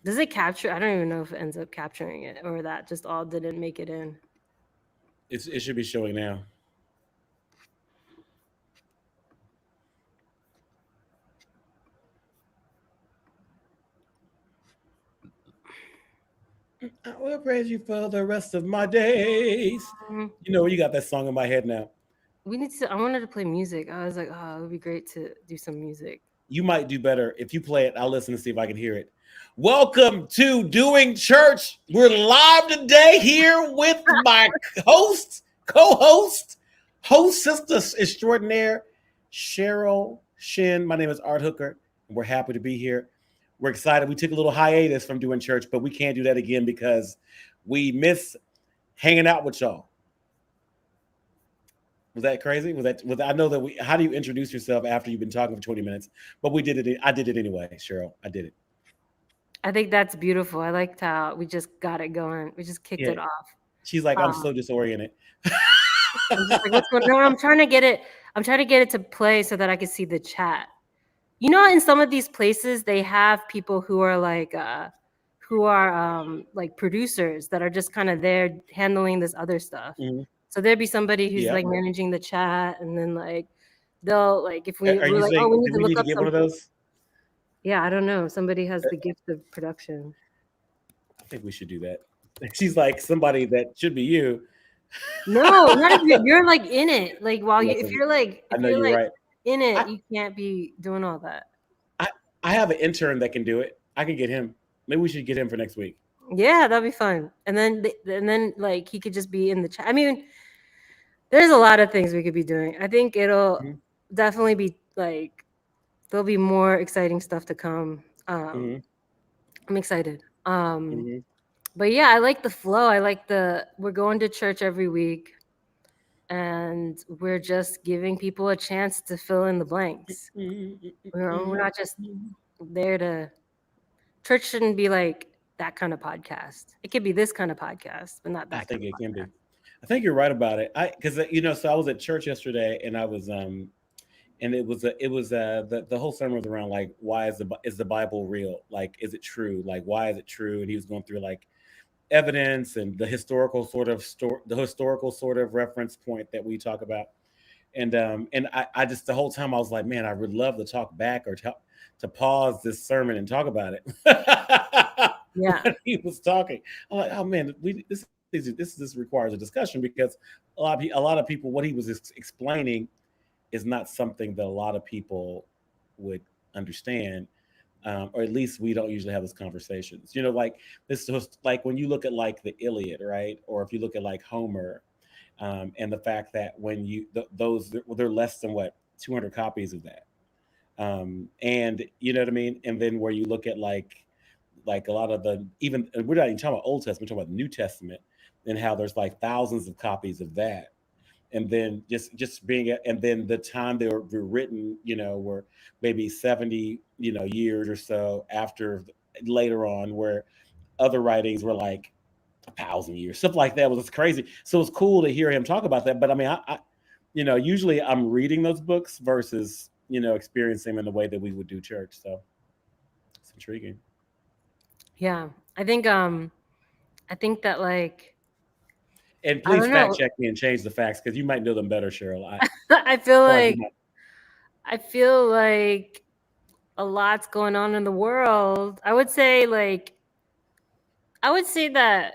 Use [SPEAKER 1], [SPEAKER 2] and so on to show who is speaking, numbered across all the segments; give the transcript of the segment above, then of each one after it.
[SPEAKER 1] Does it capture? I don't even know if it ends up capturing it or that just all didn't make it in.
[SPEAKER 2] It should be showing now. I will praise you for the rest of my days.
[SPEAKER 1] Um,
[SPEAKER 2] You know, you got that song in my head now.
[SPEAKER 1] we need to. I wanted to play music. I was like, oh, it would be great to do some music.
[SPEAKER 2] You might do better if you play it. I'll listen to see if I can hear it. Welcome to Doing Church. We're live today here with my host, co-host, host sister extraordinaire, Cheryl Shin. My name is Art Hooker, and we're happy to be here. We're excited. We took a little hiatus from doing church, but we can't do that again because we miss hanging out with y'all. Was that crazy? Was I know that we? How do you introduce yourself after you've been talking for 20 minutes? But we did it. I did it anyway, Cheryl. I did it.
[SPEAKER 1] I think that's beautiful. I liked how we just got it going. We just kicked
[SPEAKER 2] Yeah.
[SPEAKER 1] it off.
[SPEAKER 2] She's like, I'm
[SPEAKER 1] Um,
[SPEAKER 2] so disoriented.
[SPEAKER 1] I'm just like, what's going on? I'm trying to get it. I'm trying to get it to play so that I can see the chat. You know, in some of these places, they have people who are like producers that are just kind of there handling this other stuff.
[SPEAKER 2] Mhm.
[SPEAKER 1] So there'd be somebody who's
[SPEAKER 2] Yeah.
[SPEAKER 1] like managing the chat, and then like they'll like if
[SPEAKER 2] Are
[SPEAKER 1] we're
[SPEAKER 2] you
[SPEAKER 1] like, oh,
[SPEAKER 2] saying
[SPEAKER 1] we need
[SPEAKER 2] do
[SPEAKER 1] to
[SPEAKER 2] we
[SPEAKER 1] look
[SPEAKER 2] need to
[SPEAKER 1] up
[SPEAKER 2] get one of
[SPEAKER 1] something.
[SPEAKER 2] those?
[SPEAKER 1] Yeah, I don't know. Somebody has the gift of production.
[SPEAKER 2] I think we should do that. She's like somebody that should be you.
[SPEAKER 1] No, not if you're like in it. Like while you
[SPEAKER 2] Yes, I
[SPEAKER 1] if
[SPEAKER 2] know
[SPEAKER 1] you're
[SPEAKER 2] you're
[SPEAKER 1] like
[SPEAKER 2] right.
[SPEAKER 1] in it,
[SPEAKER 2] I,
[SPEAKER 1] you can't be doing all that.
[SPEAKER 2] I I have an intern that can do it. I can get him. Maybe we should get him for next week.
[SPEAKER 1] Yeah, that'd be fun. And then like he could just be in the chat. I mean, there's a lot of things we could be doing. I think it'll
[SPEAKER 2] Hmm.
[SPEAKER 1] definitely be like there'll be more exciting stuff to come.
[SPEAKER 2] Hmm.
[SPEAKER 1] I'm excited.
[SPEAKER 2] Hmm.
[SPEAKER 1] But yeah, I like the flow. I like the we're going to church every week and we're just giving people a chance to fill in the blanks. We're not just there to church shouldn't be like that kind of podcast. It could be this kind of podcast, but not
[SPEAKER 2] I
[SPEAKER 1] that kind
[SPEAKER 2] think
[SPEAKER 1] of
[SPEAKER 2] it can be.
[SPEAKER 1] podcast.
[SPEAKER 2] I think you're right about it. I because so I was at church yesterday and I was and the whole sermon was around like why is the Bible real? Like is it true? Like why is it true? And he was going through like evidence and the historical sort of reference point that we talk about. And I just the whole time I was like, man, I would love to talk back or to pause this sermon and talk about it.
[SPEAKER 1] Yeah.
[SPEAKER 2] When he was talking, I'm like, oh man, this requires a discussion because a lot of people what he was explaining is not something that a lot of people would understand, or at least we don't usually have those conversations. You know, like this was like when you look at like the Iliad, right? Or if you look at like Homer, and the fact that when those they're less than what 200 copies of that, and you know what I mean. And then where you look at like a lot of the even we're not even talking about Old Testament, we're talking about the New Testament, and how there's like thousands of copies of that, and then just being and then the time were written, were maybe 70 years or so after later on, where other writings were like 1,000 years, stuff like that was crazy. So it's cool to hear him talk about that. But I mean, I usually I'm reading those books versus experiencing them in the way that we would do church. So it's intriguing.
[SPEAKER 1] Yeah. I think that like
[SPEAKER 2] And
[SPEAKER 1] I
[SPEAKER 2] please
[SPEAKER 1] don't
[SPEAKER 2] fact
[SPEAKER 1] know.
[SPEAKER 2] check me and change the facts because you might know them better, Cheryl.
[SPEAKER 1] I feel
[SPEAKER 2] As far as
[SPEAKER 1] like I feel like a lot's going on in the world. I would say that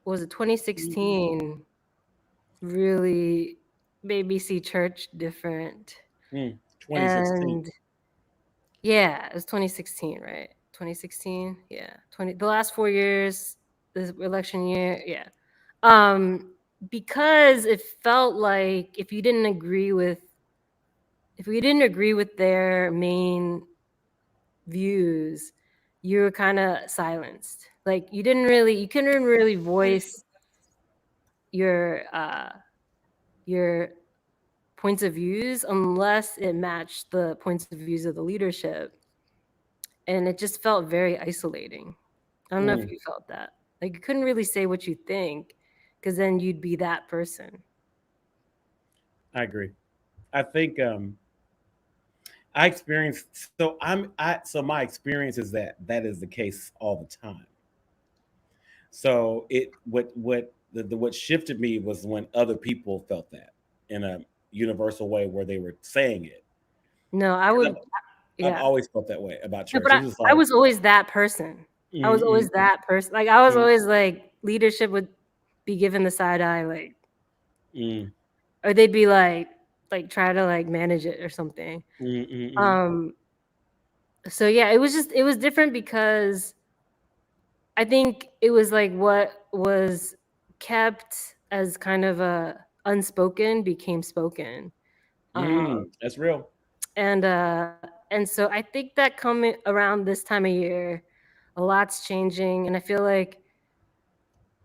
[SPEAKER 1] was it 2016 really made me see church different.
[SPEAKER 2] 2016.
[SPEAKER 1] And yeah, it was 2016, right? 2016. Yeah. 20 the last 4 years, this election year, yeah. Um because it felt like if we didn't agree with their main views, you were kind of silenced. Like you couldn't really voice your uh your points of views unless it matched the points of views of the leadership. And it just felt very isolating. I don't know if
[SPEAKER 2] Mm,
[SPEAKER 1] you felt that. Like you couldn't really say what you think because then you'd be that person.
[SPEAKER 2] I agree. I think I experienced so my experience is that that is the case all the time. So it what shifted me was when other people felt that in a universal way where they were saying it.
[SPEAKER 1] No, I
[SPEAKER 2] 'Cause
[SPEAKER 1] would,
[SPEAKER 2] I've
[SPEAKER 1] yeah.
[SPEAKER 2] always felt that way about
[SPEAKER 1] No,
[SPEAKER 2] church.
[SPEAKER 1] but
[SPEAKER 2] It was just
[SPEAKER 1] I
[SPEAKER 2] like,
[SPEAKER 1] was always that person. I was
[SPEAKER 2] mm,
[SPEAKER 1] always that person. Like I was
[SPEAKER 2] mm,
[SPEAKER 1] always like leadership would be given the side eye, like,
[SPEAKER 2] mm,
[SPEAKER 1] or they'd be like try to like manage it or something.
[SPEAKER 2] mm, mm, mm,
[SPEAKER 1] Um, so yeah, it was different because I think it was like what was kept as kind of a unspoken became spoken.
[SPEAKER 2] that's real.
[SPEAKER 1] And uh and so I think that coming around this time of year, a lot's changing, and I feel like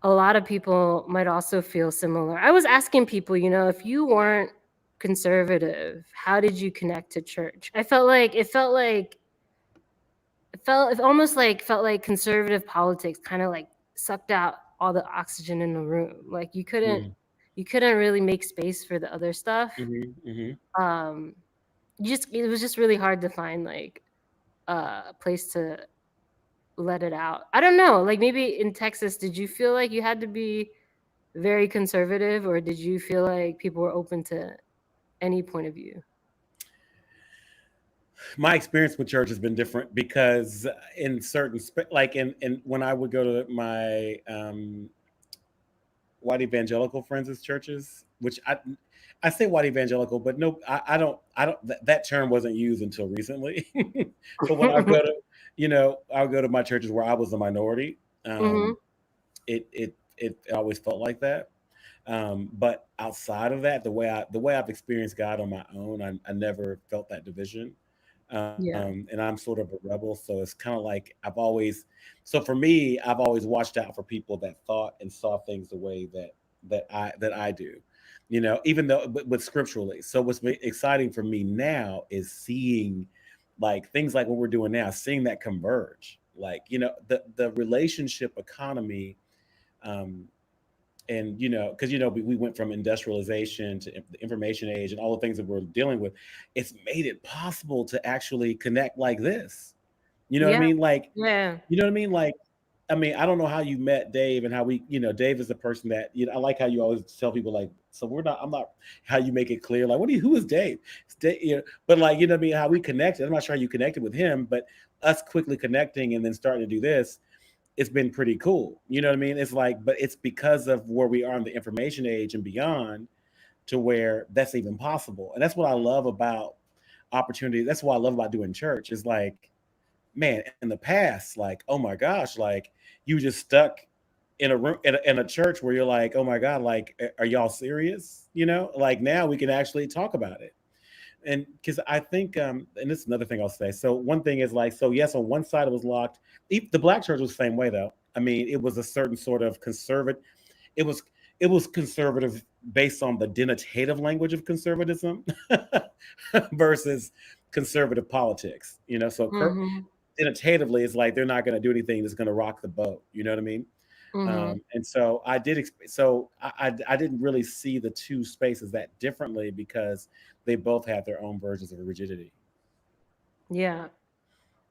[SPEAKER 1] a lot of people might also feel similar. I was asking people, if you weren't conservative, how did you connect to church? I felt like it almost like felt like conservative politics kind of like sucked out all the oxygen in the room. Like
[SPEAKER 2] Mm,
[SPEAKER 1] you couldn't really make space for the other stuff.
[SPEAKER 2] mm.
[SPEAKER 1] Um it was just really hard to find like a place to let it out. I don't know. Like maybe in Texas, did you feel like you had to be very conservative, or did you feel like people were open to any point of view?
[SPEAKER 2] My experience with church has been different because in like in when I would go to my white evangelical friends' churches, which I say white evangelical, but no, I don't that term wasn't used until recently. But when I go to, I would go to my churches where I was a minority.
[SPEAKER 1] Hmm.
[SPEAKER 2] It always felt like that. But outside of that, the way I've experienced God on my own, I never felt that division.
[SPEAKER 1] Yeah.
[SPEAKER 2] And I'm sort of a rebel, so it's kind of like so for me, I've always watched out for people that thought and saw things the way that I do, even though but scripturally. So exciting for me now is seeing like things like what we're doing now, seeing that converge, like the relationship economy. Um, and because we went from industrialization to the information age and all the things that we're dealing with, it's made it possible to actually connect like this. You know what I
[SPEAKER 1] Yeah.
[SPEAKER 2] mean? Like,
[SPEAKER 1] Yeah.
[SPEAKER 2] you know what I mean? Like, I mean, I don't know how you met Dave and how Dave is the person that, I like how you always tell people like, so I'm not, how you make it clear, like, who is Dave? It's Dave, but like, you know what I mean? How we connected. I'm not sure how you connected with him, but us quickly connecting and then starting to do this, it's been pretty cool. You know what I mean? It's like, but it's because of where we are in the information age and beyond to where that's even possible. And that's what I love about opportunity. That's what I love about doing church is like, man, in the past, like, oh my gosh, like you just stuck in a room in a church where you're like, oh my God, like, are y'all serious? Like now we can actually talk about it. And because I think, and this is another thing I'll say. So one thing is like, so yes, on one side it was locked. The black church was the same way though. I mean, it was a certain sort of conservative. It was it was conservative based on the denotative language of conservatism versus conservative politics. So
[SPEAKER 1] Hmm.
[SPEAKER 2] denotatively, it's like they're not going to do anything that's going to rock the boat. You know what I mean?
[SPEAKER 1] Hmm.
[SPEAKER 2] And so I did. So I didn't really see the two spaces that differently because they both had their own versions of rigidity.
[SPEAKER 1] Yeah.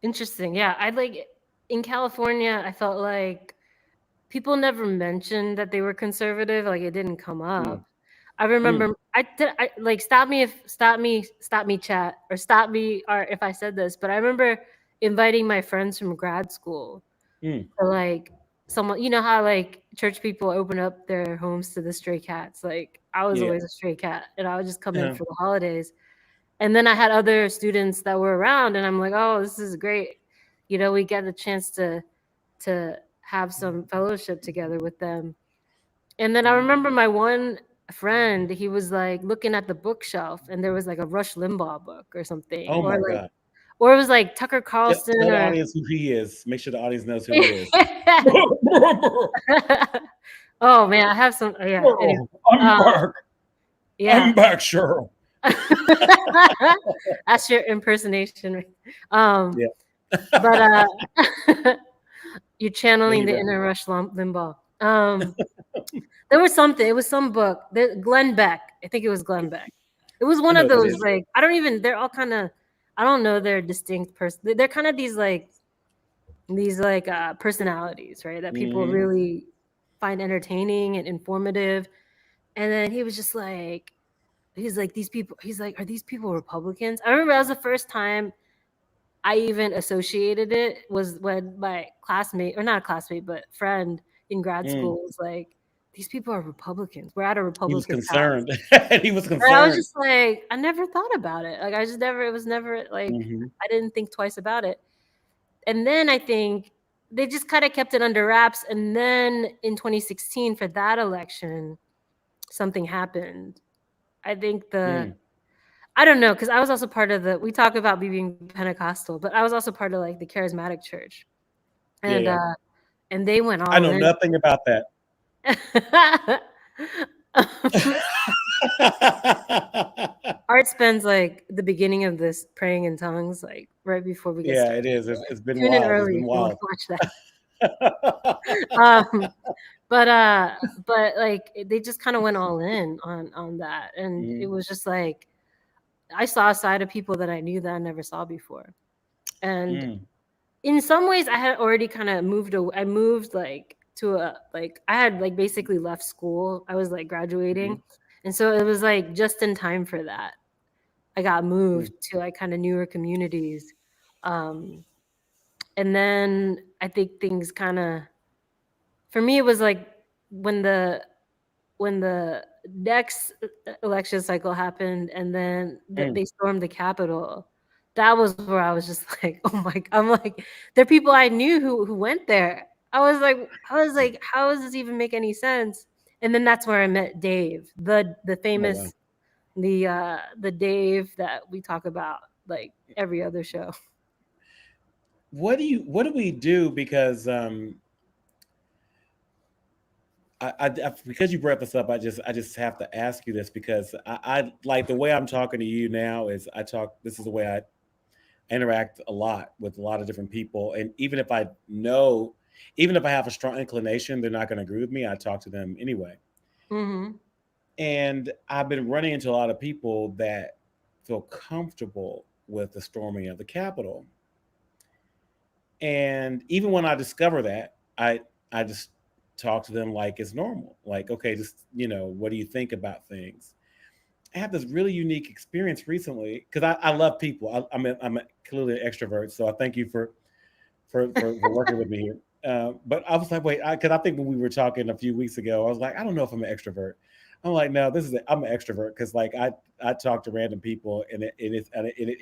[SPEAKER 1] Interesting. Yeah. I like in California, I felt like people never mentioned that they were conservative. Like it didn't come
[SPEAKER 2] Mm,
[SPEAKER 1] up. I
[SPEAKER 2] mm,
[SPEAKER 1] remember I like stop me chat or stop me or if I said this, but I remember inviting my friends from grad school
[SPEAKER 2] mm.
[SPEAKER 1] to like someone, you know how like church people open up their homes to the stray cats. Like I was
[SPEAKER 2] Yeah.
[SPEAKER 1] always a stray cat and I would just come in
[SPEAKER 2] Uh,
[SPEAKER 1] for the holidays. And then I had other students that were around and I'm like, "Oh, this is great." We get a chance to have some fellowship together with them. And then I remember my one friend, he was like looking at the bookshelf and there was like a Rush Limbaugh book or something,
[SPEAKER 2] oh my God.
[SPEAKER 1] or it was like Tucker
[SPEAKER 2] Tell,
[SPEAKER 1] Carlson
[SPEAKER 2] tell the
[SPEAKER 1] or
[SPEAKER 2] audience who he is. Make sure the audience knows who he is.
[SPEAKER 1] oh man, I have some, yeah, anyway.
[SPEAKER 2] Oh, I'm
[SPEAKER 1] Um,
[SPEAKER 2] back.
[SPEAKER 1] yeah.
[SPEAKER 2] I'm back, Cheryl.
[SPEAKER 1] That's your impersonation. Right? Um,
[SPEAKER 2] Yeah.
[SPEAKER 1] but you're
[SPEAKER 2] There
[SPEAKER 1] channeling
[SPEAKER 2] you
[SPEAKER 1] the
[SPEAKER 2] go.
[SPEAKER 1] inner Rush Limbaugh. There was something. It was some book. Glenn Beck. I think it was Glenn Beck. It was
[SPEAKER 2] I
[SPEAKER 1] one
[SPEAKER 2] know
[SPEAKER 1] of
[SPEAKER 2] what that
[SPEAKER 1] those
[SPEAKER 2] is.
[SPEAKER 1] like I don't even. They're all kind of. I don't know their distinct person. They're kind of these personalities, right? That people
[SPEAKER 2] Mhm.
[SPEAKER 1] really find entertaining and informative. And then he was just like, he's like, these people, he's like, are these people Republicans? I remember that was the first time I even associated it, was when my classmate, or not a classmate, but friend in grad
[SPEAKER 2] Mm.
[SPEAKER 1] school was like, these people are Republicans. We're at a
[SPEAKER 2] He was
[SPEAKER 1] Republican's house.
[SPEAKER 2] concerned. He was
[SPEAKER 1] And I was
[SPEAKER 2] concerned.
[SPEAKER 1] just like, I never thought about it. Like, I just never, it was never like,
[SPEAKER 2] Mhm.
[SPEAKER 1] I didn't think twice about it. And then I think they just kind of kept it under wraps. And then in 2016, for that election, something happened. I think
[SPEAKER 2] Mm.
[SPEAKER 1] I don't know, because I was also part of we talk about me being Pentecostal, but I was also part of like the charismatic church.
[SPEAKER 2] Yeah,
[SPEAKER 1] And
[SPEAKER 2] yeah.
[SPEAKER 1] and they went
[SPEAKER 2] I
[SPEAKER 1] all
[SPEAKER 2] know
[SPEAKER 1] in.
[SPEAKER 2] nothing about that.
[SPEAKER 1] Art spends like the beginning of this praying in tongues, like right before we get
[SPEAKER 2] Yeah,
[SPEAKER 1] started.
[SPEAKER 2] it is.
[SPEAKER 1] So,
[SPEAKER 2] It's
[SPEAKER 1] like,
[SPEAKER 2] been
[SPEAKER 1] tune in
[SPEAKER 2] wild. It's
[SPEAKER 1] early
[SPEAKER 2] been
[SPEAKER 1] if you want
[SPEAKER 2] wild.
[SPEAKER 1] to watch that. But like they just kind of went all in on that, and it
[SPEAKER 2] Mhm.
[SPEAKER 1] was just like I saw a side of people that I knew that I never saw before. And
[SPEAKER 2] Mm.
[SPEAKER 1] in some ways I had already kind of moved away. I moved like to a like I had like basically left school. I was like graduating.
[SPEAKER 2] Mhm.
[SPEAKER 1] And so it was like just in time for that. I got
[SPEAKER 2] Mm.
[SPEAKER 1] moved to like kind of newer communities. Um and then I think things kind of, for me it was like when the next election cycle happened, and then
[SPEAKER 2] Mm.
[SPEAKER 1] they stormed the Capitol. That was where I was just like, oh my, I'm like, there are people I knew who went there. I was like, how does this even make any sense? And then that's where I met Dave, the
[SPEAKER 2] Oh, wow.
[SPEAKER 1] famous, the Dave that we talk about like every other show.
[SPEAKER 2] What do we do? Because because you brought this up, I just have to ask you this because I like the way I'm talking to you now is I talk. This is the way I interact a lot with a lot of different people, and even if I know, even if I have a strong inclination, they're not going to agree with me. I talk to them anyway,
[SPEAKER 1] Mm-hmm.
[SPEAKER 2] and I've been running into a lot of people that feel comfortable with the storming of the Capitol, and even when I discover that, I just talk to them like it's normal. Like, okay, just what do you think about things? I had this really unique experience recently because I love people. I'm clearly an extrovert, so I thank you for working with me here. But I was like, wait, because I think when we were talking a few weeks ago, I was like, I don't know if I'm an extrovert. I'm like, no, I'm an extrovert because like I talk to random people and it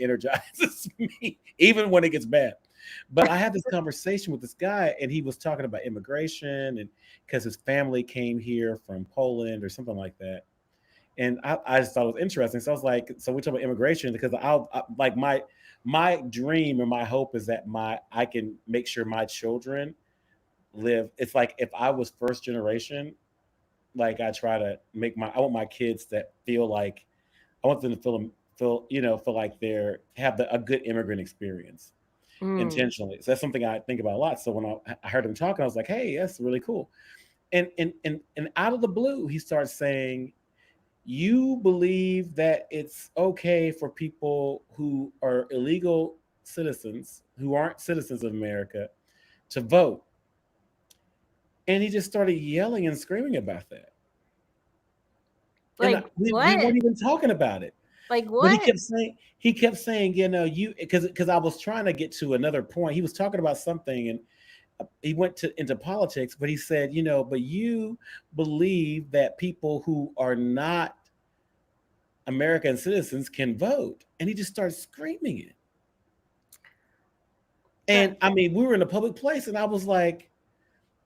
[SPEAKER 2] energizes me even when it gets bad. But I had this conversation with this guy and he was talking about immigration and because his family came here from Poland or something like that. And I just thought it was interesting. So I was like, so we talk about immigration because like my dream and my hope is that my I can make sure my children live. It's like if I was first generation, like I try to make I want my kids that feel like I want them to feel like a good immigrant experience
[SPEAKER 1] Mm.
[SPEAKER 2] intentionally. So that's something I think about a lot. So when I heard him talking, I was like, hey, that's really cool. And out of the blue, he starts saying, you believe that it's okay for people who are illegal citizens, who aren't citizens of America, to vote. And he just started yelling and screaming about that. And
[SPEAKER 1] Like
[SPEAKER 2] we
[SPEAKER 1] what?
[SPEAKER 2] weren't even talking about it.
[SPEAKER 1] Like
[SPEAKER 2] But
[SPEAKER 1] what?
[SPEAKER 2] he kept saying, you because I was trying to get to another point. He was talking about something and he went into politics, but he said, but you believe that people who are not American citizens can vote. And he just started screaming it. And
[SPEAKER 1] That
[SPEAKER 2] I mean, we were in a public place, and I was like,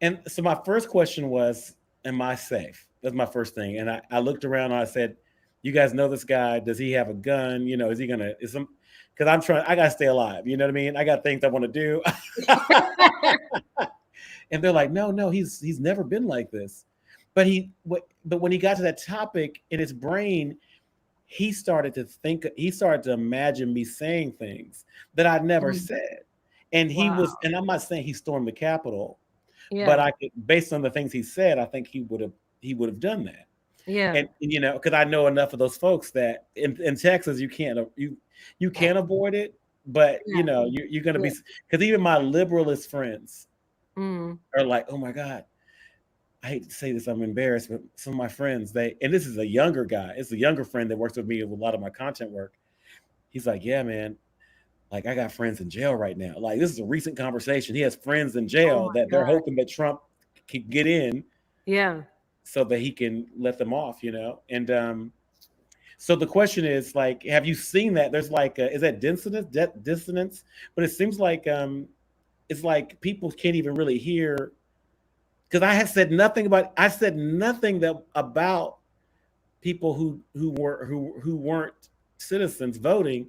[SPEAKER 2] and so my first question was, am I safe? That's my first thing. And I looked around and I said, you guys know this guy? Does he have a gun? Is he gonna because I gotta stay alive, you know what I mean? I got things I want to do. And they're like, no, he's never been like this. But when he got to that topic in his brain, he started to imagine me saying things that I'd never
[SPEAKER 1] Mm.
[SPEAKER 2] said.
[SPEAKER 1] Wow.
[SPEAKER 2] And I'm not saying he stormed the Capitol, but
[SPEAKER 1] Yeah.
[SPEAKER 2] based on the things he said, I think he would have done that.
[SPEAKER 1] Yeah.
[SPEAKER 2] And you know, because I know enough of those folks that in Texas you can't avoid it, but
[SPEAKER 1] Yeah.
[SPEAKER 2] you know you're gonna
[SPEAKER 1] Yeah.
[SPEAKER 2] be, because even my liberalist friends
[SPEAKER 1] Mm.
[SPEAKER 2] are like, oh my god, I hate to say this, I'm embarrassed, but some of my friends, and this is a younger guy, it's a younger friend that works with me with a lot of my content work. He's like, yeah, man, like I got friends in jail right now. Like this is a recent conversation. He has friends in
[SPEAKER 1] Oh
[SPEAKER 2] jail that
[SPEAKER 1] my
[SPEAKER 2] they're
[SPEAKER 1] God.
[SPEAKER 2] hoping that Trump can get in
[SPEAKER 1] Yeah.
[SPEAKER 2] so that he can let them off, you know. And so the question is, like, have you seen that? There's like, is that dissonance? But it seems like it's like people can't even really hear, because I said nothing that about people who weren't citizens voting.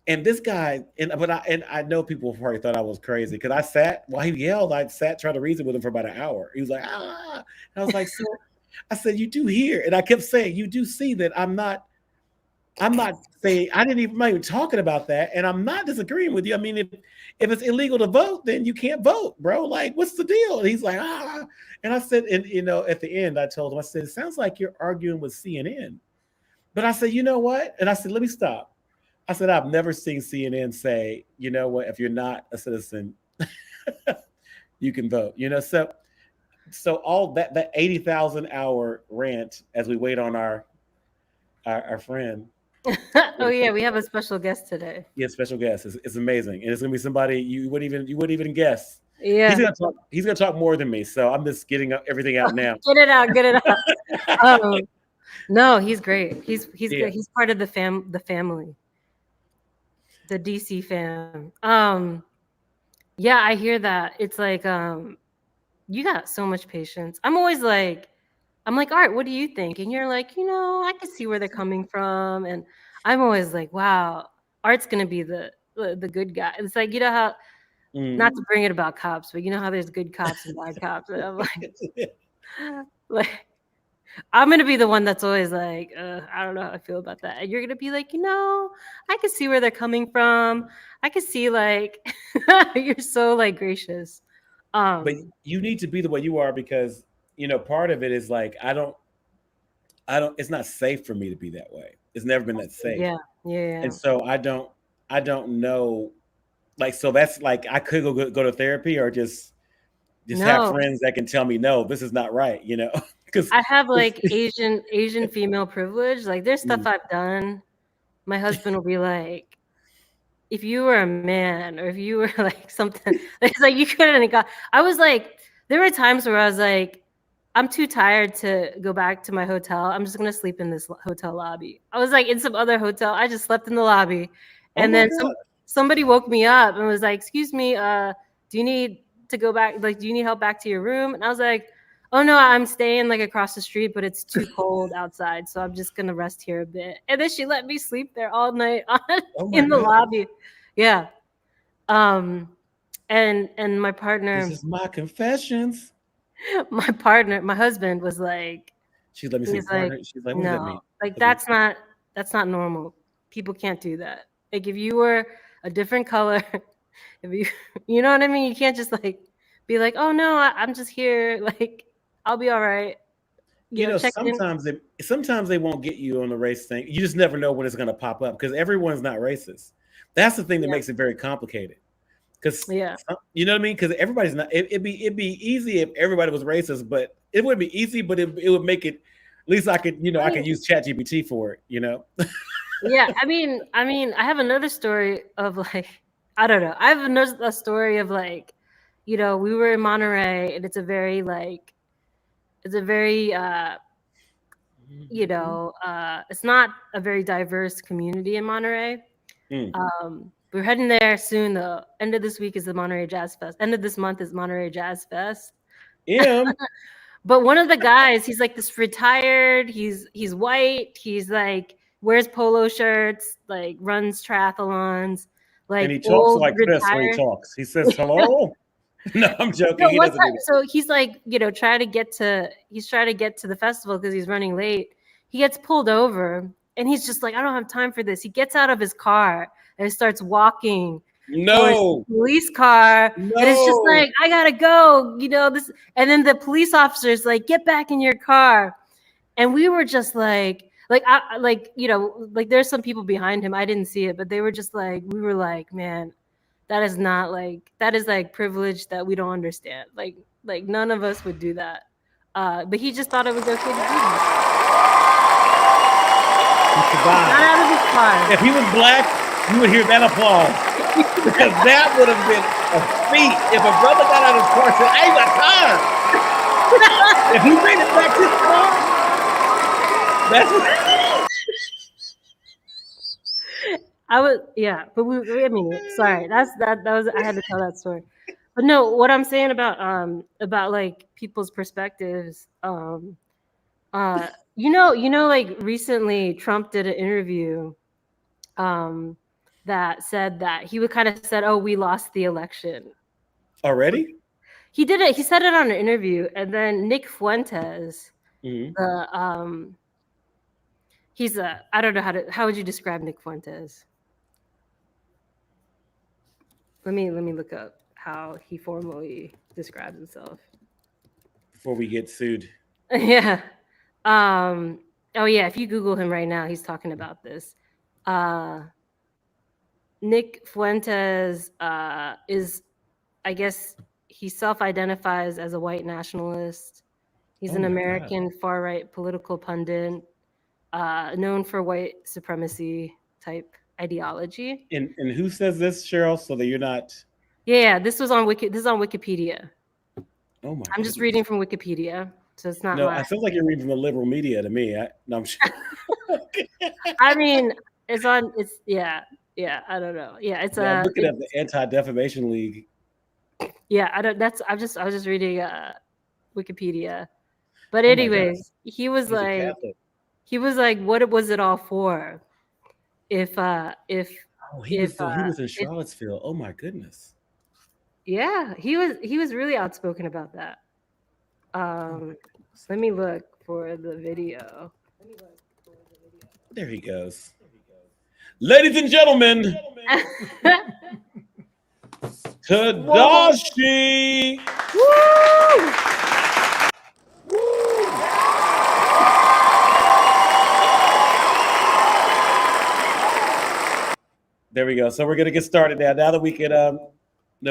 [SPEAKER 2] And this guy, and I know people probably thought I was crazy because I sat while he yelled. I sat trying to reason with him for about an hour. He was like, ah, and I was like, so I said, you do hear, and I kept saying, you do see that I'm not saying, I'm not even talking about that, and I'm not disagreeing with you. I mean, if it's illegal to vote, then you can't vote, bro. Like, what's the deal? And he's like, ah, and I said, and you know, at the end, I told him, I said, it sounds like you're arguing with CNN, but I said, you know what? And I said, let me stop. I said, I've never seen CNN say, you know what, if you're not a citizen, you can vote. You know, so all that 80,000 hour rant as we wait on our friend.
[SPEAKER 1] Oh yeah, we have a special guest today.
[SPEAKER 2] Yeah, special guest. It's amazing, and it's gonna be somebody you wouldn't even guess.
[SPEAKER 1] Yeah.
[SPEAKER 2] He's gonna talk more than me, so I'm just getting everything out now.
[SPEAKER 1] Get it out. Get it out. Um, no, he's great. He's
[SPEAKER 2] Yeah.
[SPEAKER 1] good. He's part of the family, the DC fam. Yeah, I hear that. It's like you got so much patience. I'm like, Art, what do you think? And you're like, I can see where they're coming from. And I'm always like, wow, Art's gonna be the good guy. It's like, how, not
[SPEAKER 2] Mm.
[SPEAKER 1] to bring it about cops, but you know how there's good cops and bad cops. And I'm like I'm gonna be the one that's always like, I don't know how I feel about that. And you're gonna be like, I can see where they're coming from. I can see like you're so like gracious.
[SPEAKER 2] But you need to be the way you are, because part of it is like it's not safe for me to be that way. It's never been that safe.
[SPEAKER 1] Yeah, yeah,
[SPEAKER 2] And so I don't know, like, so that's like I could go to therapy, or just have
[SPEAKER 1] no.
[SPEAKER 2] friends that can tell me, no, this is not right, because
[SPEAKER 1] I have like Asian female privilege. Like there's stuff I've done. My husband will be like, if you were a man, or if you were like something, it's like you couldn't have got. I was like, there were times where I was like, I'm too tired to go back to my hotel. I'm just gonna sleep in this hotel lobby. I was like in some other hotel. I just slept in the lobby,
[SPEAKER 2] oh
[SPEAKER 1] and
[SPEAKER 2] my
[SPEAKER 1] then
[SPEAKER 2] god,
[SPEAKER 1] somebody woke me up and was like, "Excuse me, do you need to go back? Like, do you need help back to your room?" And I was like, "Oh no, I'm staying like across the street, but it's too cold outside, so I'm just gonna rest here a bit." And then she let me sleep there all night
[SPEAKER 2] oh my
[SPEAKER 1] in the
[SPEAKER 2] god,
[SPEAKER 1] lobby. Yeah. Um, and my
[SPEAKER 2] this
[SPEAKER 1] partner,
[SPEAKER 2] is my confessions.
[SPEAKER 1] my husband was like.
[SPEAKER 2] She's let me see
[SPEAKER 1] He's like,
[SPEAKER 2] partner. She's like, what does that
[SPEAKER 1] no,
[SPEAKER 2] mean?
[SPEAKER 1] like
[SPEAKER 2] Doesn't-
[SPEAKER 1] that's not normal. People can't do that. Like if you were a different color, if you you know what I mean, you can't just like be like, oh no, I'm just here. Like I'll be all right. Check in.
[SPEAKER 2] sometimes they won't get you on the race thing. You just never know when it's going to pop up, because everyone's not racist. That's the thing that
[SPEAKER 1] Yeah,
[SPEAKER 2] makes it very complicated. Because
[SPEAKER 1] yeah.
[SPEAKER 2] you know what I mean? Because everybody's not. It'd be easy if everybody was racist, but it wouldn't be easy. But it would make it. At least I could, I
[SPEAKER 1] Right.
[SPEAKER 2] could use ChatGPT for it.
[SPEAKER 1] Yeah, I have another story of like, I don't know. I have a story of like, we were in Monterey, and it's a very like, it's a very it's not a very diverse community in Monterey.
[SPEAKER 2] Mm.
[SPEAKER 1] We're heading there soon. The end of this week is the Monterey Jazz Fest. End of this month is Monterey Jazz Fest. But one of the guys, he's like this retired. He's white. He's like wears polo shirts, like runs triathlons, like
[SPEAKER 2] And he talks
[SPEAKER 1] old
[SPEAKER 2] like this when he
[SPEAKER 1] retired.
[SPEAKER 2] talks. He says hello. No, I'm joking.
[SPEAKER 1] No,
[SPEAKER 2] He doesn't do that.
[SPEAKER 1] so he's like, he's trying to get to the festival because he's running late. He gets pulled over and he's just like, I don't have time for this. He gets out of his car and starts walking towards
[SPEAKER 2] No,
[SPEAKER 1] the police car. And it's just
[SPEAKER 2] no.
[SPEAKER 1] like, I gotta go, this. And then the police officer's like, get back in your car. And we were just like there's some people behind him. I didn't see it, but they were just like, we were like, man, that is like privilege that we don't understand. Like none of us would do that. But he just thought it was okay to do that. Not out of his car.
[SPEAKER 2] If he was black, you would hear that applause. Because that would have been a feat. If a brother got out of his car and said, I ain't got time. If he made it back to his car, that's what
[SPEAKER 1] I mean, sorry, that was, I had to tell that story. But no, what I'm saying about like people's perspectives, like recently Trump did an interview that said that he would kind of said, oh, we lost the election.
[SPEAKER 2] Already?
[SPEAKER 1] He did it. He said it on an interview. And then Nick Fuentes, he's I don't know how would you describe Nick Fuentes? Let me look up how he formally describes himself.
[SPEAKER 2] Before we get sued.
[SPEAKER 1] Yeah. Oh yeah, if you Google him right now, he's talking about this. Nick Fuentes is, I guess he self-identifies as a white nationalist. He's an American far-right political pundit, known for white supremacy type ideology.
[SPEAKER 2] And who says this, Cheryl? So that you're not.
[SPEAKER 1] Yeah, this is on Wikipedia.
[SPEAKER 2] Oh my!
[SPEAKER 1] I'm just reading from Wikipedia, so it's not.
[SPEAKER 2] No, it sounds like you're reading from the liberal media to me. I'm sure.
[SPEAKER 1] I mean, it's on. It's yeah. I don't know. Yeah, it's
[SPEAKER 2] I'm looking at the Anti-Defamation League.
[SPEAKER 1] Yeah, I don't. I was just reading Wikipedia. But anyways, he was like, what was it all for? He was in
[SPEAKER 2] Charlottesville. Oh my goodness.
[SPEAKER 1] Yeah, he was really outspoken about that. Let me look for the video.
[SPEAKER 2] There he goes. Ladies and gentlemen, Tadashi.
[SPEAKER 1] Woo!
[SPEAKER 2] There we go. So we're gonna get started now. Now that we can, no,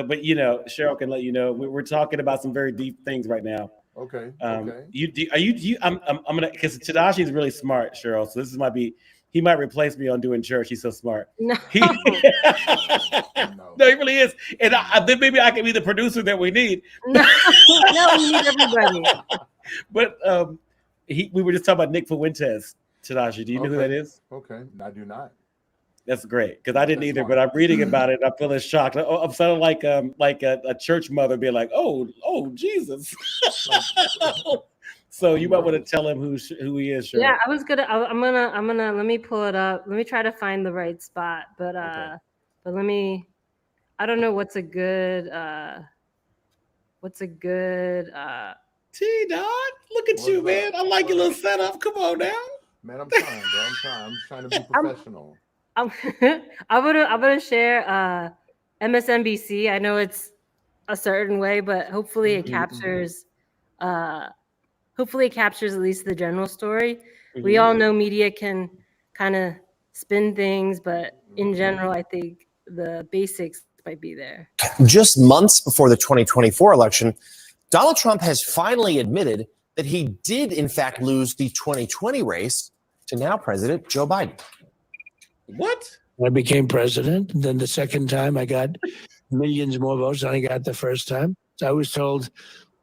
[SPEAKER 2] but Cheryl can let you know we're talking about some very deep things right now.
[SPEAKER 3] Okay.
[SPEAKER 2] Okay. I'm gonna, because Tadashi is really smart, Cheryl. So this might be. He might replace me on doing church. He's so smart.
[SPEAKER 1] No,
[SPEAKER 2] no, he really is. And then maybe I can be the producer that we need.
[SPEAKER 1] No, we need everybody.
[SPEAKER 2] But we were just talking about Nick Fuentes, Tadashi. Do you know who that is?
[SPEAKER 3] Okay, I do not.
[SPEAKER 2] That's great, because I didn't either. But I'm reading about it. I'm feeling shocked. I'm sounding like a church mother being like, "Oh, Jesus." So you might want to tell him who he is. Sure.
[SPEAKER 1] Yeah, I'm gonna let me pull it up. Let me try to find the right spot. But but let me. I don't know what's a good.
[SPEAKER 2] T-Dot, look at you, man. I like your little setup. Come on now.
[SPEAKER 3] Man, I'm trying, bro. I'm trying to be professional.
[SPEAKER 1] I'm gonna share MSNBC. I know it's a certain way, but hopefully it captures at least the general story. We all know media can kind of spin things, but in general, I think the basics might be there.
[SPEAKER 4] Just months before the 2024 election, Donald Trump has finally admitted that he did in fact lose the 2020 race to now President Joe Biden.
[SPEAKER 2] What?
[SPEAKER 5] I became president. And then the second time I got millions more votes than I got the first time. So I was told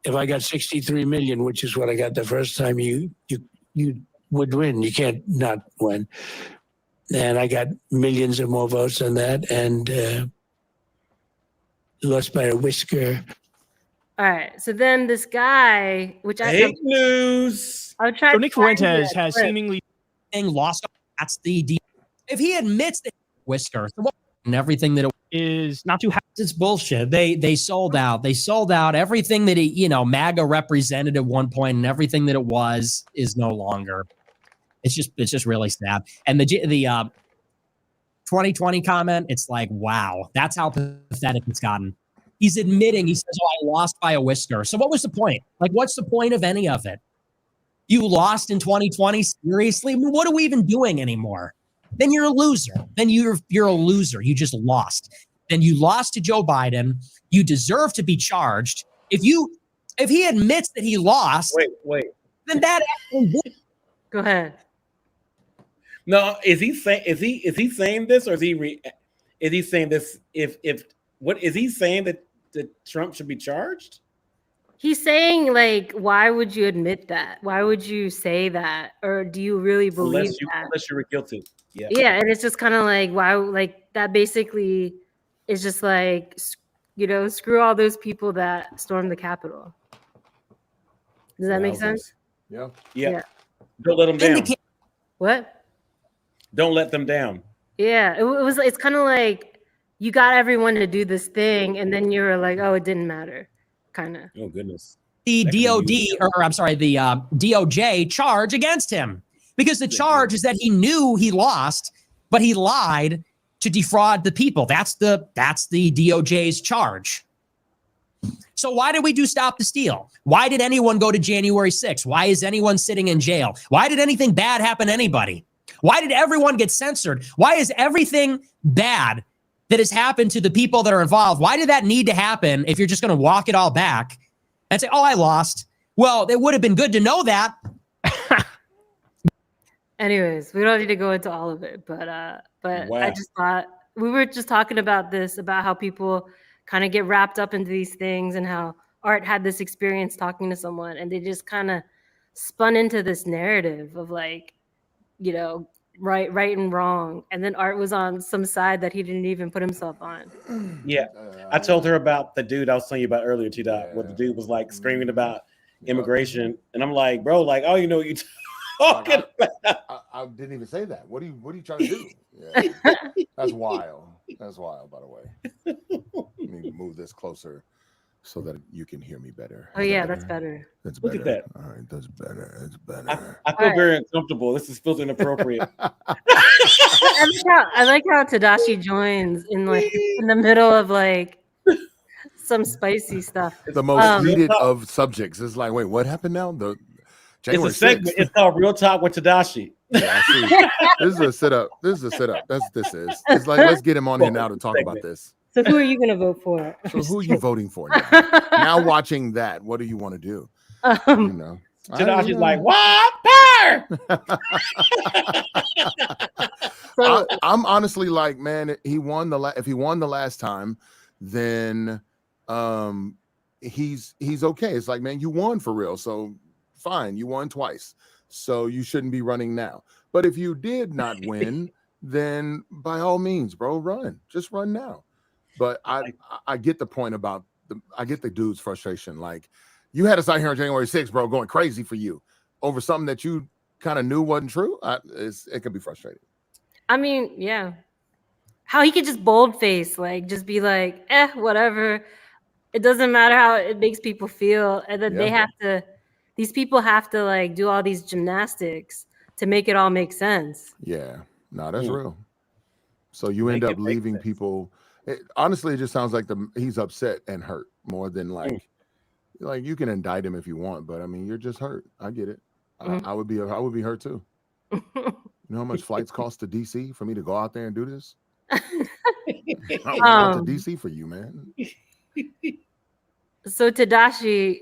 [SPEAKER 5] if I got 63 million, which is what I got the first time, you would win. You can't not win. And I got millions of more votes than that and lost by a whisker.
[SPEAKER 1] All right. So then this guy, which
[SPEAKER 2] fake news.
[SPEAKER 1] I'll try.
[SPEAKER 6] So Nick Fuentes has seemingly
[SPEAKER 7] lost. That's the if he admits that whisker and everything that it
[SPEAKER 6] is not too.
[SPEAKER 7] It's bullshit. They sold out. They sold out everything that MAGA represented at one point, and everything that it was is no longer. It's just really sad. And the 2020 comment, it's like, wow, that's how pathetic it's gotten. He's admitting, he says, "Oh, I lost by a whisker." So what was the point? Like, what's the point of any of it? You lost in 2020. Seriously, I mean, what are we even doing anymore? Then you're a loser. Then you're a loser. You just lost. Then you lost to Joe Biden. You deserve to be charged. If he admits that he lost,
[SPEAKER 2] Wait.
[SPEAKER 7] then that
[SPEAKER 1] Go ahead.
[SPEAKER 2] No, is he saying this, or is he saying this? What is he saying that Trump should be charged?
[SPEAKER 1] He's saying, like, why would you admit that? Why would you say that? Or do you really believe that?
[SPEAKER 2] Unless you were guilty. Yeah.
[SPEAKER 1] Yeah, and it's just kind of like, why, like, that basically is just like, screw all those people that stormed the Capitol. Does that make sense?
[SPEAKER 3] Yeah.
[SPEAKER 2] Yeah. Don't let them down.
[SPEAKER 1] What?
[SPEAKER 2] Don't let them down.
[SPEAKER 1] Yeah, it's kind of like you got everyone to do this thing, and then you were like, oh, it didn't matter, kind of.
[SPEAKER 2] Oh, goodness.
[SPEAKER 7] the
[SPEAKER 2] That could be
[SPEAKER 7] DOD,
[SPEAKER 2] used.
[SPEAKER 7] or I'm sorry, the DOJ charge against him, because the charge is that he knew he lost, but he lied to defraud the people. That's the DOJ's charge. So why did we do Stop the Steal? Why did anyone go to January 6th? Why is anyone sitting in jail? Why did anything bad happen to anybody? Why did everyone get censored? Why is everything bad that has happened to the people that are involved? Why did that need to happen if you're just going to walk it all back and say, oh, I lost? Well, it would have been good to know that.
[SPEAKER 1] Anyways, we don't need to go into all of it, but
[SPEAKER 2] Wow.
[SPEAKER 1] I just thought we were just talking about this, about how people kind of get wrapped up into these things, and how Art had this experience talking to someone, and they just kind of spun into this narrative of, like, you know, right and wrong, and then Art was on some side that he didn't even put himself on.
[SPEAKER 2] Yeah. I told her about the dude I was telling you about earlier, T-Dot, where the dude was like screaming about immigration, and I'm like, bro, like, oh, you know what you talking about.
[SPEAKER 3] I didn't even say that. What are you trying to do? Yeah. That's wild. That's wild, by the way. Let me move this closer so that you can hear me better.
[SPEAKER 1] Oh
[SPEAKER 3] Is
[SPEAKER 1] yeah,
[SPEAKER 3] that
[SPEAKER 1] that's
[SPEAKER 3] better?
[SPEAKER 1] better.
[SPEAKER 3] That's
[SPEAKER 2] Look at
[SPEAKER 3] better.
[SPEAKER 2] that.
[SPEAKER 3] All right, that's better. That's better.
[SPEAKER 2] I feel very uncomfortable. This feels inappropriate.
[SPEAKER 1] I like how Tadashi joins in the middle of like some spicy stuff.
[SPEAKER 3] The most
[SPEAKER 2] Real
[SPEAKER 3] heated
[SPEAKER 2] talk.
[SPEAKER 3] of subjects. It's like, wait, what happened now? The
[SPEAKER 2] It's
[SPEAKER 3] January
[SPEAKER 2] a segment.
[SPEAKER 3] 6th.
[SPEAKER 2] It's called Real Talk with Tadashi.
[SPEAKER 3] Yeah, I see. This is a sit-up. This is a sit-up. That's what this is. It's like, let's get him on here now to talk about this.
[SPEAKER 1] So who are you gonna vote for?
[SPEAKER 3] So who are you voting for now? Now watching that, what do you want to do? You know,
[SPEAKER 2] Tadashi's like,
[SPEAKER 3] what?
[SPEAKER 2] what?
[SPEAKER 1] So
[SPEAKER 3] I'm honestly like, man, he won if he won the last time, then he's okay. It's like, man, you won for real. So fine, you won twice. So you shouldn't be running now. But if you did not win, then by all means, bro, run. Just run now. But I get the point about I get the dude's frustration. Like, you had us out here on January 6th, bro, going crazy for you over something that you kind of knew wasn't true. It could be frustrating.
[SPEAKER 1] I mean, yeah. How he could just boldface, like, just be like, whatever. It doesn't matter how it makes people feel. And then these people have to, like, do all these gymnastics to make it all make sense.
[SPEAKER 3] Yeah, no, that's
[SPEAKER 2] Mm.
[SPEAKER 3] real. So you end
[SPEAKER 2] Make
[SPEAKER 3] up
[SPEAKER 2] it make
[SPEAKER 3] leaving
[SPEAKER 2] sense.
[SPEAKER 3] people. Honestly, it just sounds like he's upset and hurt more than like you can indict him if you want, but I mean, you're just hurt. I get it. I would be hurt too. You know how much flights cost to DC for me to go out there and do this? I went out to DC for you, man.
[SPEAKER 1] So Tadashi,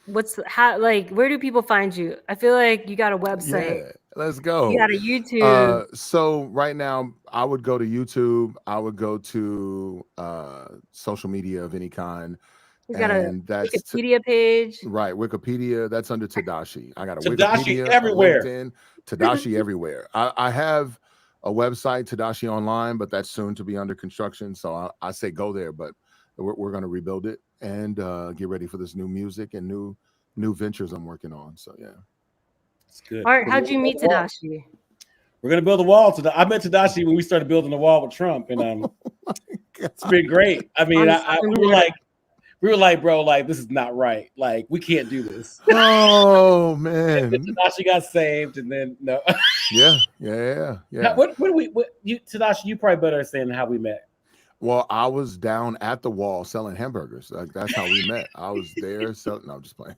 [SPEAKER 1] where do people find you? I feel like you got a website.
[SPEAKER 3] Yeah, let's go.
[SPEAKER 1] You got a YouTube.
[SPEAKER 3] So right now, I would go to YouTube. I would go to social media of any kind.
[SPEAKER 1] You got a
[SPEAKER 3] And that's
[SPEAKER 1] Wikipedia page.
[SPEAKER 3] right. Wikipedia. That's under Tadashi. I got a
[SPEAKER 2] Tadashi
[SPEAKER 3] Wikipedia,
[SPEAKER 2] everywhere.
[SPEAKER 3] LinkedIn, Tadashi everywhere. I have a website, Tadashi Online, but that's soon to be under construction. So I say go there, but we're going to rebuild it and get ready for this new music and new ventures I'm working on. So yeah.
[SPEAKER 2] It's good.
[SPEAKER 1] Art, how'd you meet Tadashi?
[SPEAKER 2] We're gonna build a wall. I met Tadashi when we started building the wall with Trump, and it's been great. I mean, we were like, bro, like, this is not right. Like, we can't do this.
[SPEAKER 3] Oh
[SPEAKER 2] And
[SPEAKER 3] man.
[SPEAKER 2] then Tadashi got saved, and then no.
[SPEAKER 3] Yeah.
[SPEAKER 2] Tadashi, you probably better understand how we met.
[SPEAKER 3] Well, I was down at the wall selling hamburgers. Like that's how we met. I was there selling. No, I'm just playing.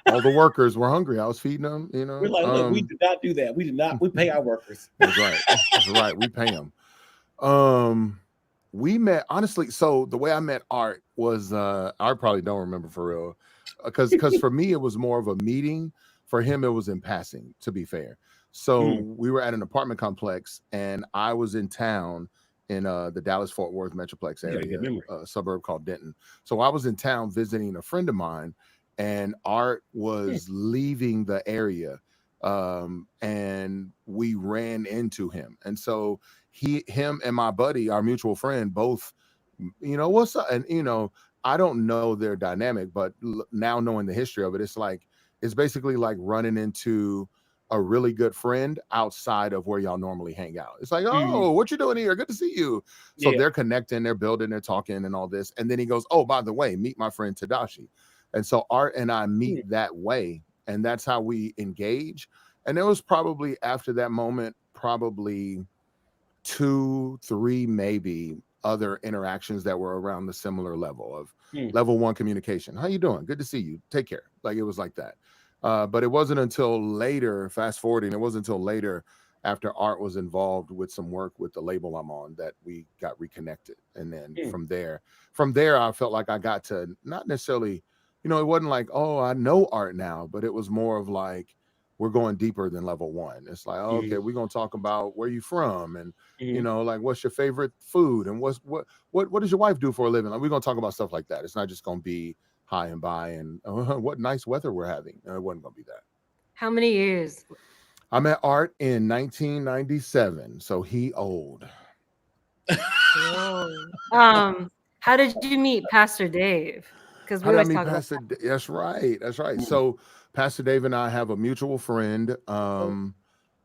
[SPEAKER 3] All the workers were hungry. I was feeding them. You know.
[SPEAKER 2] We're like, look, we did not do that. We did not. We pay our workers.
[SPEAKER 3] That's right. That's right. We pay them. We met honestly. So the way I met Art was I probably don't remember for real, because for me it was more of a meeting. For him, it was in passing. To be fair, so we were at an apartment complex, and I was in town in the Dallas-Fort Worth Metroplex area, a suburb called Denton. So I was in town visiting a friend of mine, and Art was leaving the area, and we ran into him. And so him and my buddy, our mutual friend, both, you know, what's up? And, you know, I don't know their dynamic, but now knowing the history of it, it's basically like running into a really good friend outside of where y'all normally hang out. It's like, oh, what you doing here? Good to see you. So they're connecting, they're building, they're talking and all this. And then he goes, oh, by the way, meet my friend Tadashi. And so Art and I meet that way. And that's how we engage. And there was probably after that moment, probably 2, 3, maybe other interactions that were around the similar level of level 1 communication. How you doing? Good to see you. Take care. Like it was like that. But it wasn't until later, fast forwarding, it wasn't until later after Art was involved with some work with the label I'm on that we got reconnected. And then from there, I felt like I got to not necessarily, you know, it wasn't like, oh, I know Art now, but it was more of like, we're going deeper than level 1. It's like, oh, okay, we're going to talk about where you from and, you know, like what's your favorite food and what does your wife do for a living? Like, we're going to talk about stuff like that. It's not just going to be hi and bye and what nice weather we're having. It wasn't going to be that.
[SPEAKER 1] How many years?
[SPEAKER 3] I met Art in 1997, so he old.
[SPEAKER 1] How did you meet Pastor Dave? Because we always talk about that.
[SPEAKER 3] That's right. So Pastor Dave and I have a mutual friend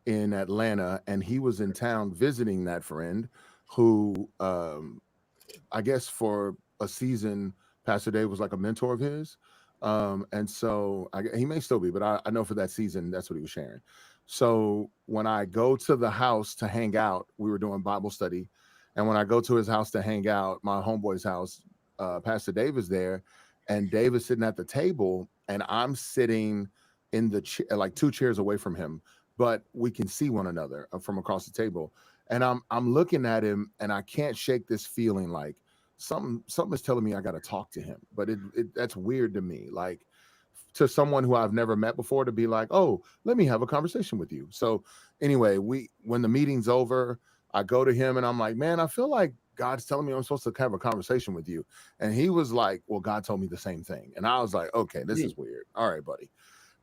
[SPEAKER 3] in Atlanta, and he was in town visiting that friend who I guess for a season Pastor Dave was like a mentor of his. And so he may still be, but I know for that season, that's what he was sharing. So when I go to the house to hang out, we were doing Bible study. And when I go to his house to hang out, my homeboy's house, Pastor Dave is there, and Dave is sitting at the table, and I'm sitting in the like 2 chairs away from him, but we can see one another from across the table. And I'm looking at him, and I can't shake this feeling like, something is telling me I got to talk to him, but that's weird to me. Like to someone who I've never met before to be like, oh, let me have a conversation with you. So anyway, when the meeting's over, I go to him and I'm like, man, I feel like God's telling me I'm supposed to have a conversation with you. And he was like, well, God told me the same thing. And I was like, okay, this is weird. All right, buddy.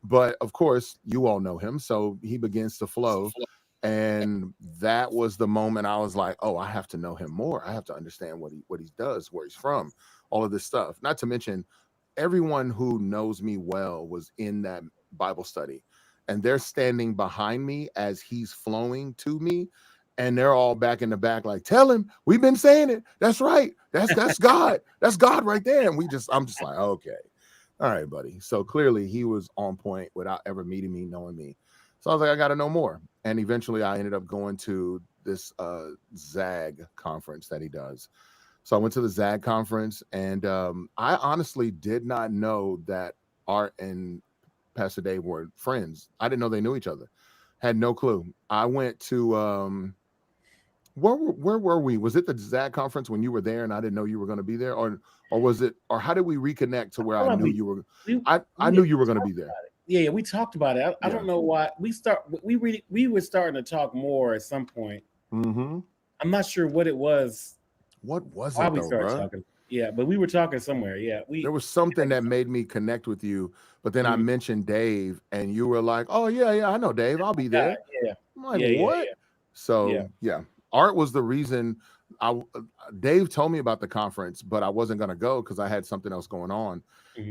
[SPEAKER 3] But of course, you all know him. So he begins to flow. And that was the moment I was like, oh, I have to know him more. I have to understand what he does, where he's from, all of this stuff. Not to mention, everyone who knows me well was in that Bible study. And they're standing behind me as he's flowing to me. And they're all back in the back, like, tell him, we've been saying it. That's right. That's God. That's God right there. And I'm just like, okay. All right, buddy. So clearly he was on point without ever meeting me, knowing me. So I was like, I got to know more. And eventually I ended up going to this ZAG conference that he does. So I went to the ZAG conference, and I honestly did not know that Art and Pastor Dave were friends. I didn't know they knew each other. Had no clue. I went to where were we? Was it the ZAG conference when you were there and I didn't know you were going to be there, or was it, or how did we reconnect to where I knew you were? I knew you were going to be there.
[SPEAKER 2] Yeah, we talked about it. I don't know why we were starting to talk more at some point. I'm not sure what it was.
[SPEAKER 3] What was
[SPEAKER 2] why
[SPEAKER 3] it?
[SPEAKER 2] We started talking. Yeah, but we were talking somewhere. Yeah,
[SPEAKER 3] there was something that made me connect with you. But then I mentioned Dave, and you were like, "Oh yeah, I know Dave. I'll be there."
[SPEAKER 2] Yeah.
[SPEAKER 3] I'm like, what? Yeah. So yeah, Art was the reason. Dave told me about the conference, but I wasn't gonna go because I had something else going on.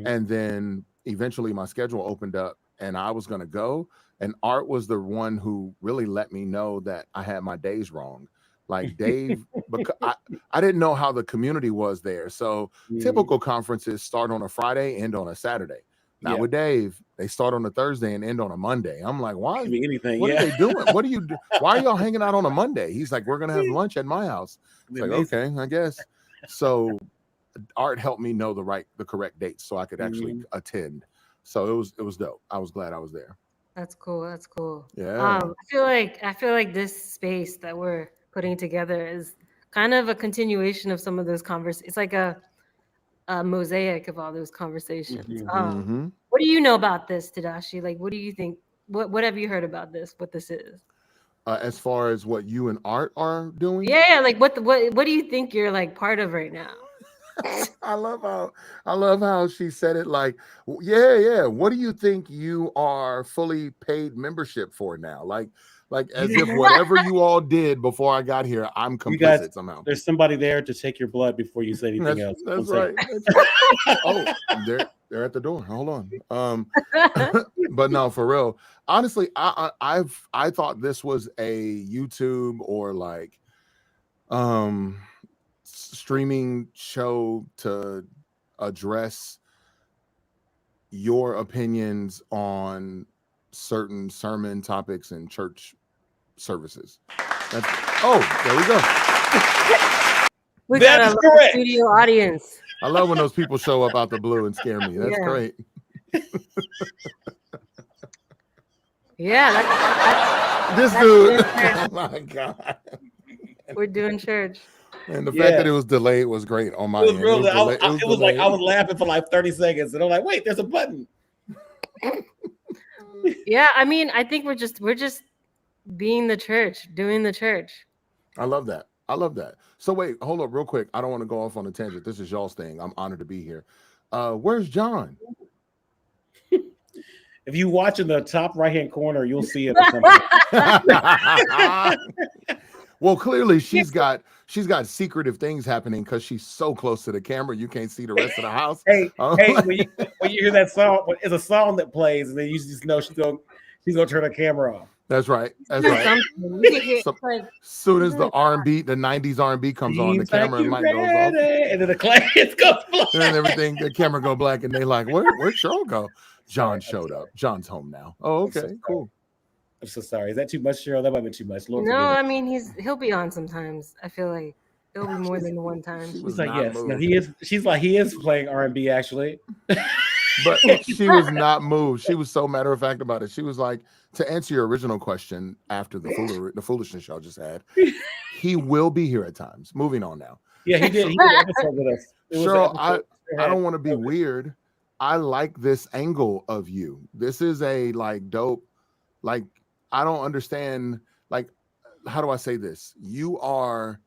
[SPEAKER 3] And then eventually my schedule opened up, and I was gonna go. And Art was the one who really let me know that I had my days wrong. Like Dave, because I didn't know how the community was there. So typical conferences start on a Friday, end on a Saturday. Not with Dave. They start on a Thursday and end on a Monday. I'm like, why?
[SPEAKER 2] Anything?
[SPEAKER 3] What are they doing? What are you? Why are y'all hanging out on a Monday? He's like, we're gonna have lunch at my house. It's like, okay, I guess. So Art helped me know the correct dates so I could actually attend. So it was dope. I was glad I was there.
[SPEAKER 1] That's cool. That's cool.
[SPEAKER 3] Yeah.
[SPEAKER 1] I feel like this space that we're putting together is kind of a continuation of some of those conversations. It's like a mosaic of all those conversations.
[SPEAKER 3] Mhm.
[SPEAKER 1] What do you know about this, Tadashi? Like, what do you think? What have you heard about this? What this is?
[SPEAKER 3] As far as what you and Art are doing,
[SPEAKER 1] Yeah, like what do you think you're like part of right now?
[SPEAKER 3] I love how she said it. Like, yeah. What do you think you are fully paid membership for now? Like as if whatever you all did before I got here, I'm complicit
[SPEAKER 2] You guys,
[SPEAKER 3] somehow.
[SPEAKER 2] there's somebody there to take your blood before you say anything else.
[SPEAKER 3] That's
[SPEAKER 2] One
[SPEAKER 3] right.
[SPEAKER 2] second.
[SPEAKER 3] Oh, they're at the door. Hold on. But no, for real. Honestly, I thought this was a YouTube or like streaming show to address your opinions on certain sermon topics and church services. There we go.
[SPEAKER 1] We got
[SPEAKER 2] That's
[SPEAKER 1] a
[SPEAKER 2] correct.
[SPEAKER 1] studio audience.
[SPEAKER 3] I love when those people show up out the blue and scare me. That's
[SPEAKER 1] Yeah.
[SPEAKER 3] great.
[SPEAKER 1] Yeah,
[SPEAKER 3] This
[SPEAKER 1] that's
[SPEAKER 3] dude.
[SPEAKER 1] fair.
[SPEAKER 3] Oh my god.
[SPEAKER 1] We're doing church.
[SPEAKER 3] And the fact
[SPEAKER 2] Yeah.
[SPEAKER 3] that it was delayed was great on my
[SPEAKER 2] It was
[SPEAKER 3] end.
[SPEAKER 2] real.
[SPEAKER 3] It was
[SPEAKER 2] Like I
[SPEAKER 3] delayed.
[SPEAKER 2] was laughing for like 30 seconds, and I'm like, wait, there's a button.
[SPEAKER 1] Yeah, I mean, I think we're just being the church, doing the church.
[SPEAKER 3] I love that. So wait, hold up real quick. I don't want to go off on a tangent. This is y'all's thing. I'm honored to be here. Where's John?
[SPEAKER 2] If you watch in the top right hand corner, you'll see it. Or something.
[SPEAKER 3] Well, clearly she's got secretive things happening because she's so close to the camera. You can't see the rest of the house.
[SPEAKER 2] Hey,
[SPEAKER 3] Oh.
[SPEAKER 2] hey, when you hear that song, it's a song that plays, and then you just know she's gonna turn her camera off.
[SPEAKER 3] That's right. That's right.
[SPEAKER 1] Something. You can hear,
[SPEAKER 3] So-
[SPEAKER 1] like,
[SPEAKER 3] Soon as the R&B, the 90s R&B comes on, the
[SPEAKER 2] Seems like
[SPEAKER 3] camera and
[SPEAKER 2] you're
[SPEAKER 3] light goes off.
[SPEAKER 2] ready, and then the clients go black.
[SPEAKER 3] And then everything, the camera go black, and they like, where'd Cheryl go? John showed up. John's home now. Oh,
[SPEAKER 2] I'm so
[SPEAKER 3] okay,
[SPEAKER 2] sorry.
[SPEAKER 3] cool.
[SPEAKER 2] I'm so sorry. Is that too much, Cheryl? That might be too much. Lord
[SPEAKER 1] no,
[SPEAKER 2] forgive
[SPEAKER 1] I
[SPEAKER 2] me.
[SPEAKER 1] mean he'll be on sometimes. I feel like it'll be more than the one time.
[SPEAKER 3] She was
[SPEAKER 2] He's like,
[SPEAKER 3] not
[SPEAKER 2] yes. No,
[SPEAKER 3] moved.
[SPEAKER 2] he is. She's like, he is playing R&B actually.
[SPEAKER 3] But she was not moved. She was so matter of fact about it. She was like, to answer your original question after the foolishness y'all just had, he will be here at times. Moving on now.
[SPEAKER 2] Yeah, he did. He did an episode with us. It was an
[SPEAKER 3] Cheryl,
[SPEAKER 2] episode.
[SPEAKER 3] I don't want to be weird. I like this angle of you. This is a like dope, like I don't understand, like, how do I say this? You are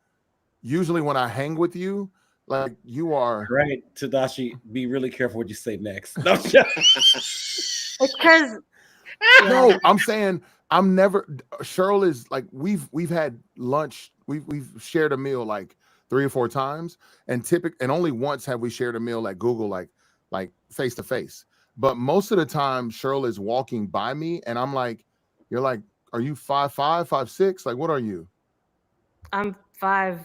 [SPEAKER 3] usually when I hang with you, like you are
[SPEAKER 2] Right, Tadashi, be really careful what you say next. No,
[SPEAKER 1] It's because
[SPEAKER 3] no, I'm saying I'm never Cheryl is like we've had lunch, we've shared a meal like 3 or 4 times, and only once have we shared a meal like Google, like face to face. But most of the time Cheryl is walking by me and I'm like, you're like, are you 5'5", 5'6"? Like what are you?
[SPEAKER 1] I'm 5'4".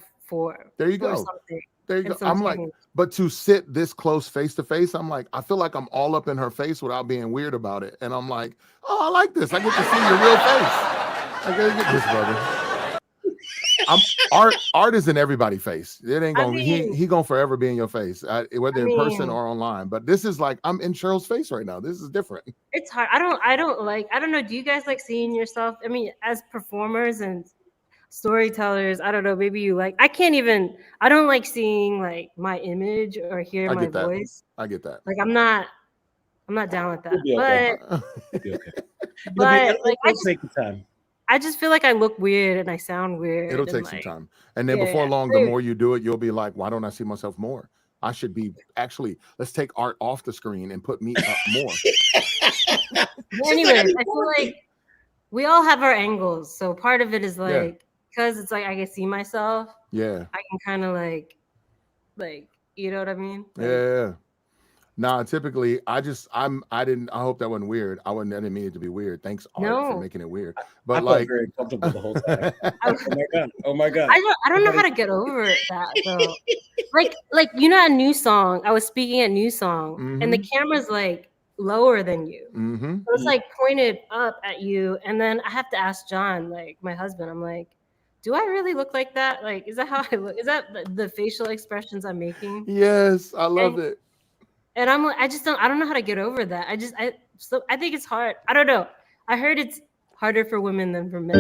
[SPEAKER 3] There you
[SPEAKER 1] or
[SPEAKER 3] go.
[SPEAKER 1] something.
[SPEAKER 3] There you go.
[SPEAKER 1] And some
[SPEAKER 3] I'm like,
[SPEAKER 1] change.
[SPEAKER 3] but to sit this close face to face, I'm like, I feel like I'm all up in her face without being weird about it. And I'm like, oh, I like this. I get to see your real face. I gotta get this, brother. Art is in everybody's face. It ain't gonna he gonna forever be in your face, whether in person or online. But this is like I'm in Cheryl's face right now. This is different.
[SPEAKER 1] It's hard. I don't know. Do you guys like seeing yourself? I mean, as performers and storytellers, I don't know. Maybe you like. I don't like seeing like my image or hear
[SPEAKER 3] I
[SPEAKER 1] my
[SPEAKER 3] get that.
[SPEAKER 1] voice.
[SPEAKER 3] I get that.
[SPEAKER 1] Like I'm not down with that.
[SPEAKER 2] You'll be okay.
[SPEAKER 1] But
[SPEAKER 2] It'll be okay.
[SPEAKER 1] But, like, I
[SPEAKER 2] it'll
[SPEAKER 1] just-
[SPEAKER 2] take the time.
[SPEAKER 1] I just feel like I look weird and I sound weird.
[SPEAKER 3] It'll
[SPEAKER 1] and,
[SPEAKER 3] take some
[SPEAKER 1] like,
[SPEAKER 3] time. And then
[SPEAKER 1] yeah,
[SPEAKER 3] before
[SPEAKER 1] yeah.
[SPEAKER 3] long, the more you do it, you'll be like, why don't I see myself more? I should be actually, let's take Art off the screen and put me up more.
[SPEAKER 1] But anyways, I feel like we all have our angles. So part of it is like because it's like I can see myself,
[SPEAKER 3] Yeah.
[SPEAKER 1] I can kind of like you know what I mean? Like,
[SPEAKER 3] Yeah. Nah, typically I hope that wasn't weird. I didn't mean it to be weird. Thanks, Art, for
[SPEAKER 1] No.
[SPEAKER 3] making it weird.
[SPEAKER 2] I
[SPEAKER 3] But
[SPEAKER 2] felt
[SPEAKER 3] like
[SPEAKER 2] very comfortable the whole time. Oh my god!
[SPEAKER 1] I don't know how to get over that though. like you know, at New Song, I was speaking at New Song, and the camera's like lower than you.
[SPEAKER 3] mm-hmm.
[SPEAKER 1] So it's like pointed up at you, and then I have to ask John, like my husband. I'm like, do I really look like that? Like, is that how I look? Is that the facial expressions I'm making?
[SPEAKER 3] Yes, I love it.
[SPEAKER 1] And I'm like, I don't know how to get over that. I think it's hard. I don't know. I heard it's harder for women than for men.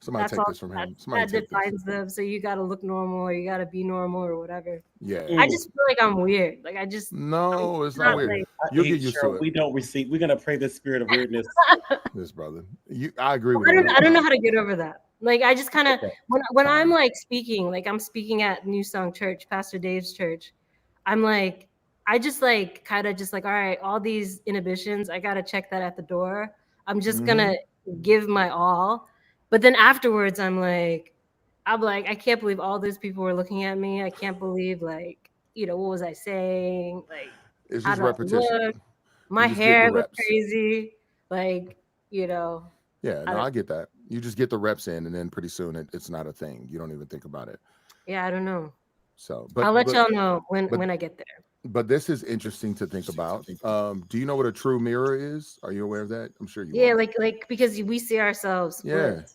[SPEAKER 3] Somebody
[SPEAKER 1] That's
[SPEAKER 3] take
[SPEAKER 1] all
[SPEAKER 3] this from him.
[SPEAKER 1] that
[SPEAKER 3] Somebody take this.
[SPEAKER 1] defines them. So you got to look normal, or you got to be normal, or whatever.
[SPEAKER 3] Yeah.
[SPEAKER 1] I just feel like I'm weird. Like
[SPEAKER 3] No, it's not weird.
[SPEAKER 1] like-
[SPEAKER 3] You'll
[SPEAKER 2] Hey,
[SPEAKER 3] get used
[SPEAKER 2] Cheryl,
[SPEAKER 3] to it.
[SPEAKER 2] We don't receive. We're gonna pray this spirit of weirdness.
[SPEAKER 3] This brother. I agree with
[SPEAKER 1] I
[SPEAKER 3] you.
[SPEAKER 1] don't know how to get over that. Like I just kind of
[SPEAKER 2] Okay.
[SPEAKER 1] when I'm like speaking, like I'm speaking at New Song Church, Pastor Dave's church. I'm like, I just like kind of just like, all right, all these inhibitions, I gotta check that at the door. I'm just gonna give my all. But then afterwards, I'm like, I can't believe all those people were looking at me. I can't believe like, what was I saying? Like,
[SPEAKER 3] It's
[SPEAKER 1] how
[SPEAKER 3] just
[SPEAKER 1] do I
[SPEAKER 3] repetition.
[SPEAKER 1] look? My
[SPEAKER 3] just get the
[SPEAKER 1] hair looked
[SPEAKER 3] reps.
[SPEAKER 1] crazy. Like,
[SPEAKER 3] Yeah,
[SPEAKER 1] I
[SPEAKER 3] no,
[SPEAKER 1] don't-
[SPEAKER 3] I get that. You just get the reps in, and then pretty soon it's not a thing. You don't even think about it.
[SPEAKER 1] yeah, I don't know.
[SPEAKER 3] So,
[SPEAKER 1] I'll let y'all know when I get there.
[SPEAKER 3] But this is interesting to think about. Do you know what a true mirror is? Are you aware of that? I'm sure you
[SPEAKER 1] Yeah,
[SPEAKER 3] are.
[SPEAKER 1] like because we see ourselves.
[SPEAKER 3] Yeah.
[SPEAKER 1] flipped.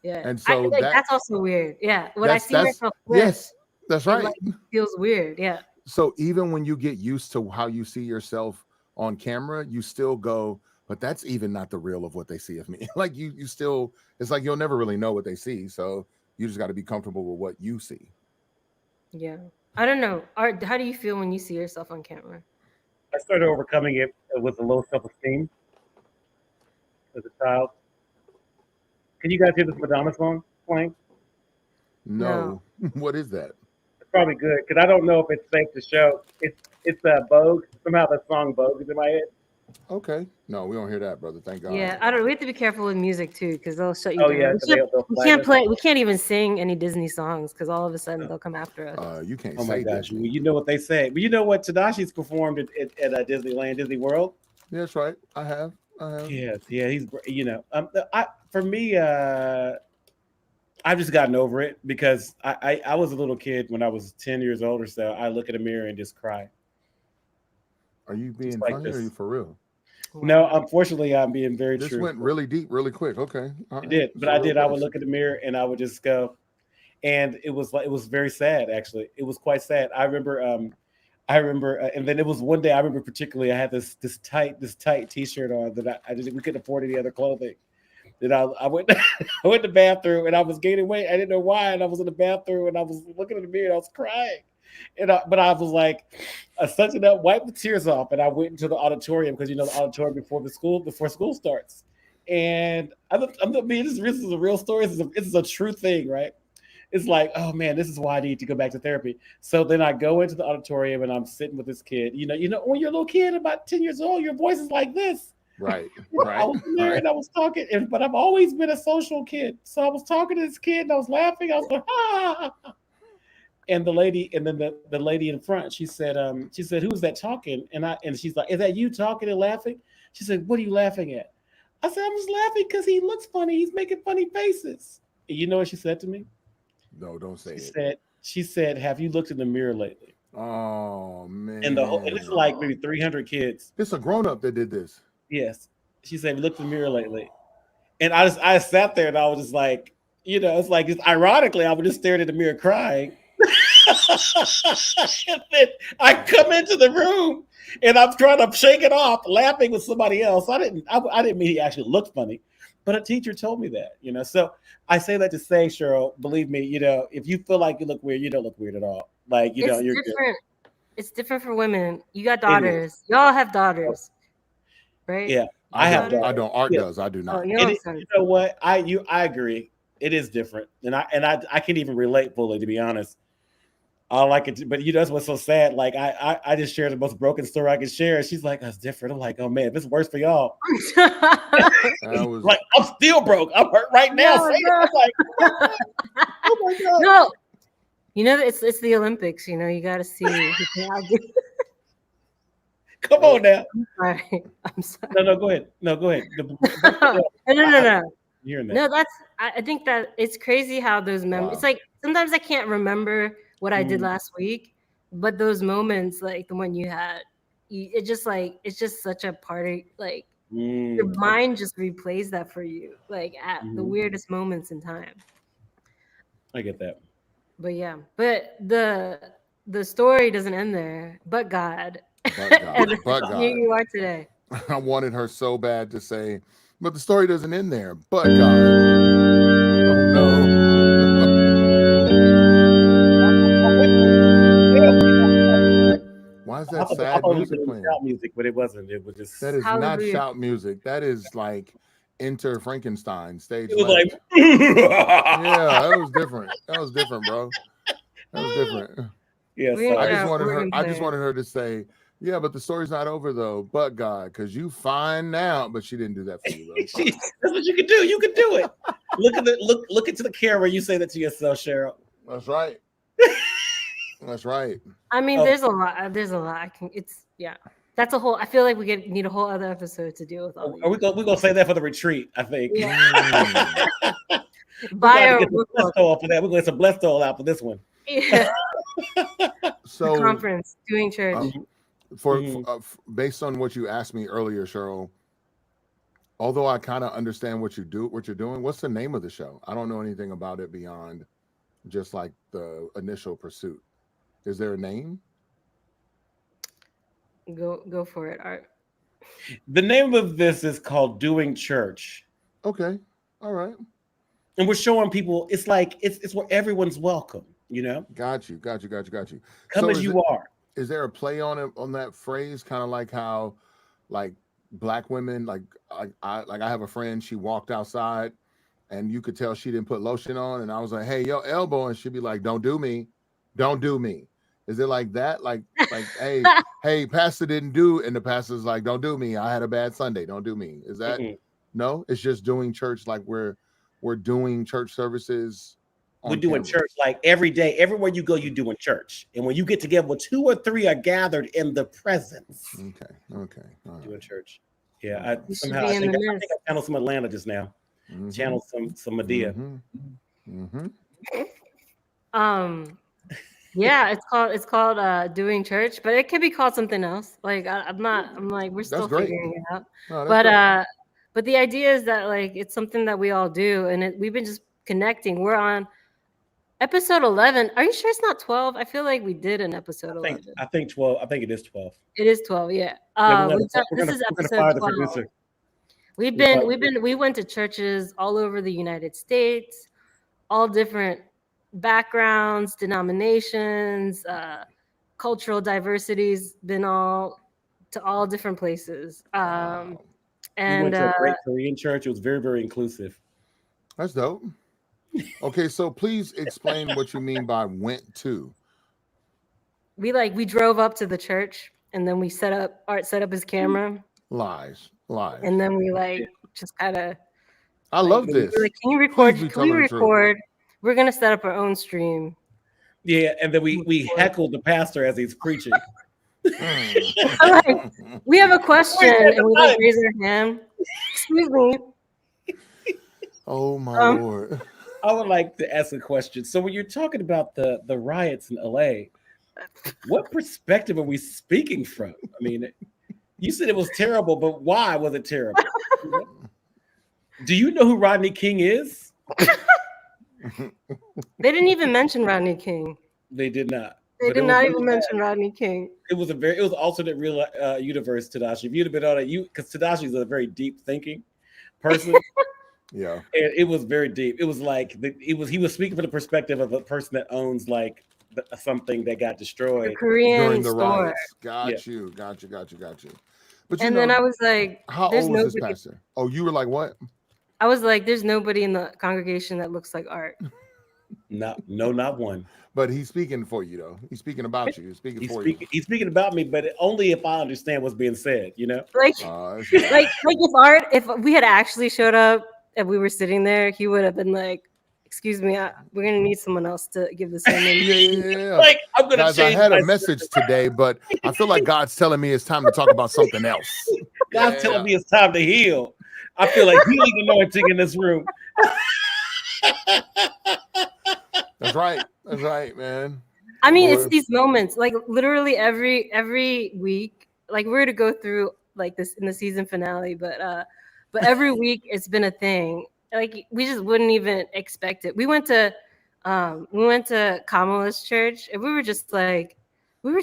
[SPEAKER 1] Yeah.
[SPEAKER 3] And so
[SPEAKER 1] that's also weird. Yeah. When I see myself flipped,
[SPEAKER 3] yes, that's
[SPEAKER 1] it,
[SPEAKER 3] right.
[SPEAKER 1] like, feels weird. Yeah.
[SPEAKER 3] So even when you get used to how you see yourself on camera, you still go, but that's even not the real of what they see of me. Like you still, it's like you'll never really know what they see. So you just got to be comfortable with what you see.
[SPEAKER 1] Yeah. I don't know. Art, how do you feel when you see yourself on camera?
[SPEAKER 2] I started overcoming it with a low self-esteem as a child. Can you guys hear this Madonna song playing?
[SPEAKER 3] No. What is that?
[SPEAKER 2] It's probably good because I don't know if it's safe to show. It's Vogue. Somehow the song Vogue is in my head.
[SPEAKER 3] Okay. No, we don't hear that, brother. Thank God.
[SPEAKER 1] Yeah, I don't. We have to be careful with music too, because they'll shut you
[SPEAKER 2] Oh
[SPEAKER 1] down.
[SPEAKER 2] yeah, they'll
[SPEAKER 1] We
[SPEAKER 2] flag
[SPEAKER 1] can't
[SPEAKER 2] us.
[SPEAKER 1] play. We can't even sing any Disney songs because all of a sudden they'll come after us.
[SPEAKER 3] You can't
[SPEAKER 2] Oh my
[SPEAKER 3] say
[SPEAKER 2] gosh,
[SPEAKER 3] Disney.
[SPEAKER 2] you know what they say. But you know what Tedashi's performed at Disneyland, Disney World.
[SPEAKER 3] Yeah, that's right. I have.
[SPEAKER 2] Yes, yeah, he's for me, I've just gotten over it because I was a little kid when I was 10 years old or so. I look at a mirror and just cry.
[SPEAKER 3] Are you being
[SPEAKER 2] like
[SPEAKER 3] funny or are
[SPEAKER 2] this.
[SPEAKER 3] you for real?
[SPEAKER 2] No, unfortunately, I'm being very
[SPEAKER 3] This
[SPEAKER 2] true.
[SPEAKER 3] went really deep, really quick. Okay. All
[SPEAKER 2] I
[SPEAKER 3] right.
[SPEAKER 2] did,
[SPEAKER 3] It's
[SPEAKER 2] but
[SPEAKER 3] a
[SPEAKER 2] I
[SPEAKER 3] real
[SPEAKER 2] did. I would
[SPEAKER 3] place.
[SPEAKER 2] look at the mirror and I would just go, and it was very sad. Actually, it was quite sad. I remember, and then it was one day. I remember particularly. I had this tight T-shirt on that we couldn't afford any other clothing. Then I went I went to the bathroom and I was gaining weight. I didn't know why, and I was in the bathroom and I was looking in the mirror and I was crying. But I was like, I sucked it up, wiped the tears off, and I went into the auditorium because the auditorium before school starts. And this is a real story. This is a true thing, right? It's like, oh man, this is why I need to go back to therapy. So then I go into the auditorium and I'm sitting with this kid. When you're a little kid, about 10 years old, your voice is like this.
[SPEAKER 3] Right.
[SPEAKER 2] I was in there and I was talking, but I've always been a social kid. So I was talking to this kid and I was laughing. I was like, ah. And the lady in front, she said, who's that talking? And she's like, is that you talking and laughing? She said, what are you laughing at? I said, I'm just laughing because he looks funny. He's making funny faces. And you know what she said to me?
[SPEAKER 3] No, don't say it.
[SPEAKER 2] She said, have you looked in the mirror lately?
[SPEAKER 3] Oh man.
[SPEAKER 2] And it's like maybe 300 kids.
[SPEAKER 3] It's a grown-up that did this.
[SPEAKER 2] Yes. She said, look in the mirror lately. And I sat there and I was just like, it's like, ironically, I was just staring at the mirror crying. And then I come into the room and I'm trying to shake it off, laughing with somebody else. I didn't mean he actually looked funny, but a teacher told me that, So I say that to say, Cheryl, believe me, if you feel like you look weird, you don't look weird at all. Like, you're
[SPEAKER 1] different.
[SPEAKER 2] good.
[SPEAKER 1] It's different for women. You got daughters. Y'all have daughters, right?
[SPEAKER 2] Yeah, I have.
[SPEAKER 3] I don't. Art does. I do not.
[SPEAKER 1] Oh, you
[SPEAKER 2] know what? I agree. It is different, and I can't even relate fully, to be honest. I like it, but that's what's so sad. Like I just shared the most broken story I could share. She's like, "That's different." I'm like, "Oh man, this is worse for y'all." Like, I'm still broke. I'm hurt right now.
[SPEAKER 1] No.
[SPEAKER 2] I'm like, oh my god.
[SPEAKER 1] No, it's the Olympics. You got to see.
[SPEAKER 2] Come on now.
[SPEAKER 1] I'm sorry.
[SPEAKER 2] No, go ahead. No, go ahead.
[SPEAKER 1] No.
[SPEAKER 2] Hearing that.
[SPEAKER 1] No, I think that it's crazy how those memories.
[SPEAKER 3] Wow.
[SPEAKER 1] It's like sometimes I can't remember what I did last week, but those moments, like the one you had, it's just such a party. Like Your mind just replays that for you, like at the
[SPEAKER 2] Mhm.
[SPEAKER 1] weirdest moments in time.
[SPEAKER 2] I get that.
[SPEAKER 1] But yeah, but the story doesn't end there. But God,
[SPEAKER 3] But God,
[SPEAKER 1] and
[SPEAKER 3] but
[SPEAKER 1] here
[SPEAKER 3] God.
[SPEAKER 1] you are today.
[SPEAKER 3] I wanted her so bad to say, but the story doesn't end there. But God. Oh no. Why is that
[SPEAKER 2] I
[SPEAKER 3] sad
[SPEAKER 2] thought it was
[SPEAKER 3] music
[SPEAKER 2] gonna be
[SPEAKER 3] playing?
[SPEAKER 2] shout music, but it wasn't. It was just.
[SPEAKER 3] That is not
[SPEAKER 1] Hallelujah.
[SPEAKER 3] shout music. That is like Enter Frankenstein, stage
[SPEAKER 2] It was
[SPEAKER 3] left.
[SPEAKER 2] like.
[SPEAKER 3] Yeah, that was different. That was different, bro. That was different.
[SPEAKER 2] Yeah,
[SPEAKER 1] We
[SPEAKER 3] I
[SPEAKER 2] sorry.
[SPEAKER 3] just
[SPEAKER 1] Yeah,
[SPEAKER 3] wanted her.
[SPEAKER 1] organ
[SPEAKER 3] I just
[SPEAKER 1] player.
[SPEAKER 3] wanted her to say, "Yeah, but the story's not over though." But God, because you fine now, but she didn't do that for you though.
[SPEAKER 2] That's what you can do. You can do it. Look into the camera. You say that to yourself, Cheryl.
[SPEAKER 3] That's right. That's right.
[SPEAKER 1] I mean,
[SPEAKER 2] Oh.
[SPEAKER 1] there's a lot. There's a lot. That's a whole. I feel like we need a whole other episode to deal with all
[SPEAKER 2] Are we
[SPEAKER 1] these.
[SPEAKER 2] gonna say that for the retreat? I think.
[SPEAKER 1] Yeah.
[SPEAKER 3] Mm.
[SPEAKER 1] Buy
[SPEAKER 2] We're
[SPEAKER 1] our
[SPEAKER 2] gonna get some
[SPEAKER 1] book
[SPEAKER 2] blessed oil for that. We're gonna get some blessed oil out for this one.
[SPEAKER 1] Yeah.
[SPEAKER 3] So
[SPEAKER 1] Conference doing church.
[SPEAKER 3] based on what you asked me earlier, Cheryl, although I kind of understand what you're doing, what's the name of the show? I don't know anything about it beyond just like the initial pursuit. Is there a name?
[SPEAKER 1] Go for it, Art.
[SPEAKER 2] The name of this is called Doing Church,
[SPEAKER 3] Okay. All right.
[SPEAKER 2] and we're showing people it's like it's where everyone's welcome. You know,
[SPEAKER 3] Got you.
[SPEAKER 2] come
[SPEAKER 3] So
[SPEAKER 2] as you are.
[SPEAKER 3] is there a play on it, on that phrase, kind of like how like black women, like I have a friend, she walked outside and you could tell she didn't put lotion on, and I was like, hey, yo, elbow, and she'd be like, don't do me. Is it like that? Like hey, pastor didn't do, and the pastor's like, don't do me, I had a bad Sunday, don't do me. Is that
[SPEAKER 2] Mm-mm.
[SPEAKER 3] no? It's just doing church, like we're doing church services.
[SPEAKER 2] We're doing church like every day. Everywhere you go, you're doing church. And when you get together, when 2 or 3 are gathered in the presence,
[SPEAKER 3] Okay. All
[SPEAKER 2] doing
[SPEAKER 3] right.
[SPEAKER 2] church. Yeah,
[SPEAKER 1] You should
[SPEAKER 2] I
[SPEAKER 1] be in
[SPEAKER 2] think
[SPEAKER 1] the
[SPEAKER 2] I
[SPEAKER 1] midst.
[SPEAKER 2] channeled some Atlanta just now.
[SPEAKER 3] Mhm.
[SPEAKER 2] Channeled some Medea.
[SPEAKER 3] Mhm.
[SPEAKER 1] Yeah, it's called doing church, but it could be called something else. Like I'm like we're still
[SPEAKER 3] great.
[SPEAKER 1] figuring it out.
[SPEAKER 3] No, that's great.
[SPEAKER 1] But the idea is that like it's something that we all do, and we've been just connecting. We're on episode 11. Are you sure it's not 12? I feel like we did an episode 11.
[SPEAKER 2] I think 12. I think it is 12.
[SPEAKER 1] It is 12. Yeah.
[SPEAKER 2] Yeah, we're
[SPEAKER 1] This is
[SPEAKER 2] gonna
[SPEAKER 1] episode
[SPEAKER 2] fire the
[SPEAKER 1] 12.
[SPEAKER 2] producer.
[SPEAKER 1] We went to churches all over the United States, all different backgrounds, denominations, cultural diversities, been to all different places.
[SPEAKER 3] Wow.
[SPEAKER 2] We
[SPEAKER 1] And
[SPEAKER 2] went to a great Korean church. It was very, very inclusive.
[SPEAKER 3] That's dope. Okay, so please explain what you mean by went to.
[SPEAKER 1] we drove up to the church, and then Art set up his camera,
[SPEAKER 3] Lies.
[SPEAKER 1] and then we like just kind of
[SPEAKER 3] I love this.
[SPEAKER 1] we're like, can you record?
[SPEAKER 3] Please be
[SPEAKER 1] Can we
[SPEAKER 3] telling the truth.
[SPEAKER 1] record? We're gonna set up our own stream.
[SPEAKER 2] Yeah, and then we heckled the pastor as he's preaching.
[SPEAKER 1] Like, we have a question, and we like raise our hand. Excuse me.
[SPEAKER 3] Oh my Lord.
[SPEAKER 2] I would like to ask a question. So when you're talking about the riots in LA, what perspective are we speaking from? I mean, you said it was terrible, but why was it terrible? Do you know who Rodney King is?
[SPEAKER 1] They didn't even mention Rodney King.
[SPEAKER 2] They did not.
[SPEAKER 1] They
[SPEAKER 2] But
[SPEAKER 1] did
[SPEAKER 2] it
[SPEAKER 1] not
[SPEAKER 2] was
[SPEAKER 1] even
[SPEAKER 2] really
[SPEAKER 1] mention Rodney King.
[SPEAKER 2] it was alternate real universe, Tadashi. If you'd have been on it, because Tadashi is a very deep thinking person.
[SPEAKER 3] Yeah.
[SPEAKER 2] And it was very deep. It was like he was speaking from the perspective of a person that owns like something that got
[SPEAKER 1] The
[SPEAKER 2] destroyed.
[SPEAKER 1] Korean
[SPEAKER 3] During the
[SPEAKER 1] store.
[SPEAKER 3] riots. Got you. But you
[SPEAKER 1] And
[SPEAKER 3] know,
[SPEAKER 1] then I was like,
[SPEAKER 3] how
[SPEAKER 1] there's
[SPEAKER 3] old was this
[SPEAKER 1] nobody.
[SPEAKER 3] pastor? Oh, you were like, what?
[SPEAKER 1] I was like, there's nobody in the congregation that looks like Art.
[SPEAKER 2] Not one.
[SPEAKER 3] But he's speaking for you, though. He's speaking about you. He's speaking
[SPEAKER 2] He's
[SPEAKER 3] for
[SPEAKER 2] speaking. He's speaking about me, but only if I understand what's being said. You know.
[SPEAKER 1] Like,
[SPEAKER 3] you.
[SPEAKER 1] like if we had actually showed up and we were sitting there, he would have been like, "Excuse me, we're gonna need someone else to give this sermon."
[SPEAKER 3] Yeah.
[SPEAKER 2] Like I'm gonna
[SPEAKER 3] Guys, I
[SPEAKER 2] change
[SPEAKER 3] had
[SPEAKER 2] my
[SPEAKER 3] a message today, but I feel like God's telling me it's time to talk about something else.
[SPEAKER 2] God's
[SPEAKER 3] Yeah.
[SPEAKER 2] telling me it's time to heal. I feel like healing anointing in this room.
[SPEAKER 3] That's right, man.
[SPEAKER 1] I mean, it's
[SPEAKER 3] Lord.
[SPEAKER 1] these moments, like literally every week, like we're to go through like this in the season finale, but every week it's been a thing. Like we just wouldn't even expect it. We went to Kamala's church, and we were just like, you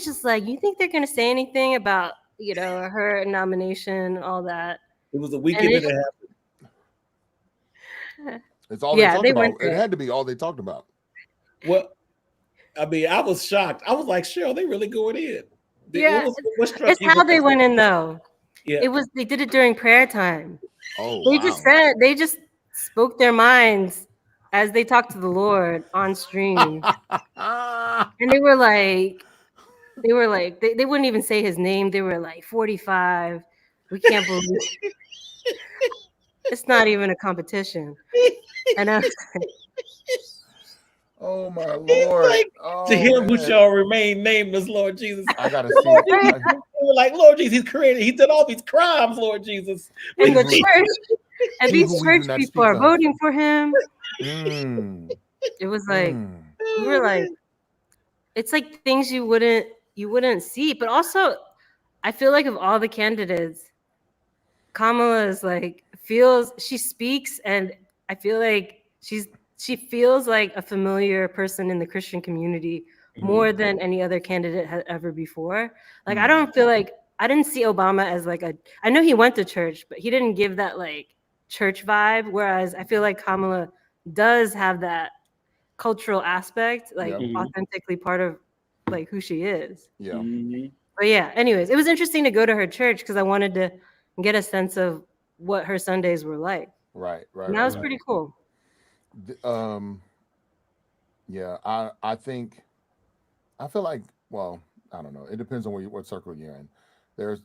[SPEAKER 1] think they're gonna say anything about her nomination and all that?
[SPEAKER 2] It was a weekend and a half.
[SPEAKER 3] It's all
[SPEAKER 1] Yeah,
[SPEAKER 3] they
[SPEAKER 1] they
[SPEAKER 3] talked
[SPEAKER 1] went
[SPEAKER 3] about.
[SPEAKER 1] there.
[SPEAKER 3] It had to be all they talked about.
[SPEAKER 2] Well, I mean, I was shocked. I was like, Cheryl, they really going in.
[SPEAKER 1] Yeah,
[SPEAKER 2] what struck
[SPEAKER 1] it's
[SPEAKER 2] you
[SPEAKER 1] how
[SPEAKER 2] with
[SPEAKER 1] they
[SPEAKER 2] that?
[SPEAKER 1] went in though.
[SPEAKER 2] Yeah.
[SPEAKER 1] They did it during prayer time.
[SPEAKER 3] Oh,
[SPEAKER 1] They just spoke their minds as they talked to the Lord on stream. And they wouldn't even say his name. They were like 45. We can't believe it's not even a competition. And I was like,
[SPEAKER 3] Oh my
[SPEAKER 2] He's
[SPEAKER 3] Lord!
[SPEAKER 2] like,
[SPEAKER 3] Oh,
[SPEAKER 2] to him who
[SPEAKER 3] man.
[SPEAKER 2] shall remain nameless, Lord Jesus.
[SPEAKER 3] I gotta
[SPEAKER 2] Lord
[SPEAKER 3] see.
[SPEAKER 2] Jesus, they were like, Lord Jesus, he did all these crimes, Lord Jesus.
[SPEAKER 1] and the
[SPEAKER 3] He
[SPEAKER 1] church and
[SPEAKER 3] he
[SPEAKER 1] these
[SPEAKER 3] who we do
[SPEAKER 1] church
[SPEAKER 3] not
[SPEAKER 1] people
[SPEAKER 3] speak
[SPEAKER 1] are
[SPEAKER 3] of.
[SPEAKER 1] voting for him.
[SPEAKER 3] Mm,
[SPEAKER 1] It was like
[SPEAKER 3] mm.
[SPEAKER 1] we were like, it's like things you wouldn't see. But also, I feel like of all the candidates, Kamala is like she speaks, and I feel like she feels like a familiar person in the Christian community more than any other candidate had ever before. Like I don't feel like I didn't see Obama as like I know he went to church, but he didn't give that like church vibe. Whereas I feel like Kamala does have that cultural aspect, like
[SPEAKER 3] Yep.
[SPEAKER 1] authentically part of like who she is.
[SPEAKER 3] Yeah.
[SPEAKER 2] Mhm.
[SPEAKER 1] But yeah, anyways, it was interesting to go to her church because I wanted to get a sense of what her Sundays were like.
[SPEAKER 3] Right. Right.
[SPEAKER 1] And that was
[SPEAKER 3] right.
[SPEAKER 1] pretty cool.
[SPEAKER 3] Yeah. I think. I feel like. Well, I don't know. It depends on what circle you're in.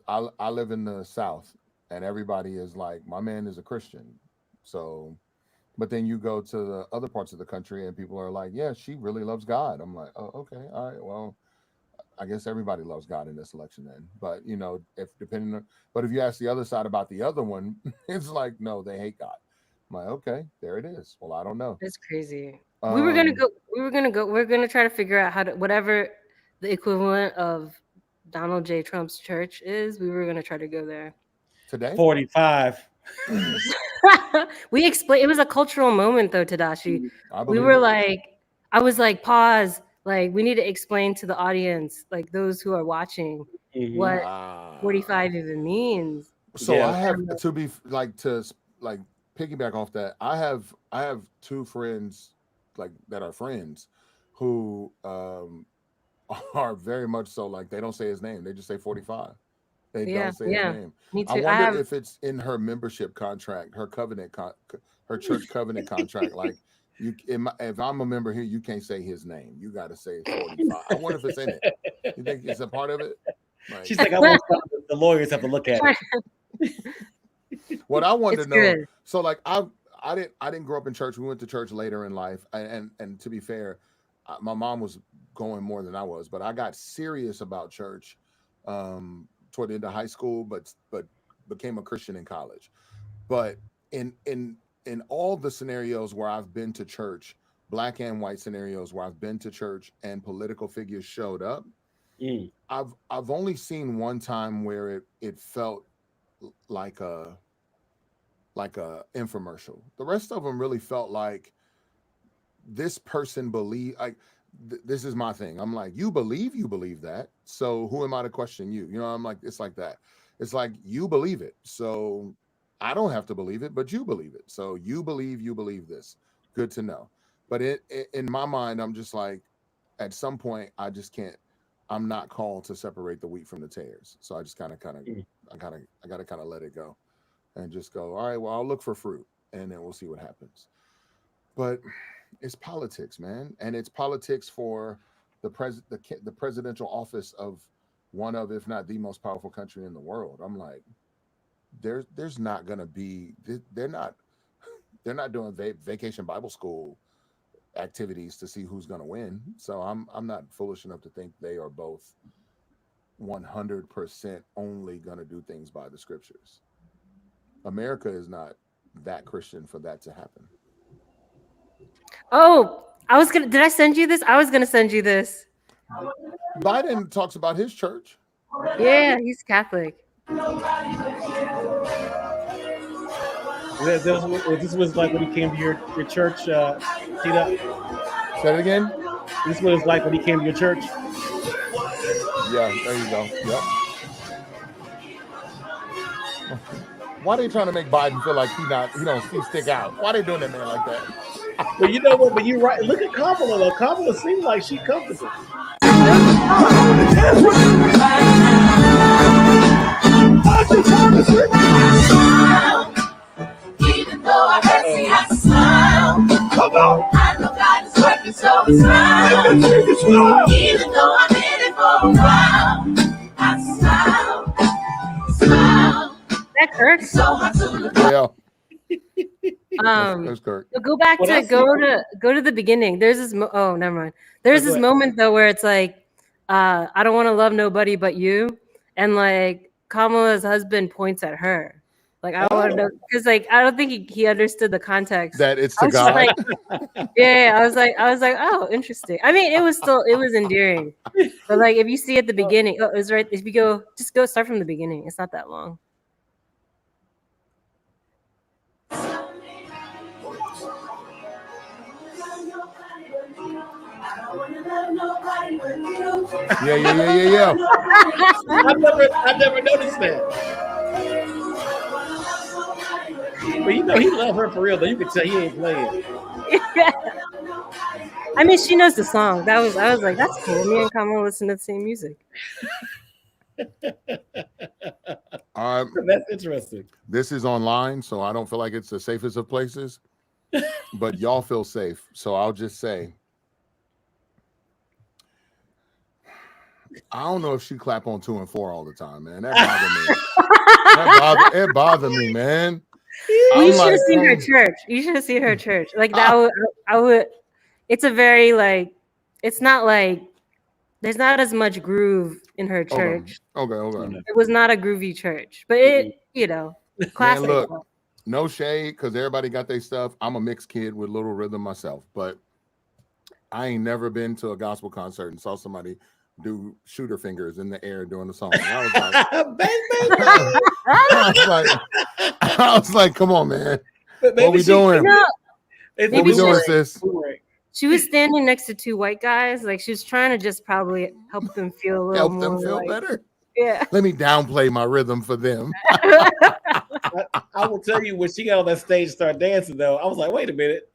[SPEAKER 3] I live in the South, and everybody is like, my man is a Christian, so. But then you go to the other parts of the country, and people are like, yeah, she really loves God. I'm like, oh, okay, all right, well. I guess everybody loves God in this election then. But but if you ask the other side about the other one, it's like, no, they hate God. I'm like, okay, there it is. Well, I don't know.
[SPEAKER 1] It's crazy. We were gonna try to figure out how to whatever the equivalent of Donald J. Trump's church is, we were gonna try to go there.
[SPEAKER 3] Today.
[SPEAKER 2] 45.
[SPEAKER 1] We explained it was a cultural moment though, Tadashi.
[SPEAKER 3] I
[SPEAKER 1] We
[SPEAKER 3] believe
[SPEAKER 1] were
[SPEAKER 3] it.
[SPEAKER 1] like, I was like, pause. Like, we need to explain to the audience, like those who are watching,
[SPEAKER 2] Mhm.
[SPEAKER 1] what
[SPEAKER 3] Ah.
[SPEAKER 1] 45 even means.
[SPEAKER 3] So
[SPEAKER 2] Yeah.
[SPEAKER 3] I have to be to piggyback off that. I have two friends that are friends who are very much so like they don't say his name. They just say 45. They
[SPEAKER 1] Yeah,
[SPEAKER 3] don't say
[SPEAKER 1] yeah.
[SPEAKER 3] his name.
[SPEAKER 1] Me too.
[SPEAKER 3] I
[SPEAKER 1] I
[SPEAKER 3] wonder
[SPEAKER 1] have
[SPEAKER 3] if it's in her membership contract, her covenant, her church covenant contract. Like, if I'm a member here, you can't say his name. You got to say 45. I wonder if it's in it. You think it's a part of it? Like,
[SPEAKER 2] She's like, I want the lawyers have to look at it.
[SPEAKER 3] what I wanted
[SPEAKER 1] It's
[SPEAKER 3] to know.
[SPEAKER 1] good.
[SPEAKER 3] So, like, I didn't grow up in church. We went to church later in life, and to be fair, my mom was going more than I was, but I got serious about church toward the end of high school, but became a Christian in college. But in all the scenarios where I've been to church, black and white scenarios where I've been to church and political figures showed up, I've only seen one time where it felt like a infomercial. The rest of them really felt like this person this is my thing. I'm like, you believe that, so who am I to question you? I'm like, it's like that. It's like, you believe it, so I don't have to believe it, but you believe it. So you believe this. Good to know. But in my mind, I'm just like, at some point, I just can't. I'm not called to separate the wheat from the tares. So I just I gotta kind of let it go, and just go. All right, well, I'll look for fruit, and then we'll see what happens. But it's politics, man, and it's politics for the presidential office of one of, if not the most powerful country in the world. I'm like, there's not gonna be. They're not doing vacation Bible school activities to see who's gonna win. So I'm not foolish enough to think they are both 100% only gonna do things by the scriptures. America is not that Christian for that to happen.
[SPEAKER 1] Oh, did I send you this? I was gonna send you this.
[SPEAKER 3] Biden talks about his church.
[SPEAKER 1] Yeah, he's Catholic.
[SPEAKER 2] This was like when he came to your church, Tita.
[SPEAKER 3] Say it again.
[SPEAKER 2] This is what it's like when he came to your church.
[SPEAKER 3] Yeah, there you go. Yep. Why are they trying to make Biden feel like he don't stick out? Why are they doing that man like that?
[SPEAKER 2] But you know what? But you're right. Look at Kamala though. Kamala seems like she's comfortable.
[SPEAKER 8] Even though I hurt, she has a smile. Come on. I know God is working, so we smile. Even though I'm in it for a while, I smile.
[SPEAKER 1] That Kirk?
[SPEAKER 8] So hard to look.
[SPEAKER 3] Yeah,
[SPEAKER 1] Um,
[SPEAKER 3] that's Kirk.
[SPEAKER 1] but go back
[SPEAKER 2] What
[SPEAKER 1] to
[SPEAKER 2] else
[SPEAKER 1] go to the beginning. There's this. Oh, never mind. There's
[SPEAKER 2] Go
[SPEAKER 1] this
[SPEAKER 2] ahead.
[SPEAKER 1] moment though where it's like, I don't want to love nobody but you, and like Kamala's husband points at her. Like I want to know because like I don't think he understood the context.
[SPEAKER 3] That it's
[SPEAKER 1] I
[SPEAKER 3] to
[SPEAKER 1] was just
[SPEAKER 3] God.
[SPEAKER 1] like, yeah, I was like, oh, interesting. I mean, it was endearing, but like if you see at the beginning, oh, it was right. If you just go start from the beginning. It's not that long.
[SPEAKER 3] Yeah.
[SPEAKER 2] I never noticed that. But you know he loved her for real though. You can tell he ain't playing.
[SPEAKER 1] I mean, she knows the song. I was like, that's cool. Me and Kamala listen to the same music.
[SPEAKER 2] That's interesting.
[SPEAKER 3] This is online, so I don't feel like it's the safest of places, but y'all feel safe. So I'll just say, I don't know if she clap on 2 and 4 all the time, man. That bothered me. It bothered me, man.
[SPEAKER 1] You should have
[SPEAKER 3] like,
[SPEAKER 1] seen her church. You should have seen her church. Like that I would. It's a very like. It's not like. There's not as much groove in her church.
[SPEAKER 3] Okay.
[SPEAKER 1] It was not a groovy church, but it, classic.
[SPEAKER 3] Man, look, no shade, because everybody got their stuff. I'm a mixed kid with little rhythm myself, but I ain't never been to a gospel concert and saw somebody do shooter fingers in the air during the song. And I was like, come on, man. What we doing? What we doing, sis?
[SPEAKER 1] She was standing next to 2 white guys. Like she was trying to just probably help them feel a little
[SPEAKER 3] Help them
[SPEAKER 1] more
[SPEAKER 3] feel
[SPEAKER 1] like,
[SPEAKER 3] better.
[SPEAKER 1] Yeah.
[SPEAKER 3] Let me downplay my rhythm for them.
[SPEAKER 2] I will tell you when she got on that stage and started dancing though, I was like, wait a minute.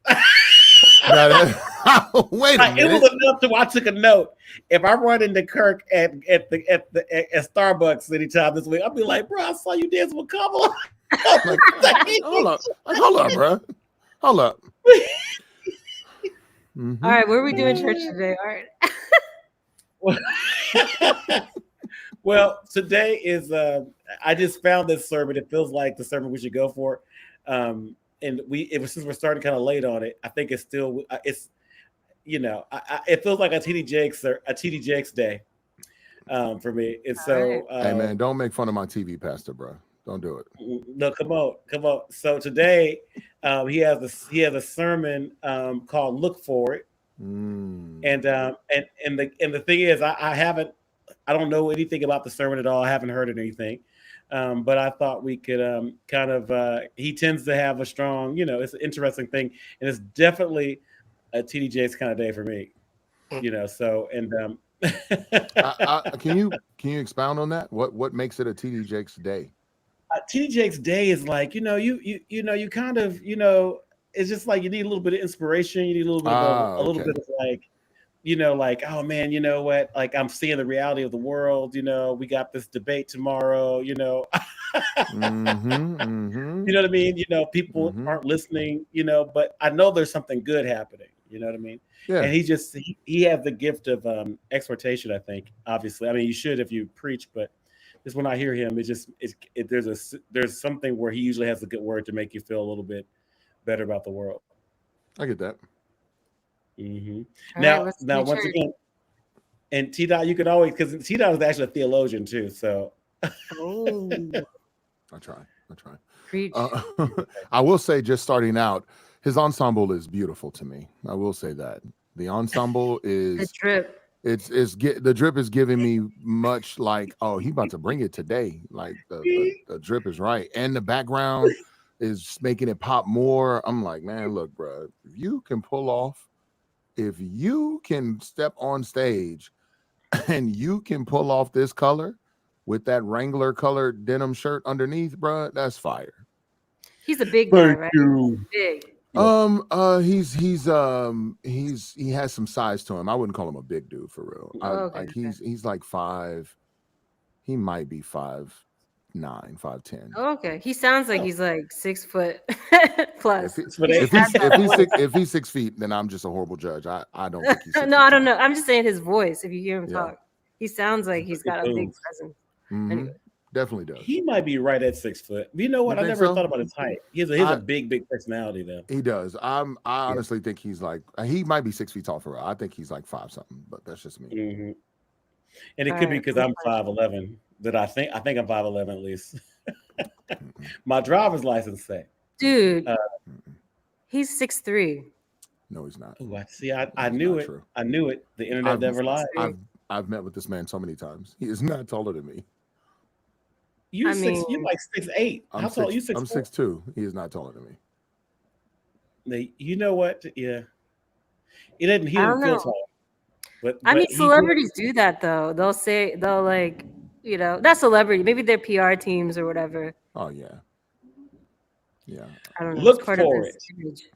[SPEAKER 3] Wait a minute.
[SPEAKER 2] It was enough to I took a note. If I run into Kirk at Starbucks anytime this week, I'll be like, bro, I saw you dancing with Kamala.
[SPEAKER 3] Hold up, bro. Hold up. Mm-hmm.
[SPEAKER 1] All right, what are we doing church today? All right.
[SPEAKER 2] Well, today is I just found this sermon. It feels like the sermon we should go for. And since we're starting kind of late on it, I think it's still it feels like a TD Jakes day for me. And so
[SPEAKER 3] hey man, don't make fun of my TV pastor, bro. Don't do it.
[SPEAKER 2] No, come on. So today he has a sermon called "Look For It," and the thing is, I don't know anything about the sermon at all. I haven't heard anything, but I thought we could he tends to have a strong, it's an interesting thing, and it's definitely a TD Jakes kind of day for me, So
[SPEAKER 3] can you expound on that? What makes it a TD Jakes day?
[SPEAKER 2] TD Jakes day is like, you kind of, it's just like you need a little bit of inspiration. You need a little bit of little bit of like, like, oh man, you know what? Like I'm seeing the reality of the world. We got this debate tomorrow. You know what I mean? People aren't listening. But I know there's something good happening. You know what I mean?
[SPEAKER 3] Yeah.
[SPEAKER 2] And he has the gift of exhortation. I think, obviously, I mean, you should if you preach, but. Just when I hear him, there's something where he usually has a good word to make you feel a little bit better about the world.
[SPEAKER 3] I get that.
[SPEAKER 2] Mm-hmm.
[SPEAKER 1] Right,
[SPEAKER 2] now once again, and T-Dot, you can always, because T-Dot is actually a theologian too. So
[SPEAKER 1] Oh,
[SPEAKER 3] I try.
[SPEAKER 1] preach.
[SPEAKER 3] I will say, just starting out, his ensemble is beautiful to me. I will say that the ensemble
[SPEAKER 1] The
[SPEAKER 3] is
[SPEAKER 1] drip.
[SPEAKER 3] The drip is giving me much like, oh, he about to bring it today. Like the drip is right, and the background is making it pop more. I'm like, man, look, bro, if you can step on stage and you can pull off this color with that Wrangler colored denim shirt underneath, bro, that's fire.
[SPEAKER 1] He's a big guy, right? Big.
[SPEAKER 3] He has some size to him. I wouldn't call him a big dude for real. He's like 5. He might be 5'9", 5'10".
[SPEAKER 1] Oh, okay. He sounds like he's like 6 foot plus.
[SPEAKER 3] If he's 6 feet, then I'm just a horrible judge. I don't think he's 6
[SPEAKER 1] No, I don't
[SPEAKER 3] feet
[SPEAKER 1] know. I'm just saying his voice. If you hear him
[SPEAKER 3] Yeah.
[SPEAKER 1] talk, he sounds like he's got a big presence.
[SPEAKER 3] Mhm.
[SPEAKER 1] Anyway.
[SPEAKER 3] Definitely does.
[SPEAKER 2] He might be right at 6 foot. You know what?
[SPEAKER 3] You
[SPEAKER 2] I
[SPEAKER 3] think
[SPEAKER 2] never
[SPEAKER 3] so?
[SPEAKER 2] thought about his height. He has a big personality though.
[SPEAKER 3] He does. I honestly think he's like, he might be 6 feet tall for real. I think he's like 5 something, but that's just me.
[SPEAKER 2] Mm-hmm. And it could be because I'm 5'11". That I think I'm 5'11" at least. My driver's license say.
[SPEAKER 1] Dude, he's 6'3".
[SPEAKER 3] No, he's not.
[SPEAKER 2] Oh, I see. I knew it.
[SPEAKER 3] True.
[SPEAKER 2] I knew it. The internet never lies.
[SPEAKER 3] I've met with this man so many times. He is not taller than me.
[SPEAKER 2] You're like 6'8". How tall are you? 6'4"?
[SPEAKER 3] I'm 6'2". He is not taller than me.
[SPEAKER 2] You know what? Yeah. He doesn't feel tall. But
[SPEAKER 1] I mean, celebrities do that though. They'll like, not celebrity. Maybe their PR teams or whatever.
[SPEAKER 3] Oh yeah. Yeah.
[SPEAKER 1] I don't know.
[SPEAKER 2] Look
[SPEAKER 1] It's part
[SPEAKER 2] for
[SPEAKER 1] of
[SPEAKER 2] it.
[SPEAKER 1] his image.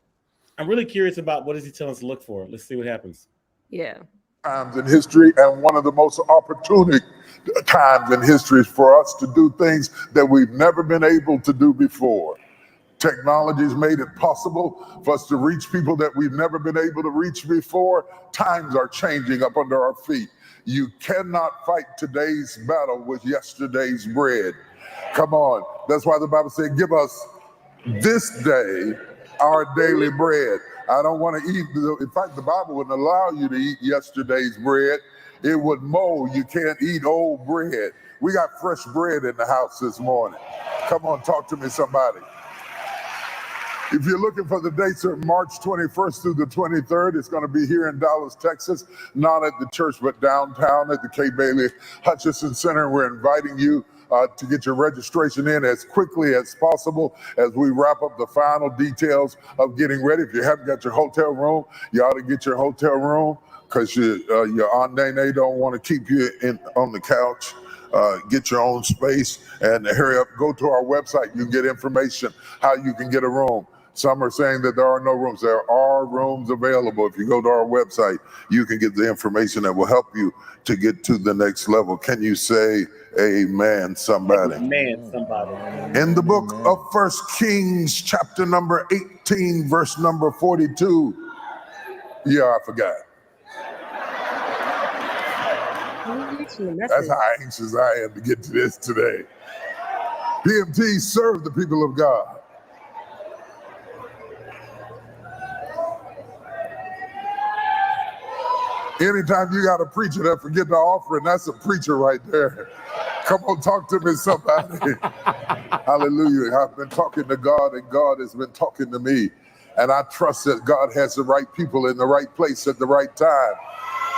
[SPEAKER 2] I'm really curious about what is he telling us to look for. Let's see what happens.
[SPEAKER 1] Yeah.
[SPEAKER 9] Times in history, and one of the most opportune times in history is for us to do things that we've never been able to do before. Technology's made it possible for us to reach people that we've never been able to reach before. Times are changing up under our feet. You cannot fight today's battle with yesterday's bread. Come on. That's why the Bible said, give us this day our daily bread. I don't want to eat. In fact, the Bible wouldn't allow you to eat yesterday's bread. It would mold. You can't eat old bread. We got fresh bread in the house this morning. Come on, talk to me, somebody. If you're looking for the dates, are March 21st through the 23rd. It's going to be here in Dallas, Texas, not at the church, but downtown at the Kay Bailey Hutchison Center. We're inviting you to get your registration in as quickly as possible as we wrap up the final details of getting ready. If you haven't got your hotel room, you ought to get your hotel room because your Aunt Nene don't want to keep you on the couch. Get your own space and hurry up. Go to our website. You can get information how you can get a room. Some are saying that there are no rooms. There are rooms available. If you go to our website, you can get the information that will help you to get to the next level. Can you say amen, somebody?
[SPEAKER 2] Amen, somebody.
[SPEAKER 9] In the book of 1 Kings, chapter number 18, verse number 42. Yeah, I forgot. That's how anxious I am to get to this today. PMT, serve the people of God. Anytime you got a preacher that forget the offering, that's a preacher right there. Come on, talk to me, somebody. Hallelujah. I've been talking to God, and God has been talking to me. And I trust that God has the right people in the right place at the right time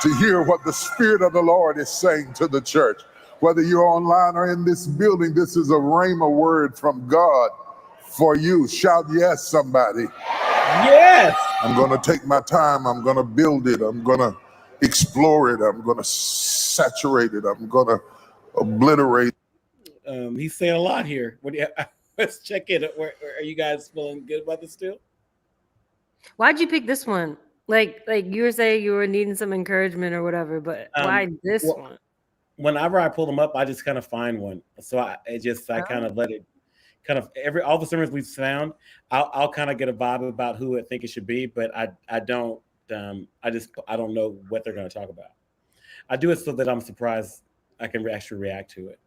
[SPEAKER 9] to hear what the Spirit of the Lord is saying to the church. Whether you're online or in this building, this is a rhema word from God for you. Shout yes, somebody.
[SPEAKER 2] Yes.
[SPEAKER 9] I'm going to take my time. I'm going to build it. I'm going to explore it. I'm going to saturate it. I'm going to obliterate.
[SPEAKER 2] He's saying a lot here. Let's check in. Are you guys feeling good about this still?
[SPEAKER 1] Why'd you pick this one? Like you were saying you were needing some encouragement or whatever, but why this one?
[SPEAKER 2] Whenever I pull them up, I just kind of find one. So I kind of let it all the sermons we've found, I'll kind of get a vibe about who I think it should be, but I don't know what they're going to talk about. I do it so that I'm surprised I can actually react to it.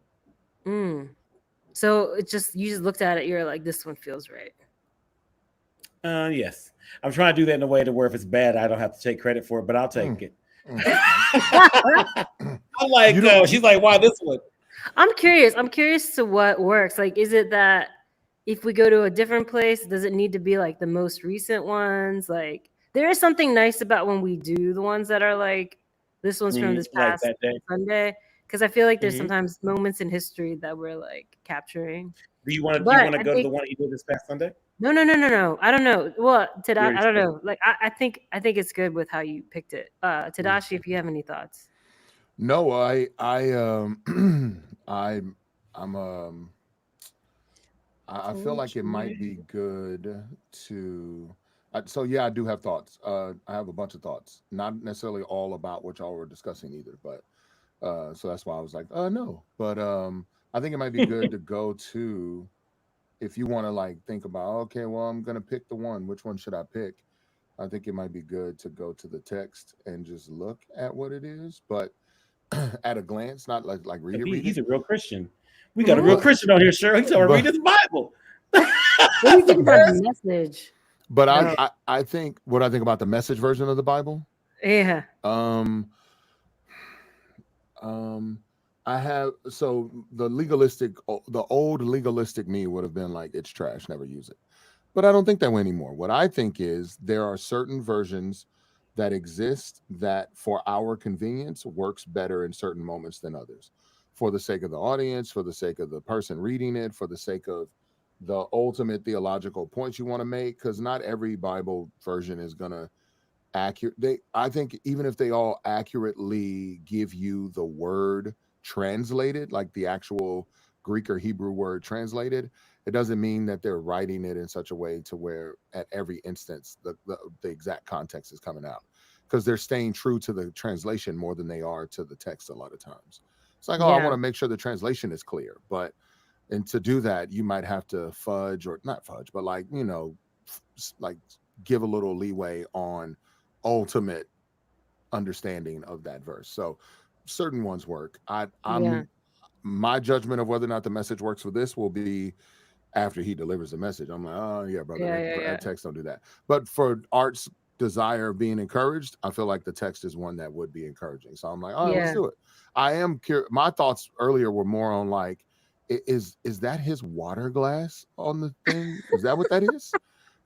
[SPEAKER 1] So you just looked at it, you're like, this one feels right.
[SPEAKER 2] Yes. I'm trying to do that in a way to where if it's bad, I don't have to take credit for it, but I'll take it. I'm like, she's like, why this one?
[SPEAKER 1] I'm curious to what works. Like, is it that if we go to a different place, does it need to be like the most recent ones? Like, there is something nice about when we do the ones that are like This one's from this
[SPEAKER 2] Like
[SPEAKER 1] past
[SPEAKER 2] that day.
[SPEAKER 1] Sunday. Because I feel like there's
[SPEAKER 2] Mhm.
[SPEAKER 1] sometimes moments in history that we're like capturing.
[SPEAKER 2] Do you want to
[SPEAKER 1] But I
[SPEAKER 2] go to the
[SPEAKER 1] think
[SPEAKER 2] one he did this past Sunday?
[SPEAKER 1] no. I don't know. Well,
[SPEAKER 2] You already
[SPEAKER 1] I don't
[SPEAKER 2] said it.
[SPEAKER 1] know. Like I think it's good with how you picked it. Tadashi, if you have any thoughts.
[SPEAKER 3] No, I feel like it might be good to. So yeah, I do have thoughts. I have a bunch of thoughts, not necessarily all about what y'all were discussing either, but so that's why I was like, no. But I think it might be good to go to, if you want to like think about, okay, well, I'm gonna pick the one. Which one should I pick? I think it might be good to go to the text and just look at what it is, but at a glance, not like read
[SPEAKER 2] He's
[SPEAKER 3] it.
[SPEAKER 2] a real Christian. We got a real
[SPEAKER 3] But-
[SPEAKER 2] Christian on here, sure. He's gonna read his Bible.
[SPEAKER 1] What do you think about the message?
[SPEAKER 3] But
[SPEAKER 1] No.
[SPEAKER 3] I think what I think about the Message version of the Bible.
[SPEAKER 1] Yeah.
[SPEAKER 3] I have, so the old legalistic me would have been like, it's trash, never use it. But I don't think that way anymore. What I think is there are certain versions that exist that for our convenience works better in certain moments than others, for the sake of the audience, for the sake of the person reading it, for the sake of the ultimate theological points you want to make, because not every Bible version is gonna I think even if they all accurately give you the word translated, like the actual Greek or Hebrew word translated, it doesn't mean that they're writing it in such a way to where at every instance the exact context is coming out, because they're staying true to the translation more than they are to the text a lot of times. It's like, I
[SPEAKER 1] Yeah.
[SPEAKER 3] want to make sure the translation is clear, and to do that, you might have to fudge, or not fudge, but like, like give a little leeway on ultimate understanding of that verse. So certain ones work.
[SPEAKER 1] Yeah.
[SPEAKER 3] My judgment of whether or not the message works for this will be after he delivers the message. I'm like, oh yeah, brother,
[SPEAKER 1] Yeah.
[SPEAKER 3] that text don't do that. But for Art's desire of being encouraged, I feel like the text is one that would be encouraging. So I'm like, all right, let's
[SPEAKER 1] Yeah.
[SPEAKER 3] do it. I am curious. My thoughts earlier were more on like, is that his water glass on the thing? Is that what that is?
[SPEAKER 2] I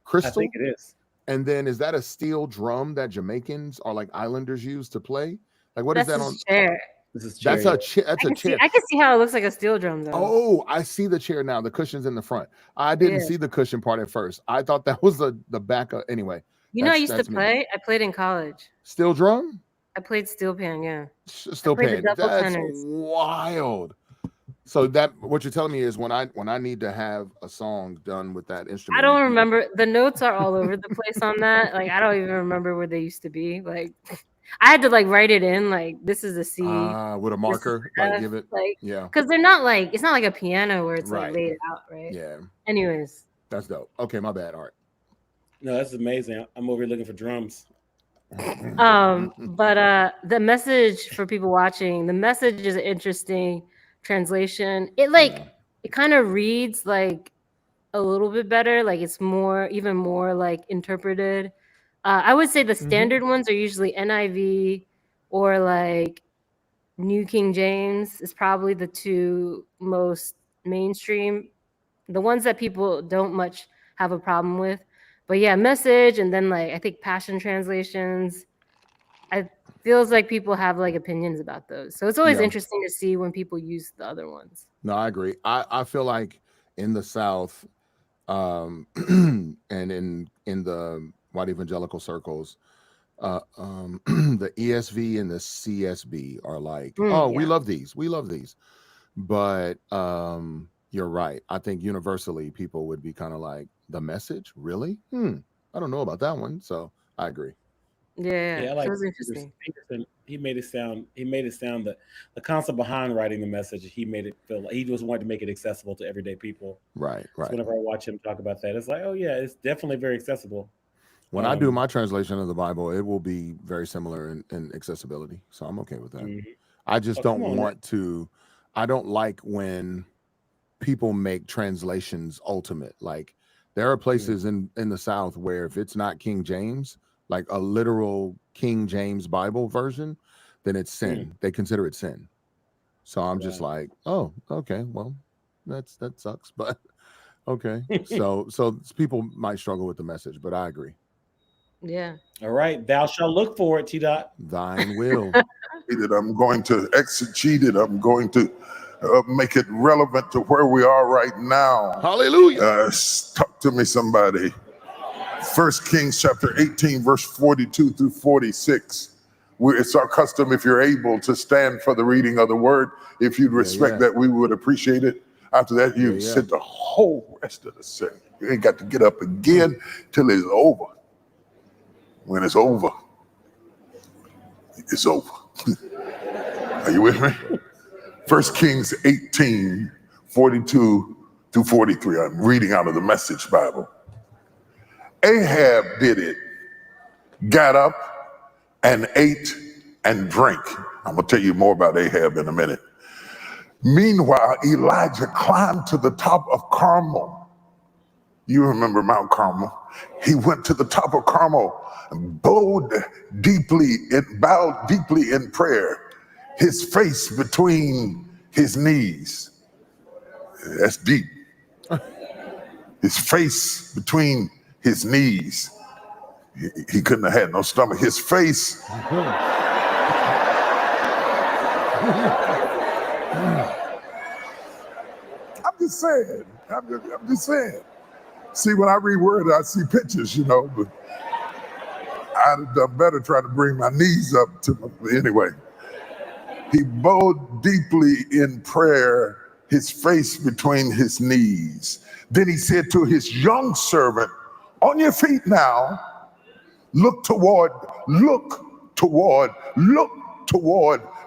[SPEAKER 3] Crystal?
[SPEAKER 2] think it is.
[SPEAKER 3] And then is that a steel drum that Jamaicans or like islanders use to play? Like what is
[SPEAKER 1] That's
[SPEAKER 3] that
[SPEAKER 1] his
[SPEAKER 3] on?
[SPEAKER 1] chair.
[SPEAKER 2] This is
[SPEAKER 3] That's
[SPEAKER 2] cherry.
[SPEAKER 3] a chair. That's a chair.
[SPEAKER 1] I can see how it looks like a steel drum though.
[SPEAKER 3] Oh, I see the chair now. The cushion's in the front. I didn't
[SPEAKER 1] Yeah.
[SPEAKER 3] see the cushion part at first. I thought that was the back of, anyway.
[SPEAKER 1] You know, I used to
[SPEAKER 3] that's me.
[SPEAKER 1] play. I played in college.
[SPEAKER 3] Steel drum?
[SPEAKER 1] I played steel pan. Yeah.
[SPEAKER 3] Still
[SPEAKER 1] played the
[SPEAKER 3] pan.
[SPEAKER 1] double
[SPEAKER 3] That's
[SPEAKER 1] tenors.
[SPEAKER 3] wild. So that what you're telling me is when I need to have a song done with that instrument.
[SPEAKER 1] I don't remember. The notes are all over the place on that. Like I don't even remember where they used to be. Like I had to like write it in. Like this is a C.
[SPEAKER 3] With a marker, like
[SPEAKER 1] F,
[SPEAKER 3] give it.
[SPEAKER 1] like
[SPEAKER 3] Yeah.
[SPEAKER 1] because they're not like it's not like a piano where it's
[SPEAKER 3] Right.
[SPEAKER 1] like laid out, right?
[SPEAKER 3] Yeah.
[SPEAKER 1] Anyways,
[SPEAKER 3] That's dope. Okay, my bad. All right.
[SPEAKER 2] No, that's amazing. I'm over here looking for drums.
[SPEAKER 1] but the message for people watching, the message is an interesting translation. It it kind of reads like a little bit better, like it's even more like interpreted. I would say the standard ones are usually NIV or like New King James is probably the two most mainstream, the ones that people don't much have a problem with. But yeah, message and then like I think Passion translations. I feels like people have like opinions about those. So it's always
[SPEAKER 3] Yeah.
[SPEAKER 1] interesting to see when people use the other ones.
[SPEAKER 3] No, I agree. I feel like in the South, and in the white evangelical circles, the ESV and the CSB are like, we
[SPEAKER 1] Yeah.
[SPEAKER 3] love these. We love these. But you're right. I think universally people would be kind of like, the message? Really? I don't know about that one. So I agree.
[SPEAKER 1] Yeah,
[SPEAKER 2] Yeah, I
[SPEAKER 1] so
[SPEAKER 2] like
[SPEAKER 1] it was interesting.
[SPEAKER 2] Peterson. He made it sound that the concept behind writing the message, he made it feel like he just wanted to make it accessible to everyday people.
[SPEAKER 3] Right,
[SPEAKER 2] So
[SPEAKER 3] right.
[SPEAKER 2] whenever I watch him talk about that, it's like, oh yeah, it's definitely very accessible.
[SPEAKER 3] When I do my translation of the Bible, it will be very similar in accessibility. So I'm okay with that.
[SPEAKER 2] Mhm.
[SPEAKER 3] I just
[SPEAKER 2] Oh,
[SPEAKER 3] don't
[SPEAKER 2] come on,
[SPEAKER 3] want to, I don't like when people make translations ultimate. Like there are places in the South where if it's not King James, like a literal King James Bible version, then it's sin. They consider it sin. So I'm just like, oh, okay, well, that sucks, but okay. So people might struggle with the message, but I agree.
[SPEAKER 1] Yeah.
[SPEAKER 2] All right. Thou shalt look for it, T. Dot.
[SPEAKER 3] Thine will.
[SPEAKER 9] I'm going to exegete it. I'm going to make it relevant to where we are right now.
[SPEAKER 3] Hallelujah.
[SPEAKER 9] Talk to me, somebody. 1 Kings chapter 18, verse 42 through 46. It's our custom, if you're able, to stand for the reading of the word. If you'd respect that, we would appreciate it. After that, you sit the whole rest of the service. You ain't got to get up again till it's over. When it's over, it's over. Are you with me? 1 Kings 18, 42 through 43. I'm reading out of the Message Bible. Ahab did it, got up and ate and drank. I'm going to tell you more about Ahab in a minute. Meanwhile, Elijah climbed to the top of Carmel. You remember Mount Carmel. He went to the top of Carmel and bowed deeply in prayer, his face between his knees. That's deep. His face between his knees. He couldn't have had no stomach. His face. I'm just saying. I'm just saying. See, when I read words, I see pictures, but I'd have done better trying to bring my knees up to my, anyway. He bowed deeply in prayer, his face between his knees. Then he said to his young servant, on your feet now, look toward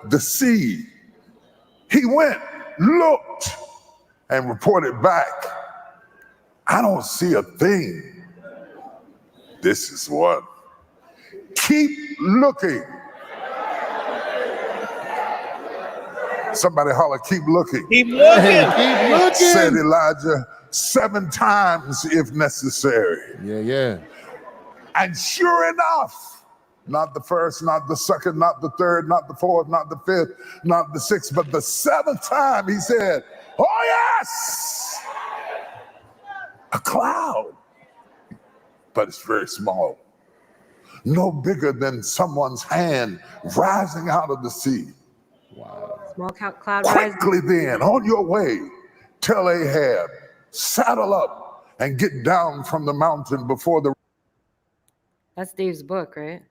[SPEAKER 9] the sea. He went, looked, and reported back, I don't see a thing. This is what. Keep looking. Somebody holler, keep looking.
[SPEAKER 2] Keep looking.
[SPEAKER 3] Keep looking.
[SPEAKER 9] Said Elijah 7 times if necessary.
[SPEAKER 3] Yeah.
[SPEAKER 9] And sure enough, not the first, not the second, not the third, not the fourth, not the fifth, not the sixth, but the 7th time he said, oh yes, a cloud, but it's very small, no bigger than someone's hand rising out of the sea.
[SPEAKER 1] Small cloud rising.
[SPEAKER 9] Quickly then, on your way, tell Ahab, saddle up and get down from the mountain before the.
[SPEAKER 1] That's Dave's book, right?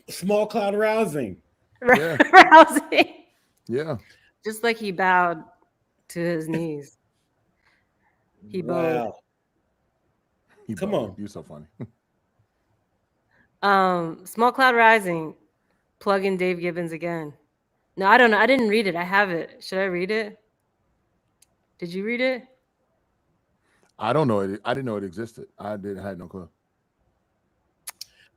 [SPEAKER 2] Small cloud rousing.
[SPEAKER 3] Yeah.
[SPEAKER 1] Rousing.
[SPEAKER 3] Yeah.
[SPEAKER 1] Just like he bowed to his knees. He bowed.
[SPEAKER 2] Wow. Come on.
[SPEAKER 3] You're so funny.
[SPEAKER 1] Small Cloud Rising. Plug in Dave Gibbons again. No, I don't know. I didn't read it. I have it. Should I read it? Did you read it?
[SPEAKER 3] I don't know it. I didn't know it existed. I had no clue.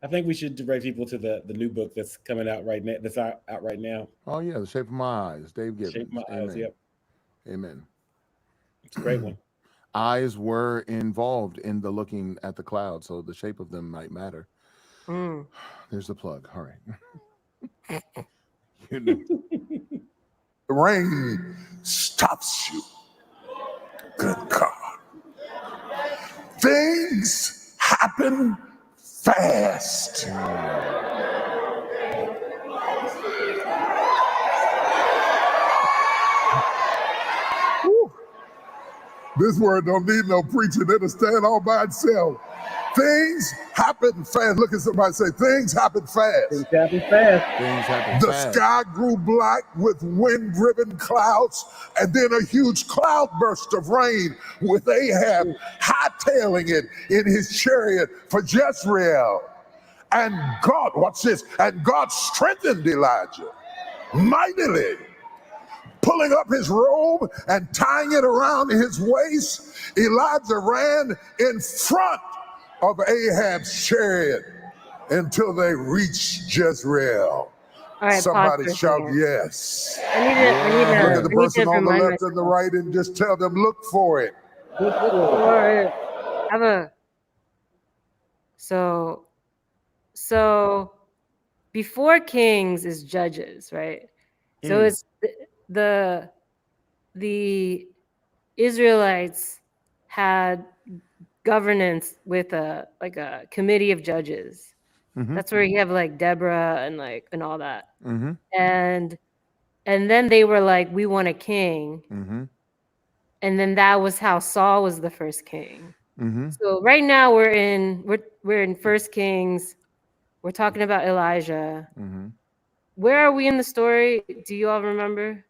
[SPEAKER 2] I think we should direct people to the new book that's coming out right now. That's out right now.
[SPEAKER 3] Oh yeah, The Shape of My Eyes, Dave Gibbons.
[SPEAKER 2] Shape of My
[SPEAKER 3] Amen.
[SPEAKER 2] Eyes. Yep,
[SPEAKER 3] Amen.
[SPEAKER 2] it's a great one.
[SPEAKER 3] Eyes were involved in the looking at the cloud, so the shape of them might matter.
[SPEAKER 1] Mm.
[SPEAKER 3] There's the plug. All right.
[SPEAKER 9] The rain stops you. Good God. Things happen fast. Whew. This word don't need no preaching. It'll stand all by itself. Things happen fast. Look at somebody say, things happen fast.
[SPEAKER 2] Things happen fast.
[SPEAKER 3] Things happen
[SPEAKER 9] The
[SPEAKER 3] fast.
[SPEAKER 9] sky grew black with wind-driven clouds, and then a huge cloudburst of rain with Ahab hightailing it in his chariot for Jezreel. And God, watch this, and God strengthened Elijah mightily, pulling up his robe and tying it around his waist. Elijah ran in front of Ahab's chariot until they reached Jezreel.
[SPEAKER 1] All right,
[SPEAKER 9] Somebody
[SPEAKER 1] pause for a
[SPEAKER 9] shout
[SPEAKER 1] second.
[SPEAKER 9] yes.
[SPEAKER 1] I need to
[SPEAKER 9] Look at the person on the
[SPEAKER 1] remind
[SPEAKER 9] left and the right and just tell them, look for it.
[SPEAKER 1] Have a so before Kings is Judges, right? So it's the Israelites had governance with a committee of judges.
[SPEAKER 3] Mhm.
[SPEAKER 1] That's where you have like Deborah and all that.
[SPEAKER 3] Mm-hmm.
[SPEAKER 1] And then they were like, we want a king.
[SPEAKER 3] Mm-hmm.
[SPEAKER 1] And then that was how Saul was the first king.
[SPEAKER 3] Mm-hmm.
[SPEAKER 1] So right now we're in First Kings. We're talking about Elijah.
[SPEAKER 3] Mm-hmm.
[SPEAKER 1] Where are we in the story? Do you all remember?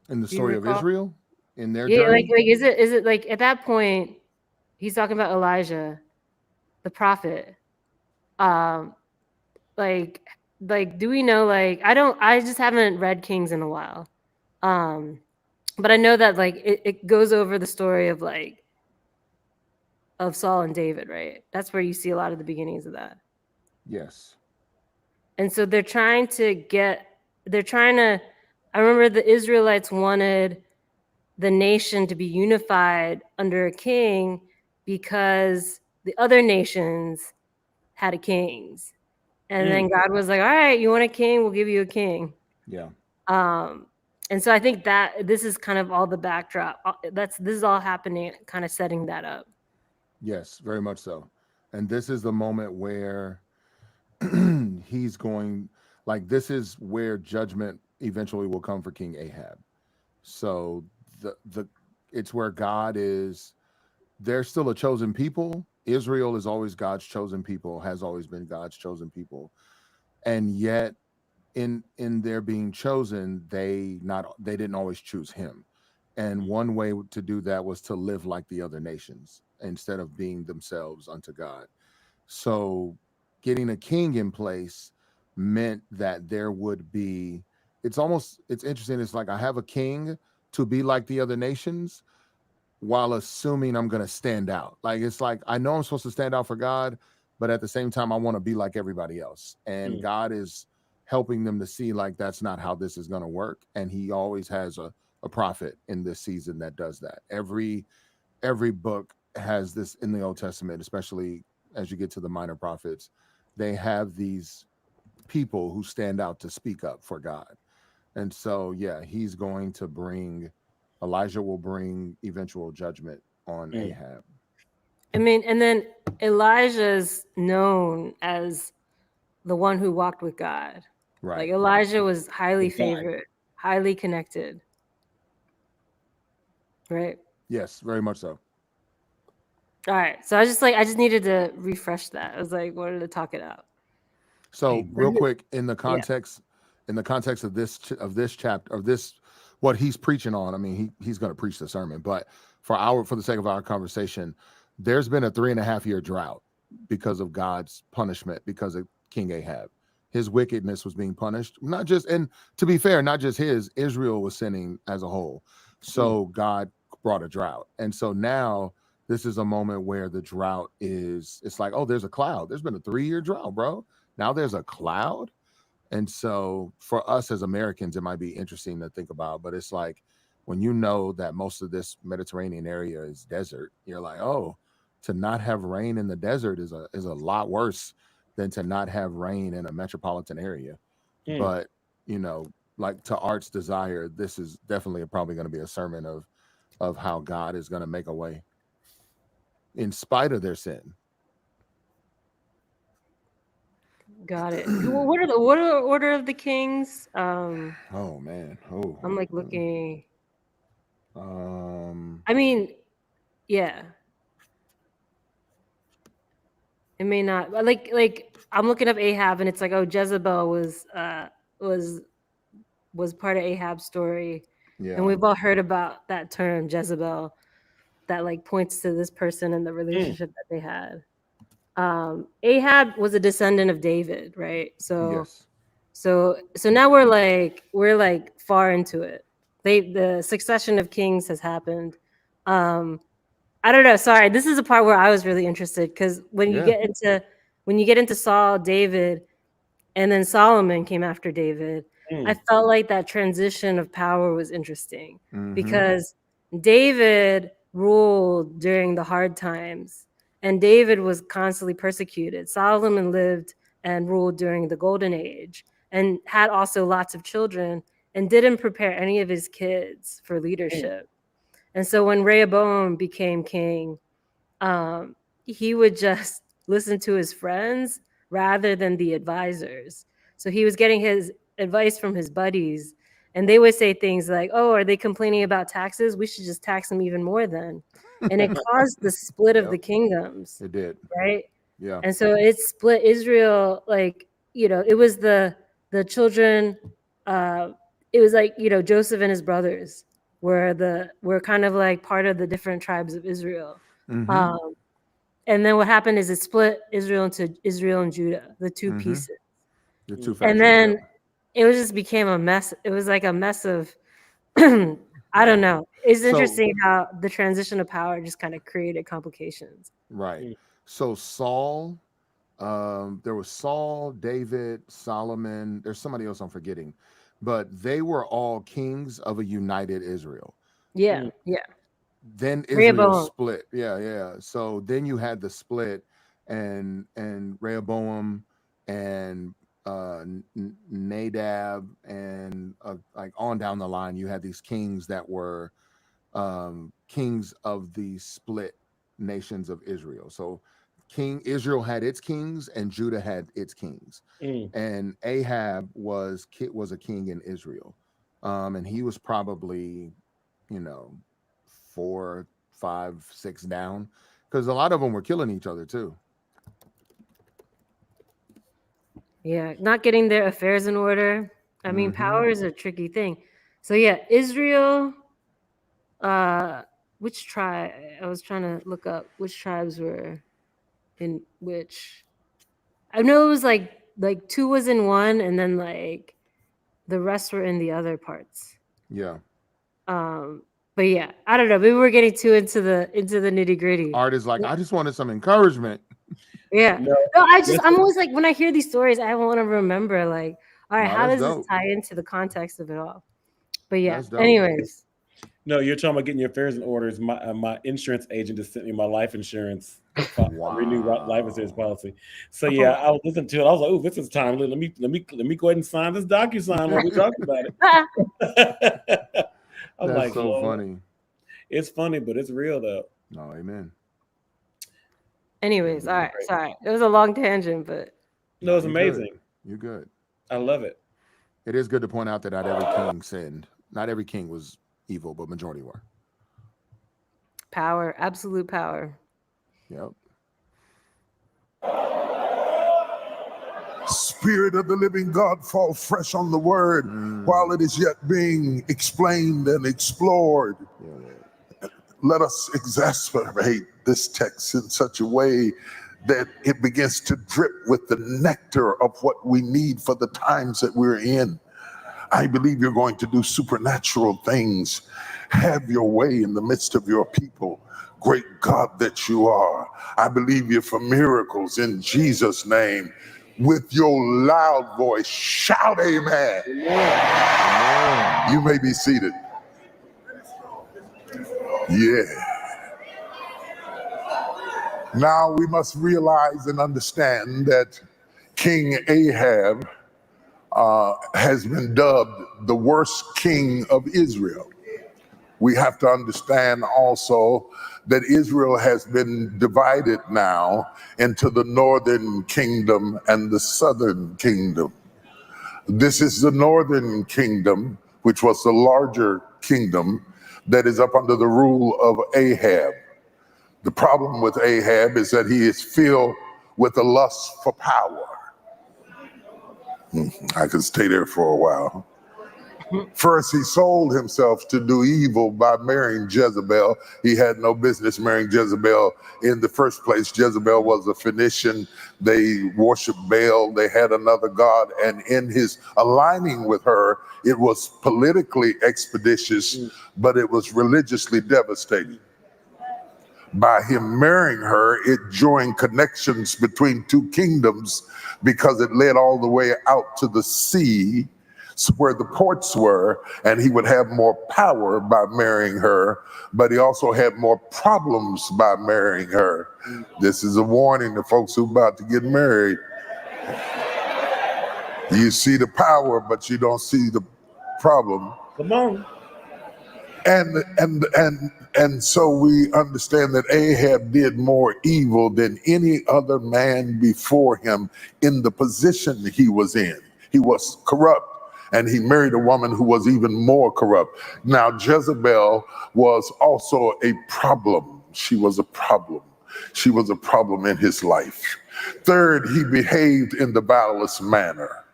[SPEAKER 3] In the
[SPEAKER 1] Do you
[SPEAKER 3] story of
[SPEAKER 1] recall?
[SPEAKER 3] Israel, in their
[SPEAKER 1] Yeah,
[SPEAKER 3] journey.
[SPEAKER 1] like is it like at that point he's talking about Elijah, the prophet. Like do we know, like I just haven't read Kings in a while. But I know that like it goes over the story of Saul and David, right? That's where you see a lot of the beginnings of that.
[SPEAKER 3] Yes.
[SPEAKER 1] And so they're trying to I remember the Israelites wanted the nation to be unified under a king because the other nations had a kings. And then God was like, all right, you want a king? We'll give you a king.
[SPEAKER 3] Yeah.
[SPEAKER 1] And so I think that this is kind of all the backdrop. This is all happening, kind of setting that up.
[SPEAKER 3] Yes, very much so. And this is the moment where he's going, like, this is where judgment eventually will come for King Ahab. So it's where God is, they're still a chosen people. Israel is always God's chosen people, has always been God's chosen people. And yet in their being chosen, they didn't always choose him. And one way to do that was to live like the other nations instead of being themselves unto God. So getting a king in place meant that there would be, it's interesting. It's like I have a king to be like the other nations while assuming I'm going to stand out. Like, it's like, I know I'm supposed to stand out for God, but at the same time, I want to be like everybody else. And God is helping them to see like, that's not how this is going to work. And he always has a prophet in this season that does that. Every book has this in the Old Testament, especially as you get to the minor prophets. They have these people who stand out to speak up for God. And so, yeah, Elijah will bring eventual judgment on Ahab.
[SPEAKER 1] I mean, and then Elijah's known as the one who walked with God.
[SPEAKER 3] Right.
[SPEAKER 1] Like Elijah was highly favored, highly connected. Right.
[SPEAKER 3] Yes, very much so.
[SPEAKER 1] All right. So I just needed to refresh that. I was like, wanted to talk it out.
[SPEAKER 3] So real quick, in the context of this chapter, of this, what he's preaching on, I mean, he's going to preach the sermon, but for the sake of our conversation, there's been a 3.5-year drought because of God's punishment, because of King Ahab. His wickedness was being punished, not just, and to be fair, not just Israel was sinning as a whole. So God brought a drought. And so now this is a moment where the drought it's like, oh, there's a cloud. There's been a 3-year drought, bro. Now there's a cloud. And so for us as Americans, it might be interesting to think about, but it's like, when you know that most of this Mediterranean area is desert, you're like, oh, to not have rain in the desert is a lot worse than to not have rain in a metropolitan area. But, like to Art's desire, this is definitely probably going to be a sermon of how God is going to make a way in spite of their sin.
[SPEAKER 1] Got it. What are the order of the kings?
[SPEAKER 3] Oh man. Oh.
[SPEAKER 1] I'm like looking.
[SPEAKER 3] I
[SPEAKER 1] mean, yeah. It may not like I'm looking up Ahab and it's like, oh, Jezebel was part of Ahab's story.
[SPEAKER 3] Yeah.
[SPEAKER 1] And we've all heard about that term, Jezebel, that like points to this person and the relationship that they had. Ahab was a descendant of David, right? So
[SPEAKER 3] yes.
[SPEAKER 1] so now we're like far into it. The succession of kings has happened. I don't know. Sorry, this is a part where I was really interested because when you get into Saul, David, and then Solomon came after David, I felt like that transition of power was interesting because David ruled during the hard times, and David was constantly persecuted. Solomon lived and ruled during the golden age and had also lots of children and didn't prepare any of his kids for leadership. And so when Rehoboam became king, he would just listen to his friends rather than the advisors. So he was getting his advice from his buddies, and they would say things like, "Oh, are they complaining about taxes? We should just tax them even more then." And it caused the split of
[SPEAKER 3] Yep.
[SPEAKER 1] the kingdoms,
[SPEAKER 3] It did.
[SPEAKER 1] right?
[SPEAKER 3] Yeah.
[SPEAKER 1] And so it split Israel. Like, it was the children. It was like, Joseph and his brothers were kind of like part of the different tribes of Israel.
[SPEAKER 3] Mhm.
[SPEAKER 1] And then what happened is it split Israel into Israel and Judah, the two
[SPEAKER 3] Mhm.
[SPEAKER 1] pieces.
[SPEAKER 3] The two
[SPEAKER 1] And
[SPEAKER 3] factions.
[SPEAKER 1] then
[SPEAKER 3] Yep.
[SPEAKER 1] it just became a mess. It was like a mess of, I don't know. It's
[SPEAKER 3] So-
[SPEAKER 1] interesting how the transition of power just kind of created complications.
[SPEAKER 3] Right.
[SPEAKER 2] Mm.
[SPEAKER 3] So Saul, there was Saul, David, Solomon. There's somebody else I'm forgetting, but they were all kings of a united Israel.
[SPEAKER 1] Yeah, yeah.
[SPEAKER 3] Then Israel
[SPEAKER 1] Rehoboam.
[SPEAKER 3] split. Yeah. So then you had the split, and Rehoboam and Nadab, and like on down the line, you had these kings that were kings of the split nations of Israel. So Israel had its kings and Judah had its kings. And Ahab was a king in Israel. And he was probably, 4, 5, 6 down, because a lot of them were killing each other too.
[SPEAKER 1] Yeah, not getting their affairs in order. I mean,
[SPEAKER 3] Mhm.
[SPEAKER 1] power is a tricky thing. So yeah, Israel, which tribe? I was trying to look up which tribes were in which. I know it was like 2 was in one, and then like the rest were in the other parts.
[SPEAKER 3] Yeah.
[SPEAKER 1] But yeah, I don't know. Maybe we're getting too into the nitty-gritty.
[SPEAKER 3] Art is like, I just wanted some encouragement.
[SPEAKER 1] Yeah.
[SPEAKER 2] No,
[SPEAKER 1] No, I'm
[SPEAKER 2] listen.
[SPEAKER 1] always like, when I hear these stories, I want to remember, like, all right,
[SPEAKER 3] No,
[SPEAKER 1] how
[SPEAKER 3] that's
[SPEAKER 1] does
[SPEAKER 3] dope.
[SPEAKER 1] this tie into the context of it all? But yeah,
[SPEAKER 3] That's dope.
[SPEAKER 1] anyways.
[SPEAKER 2] No, you're talking about getting your affairs in order. My insurance agent just sent me my life insurance, renewed life insurance policy. So yeah, I was listening to it. I was like, "Oh, this is timely. Let me go ahead and sign this DocuSign while we talk about it." I'm
[SPEAKER 3] That's
[SPEAKER 2] like,
[SPEAKER 3] so
[SPEAKER 2] Lord.
[SPEAKER 3] funny.
[SPEAKER 2] It's funny, but it's real though.
[SPEAKER 3] No, amen.
[SPEAKER 1] Anyways, all right, sorry. It was a long tangent, but
[SPEAKER 2] No, it's
[SPEAKER 3] You're good.
[SPEAKER 2] amazing.
[SPEAKER 3] You're good.
[SPEAKER 2] I love it.
[SPEAKER 3] It is good to point out that not every king sinned. Not every king was evil, but majority were.
[SPEAKER 1] power, absolute power.
[SPEAKER 3] Yep.
[SPEAKER 9] Spirit of the living God, fall fresh on the word while it is yet being explained and explored. Let us exacerbate this text in such a way that it begins to drip with the nectar of what we need for the times that we're in. I believe you're going to do supernatural things. Have your way in the midst of your people. Great God that you are. I believe you for miracles in Jesus' name. With your loud voice, shout amen. You may be seated. Yeah. Now we must realize and understand that King Ahab has been dubbed the worst king of Israel. We have to understand also that Israel has been divided now into the northern kingdom and the southern kingdom. This is the northern kingdom, which was the larger kingdom that is up under the rule of Ahab. The problem with Ahab is that he is filled with a lust for power. I could stay there for a while. First, he sold himself to do evil by marrying Jezebel. He had no business marrying Jezebel in the first place. Jezebel was a Phoenician. They worshiped Baal. They had another god. And in his aligning with her, it was politically expeditious, but it was religiously devastating. By him marrying her, it joined connections between two kingdoms because it led all the way out to the sea where the ports were, and he would have more power by marrying her, but he also had more problems by marrying her. This is a warning to folks who are about to get married. You see the power, but you don't see the problem.
[SPEAKER 2] Come on.
[SPEAKER 9] And so we understand that Ahab did more evil than any other man before him in the position he was in. He was corrupt, and he married a woman who was even more corrupt. Now, Jezebel was also a problem. She was a problem. She was a problem in his life. Third, he behaved in the vilest manner.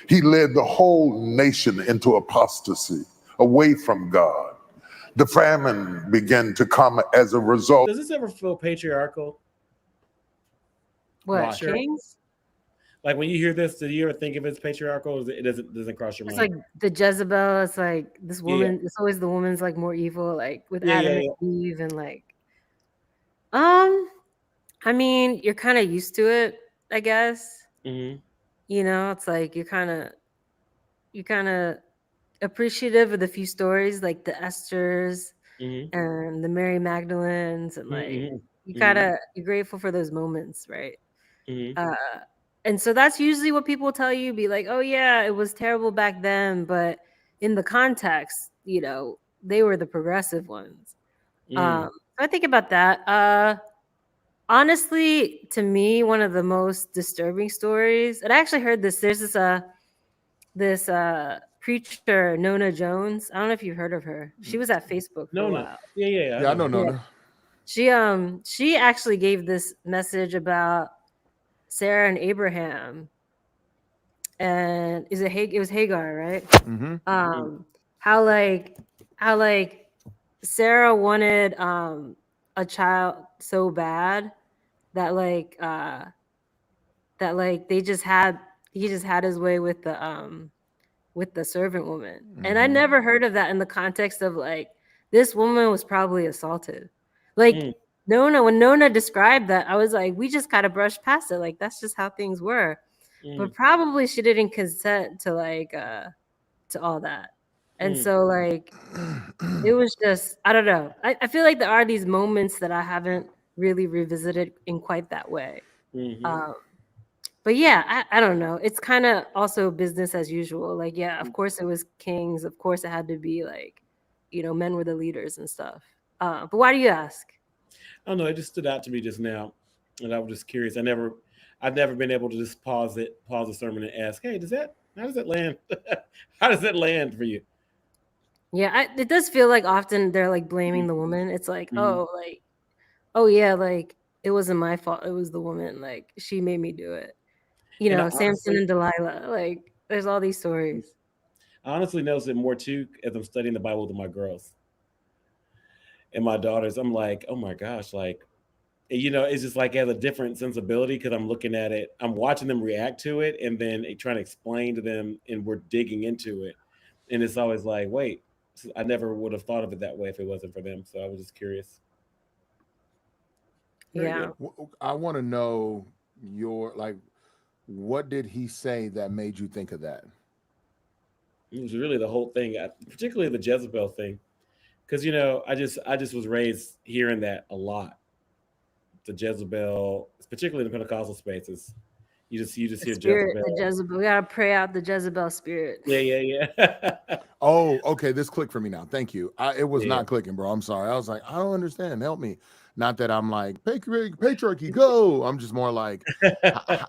[SPEAKER 9] He led the whole nation into apostasy, away from God. The famine began to come as a result.
[SPEAKER 2] Does this ever feel patriarchal?
[SPEAKER 1] What,
[SPEAKER 2] Watcher.
[SPEAKER 1] kings?
[SPEAKER 2] Like when you hear this, do you ever think if it's patriarchal? Or it doesn't cross your
[SPEAKER 1] It's
[SPEAKER 2] mind?
[SPEAKER 1] like the Jezebel. It's like this
[SPEAKER 2] Yeah.
[SPEAKER 1] woman. It's always the woman's like more evil, like with
[SPEAKER 2] Yeah,
[SPEAKER 1] Adam
[SPEAKER 2] yeah,
[SPEAKER 1] and Eve, and like, I mean, you're kind of used to it, I guess.
[SPEAKER 2] Mhm.
[SPEAKER 1] You know, it's like you're kind of appreciative of the few stories, like the Esthers
[SPEAKER 2] Mhm.
[SPEAKER 1] and the Mary Magdalenes, and like
[SPEAKER 2] Mhm.
[SPEAKER 1] you're grateful for those moments, right?
[SPEAKER 2] Mhm.
[SPEAKER 1] And so that's usually what people tell you, be like, oh yeah, it was terrible back then, but in the context, you know, they were the progressive ones.
[SPEAKER 2] Mm.
[SPEAKER 1] So I think about that. Honestly, to me, one of the most disturbing stories, and I actually heard this, there's this preacher, Nona Jones. I don't know if you've heard of her. She was at Facebook for
[SPEAKER 2] No,
[SPEAKER 1] a
[SPEAKER 2] no.
[SPEAKER 1] while.
[SPEAKER 2] Yeah.
[SPEAKER 3] Yeah, I know
[SPEAKER 1] Yeah.
[SPEAKER 3] Nona.
[SPEAKER 1] She actually gave this message about Sarah and Abraham, and it was Hagar, right?
[SPEAKER 3] Mm-hmm.
[SPEAKER 1] How like Sarah wanted a child so bad that he just had his way with the servant woman. And I
[SPEAKER 3] Mhm.
[SPEAKER 1] never heard of that in the context of like this woman was probably assaulted. Like
[SPEAKER 2] Mm.
[SPEAKER 1] when Nona described that, I was like, we just gotta brush past it. Like that's just how things were. But probably she didn't consent to to all that. And
[SPEAKER 2] Mm.
[SPEAKER 1] so like it was just, I don't know. I feel like there are these moments that I haven't really revisited in quite that way.
[SPEAKER 2] Mhm.
[SPEAKER 1] But yeah, I don't know. It's kind of also business as usual. Like, yeah, of course it was kings. Of course it had to be like, you know, men were the leaders and stuff. But why do you ask?
[SPEAKER 2] I don't know. It just stood out to me just now, and I was just curious. I've never been able to just pause the sermon, and ask, "Hey, how does that land? How does that land for you?"
[SPEAKER 1] Yeah, it does feel like often they're like blaming the woman. It's like,
[SPEAKER 2] Mhm.
[SPEAKER 1] oh yeah, like it wasn't my fault. It was the woman. Like she made me do it. You
[SPEAKER 2] And
[SPEAKER 1] know, Samson and Delilah. Like there's all these stories.
[SPEAKER 2] I honestly notice it more too as I'm studying the Bible with my girls and my daughters. I'm like, oh my gosh, like, it's just like it has a different sensibility because I'm looking at it, I'm watching them react to it, and then trying to explain to them, and we're digging into it, and it's always like, wait, I never would have thought of it that way if it wasn't for them. So I was just curious.
[SPEAKER 3] Very
[SPEAKER 1] Yeah.
[SPEAKER 3] good. I want to know what did he say that made you think of that?
[SPEAKER 2] It was really the whole thing, particularly the Jezebel thing, because I just was raised hearing that a lot. The Jezebel, particularly in the Pentecostal spaces, you just
[SPEAKER 1] The
[SPEAKER 2] hear
[SPEAKER 1] spirit,
[SPEAKER 2] Jezebel.
[SPEAKER 1] the Jezebel. We gotta pray out the Jezebel spirit.
[SPEAKER 2] Yeah.
[SPEAKER 3] Oh, okay. This clicked for me now. Thank you. It was
[SPEAKER 2] Yeah.
[SPEAKER 3] not clicking, bro. I'm sorry. I was like, I don't understand. Help me. Not that I'm like patriarchy, go. I'm just more like,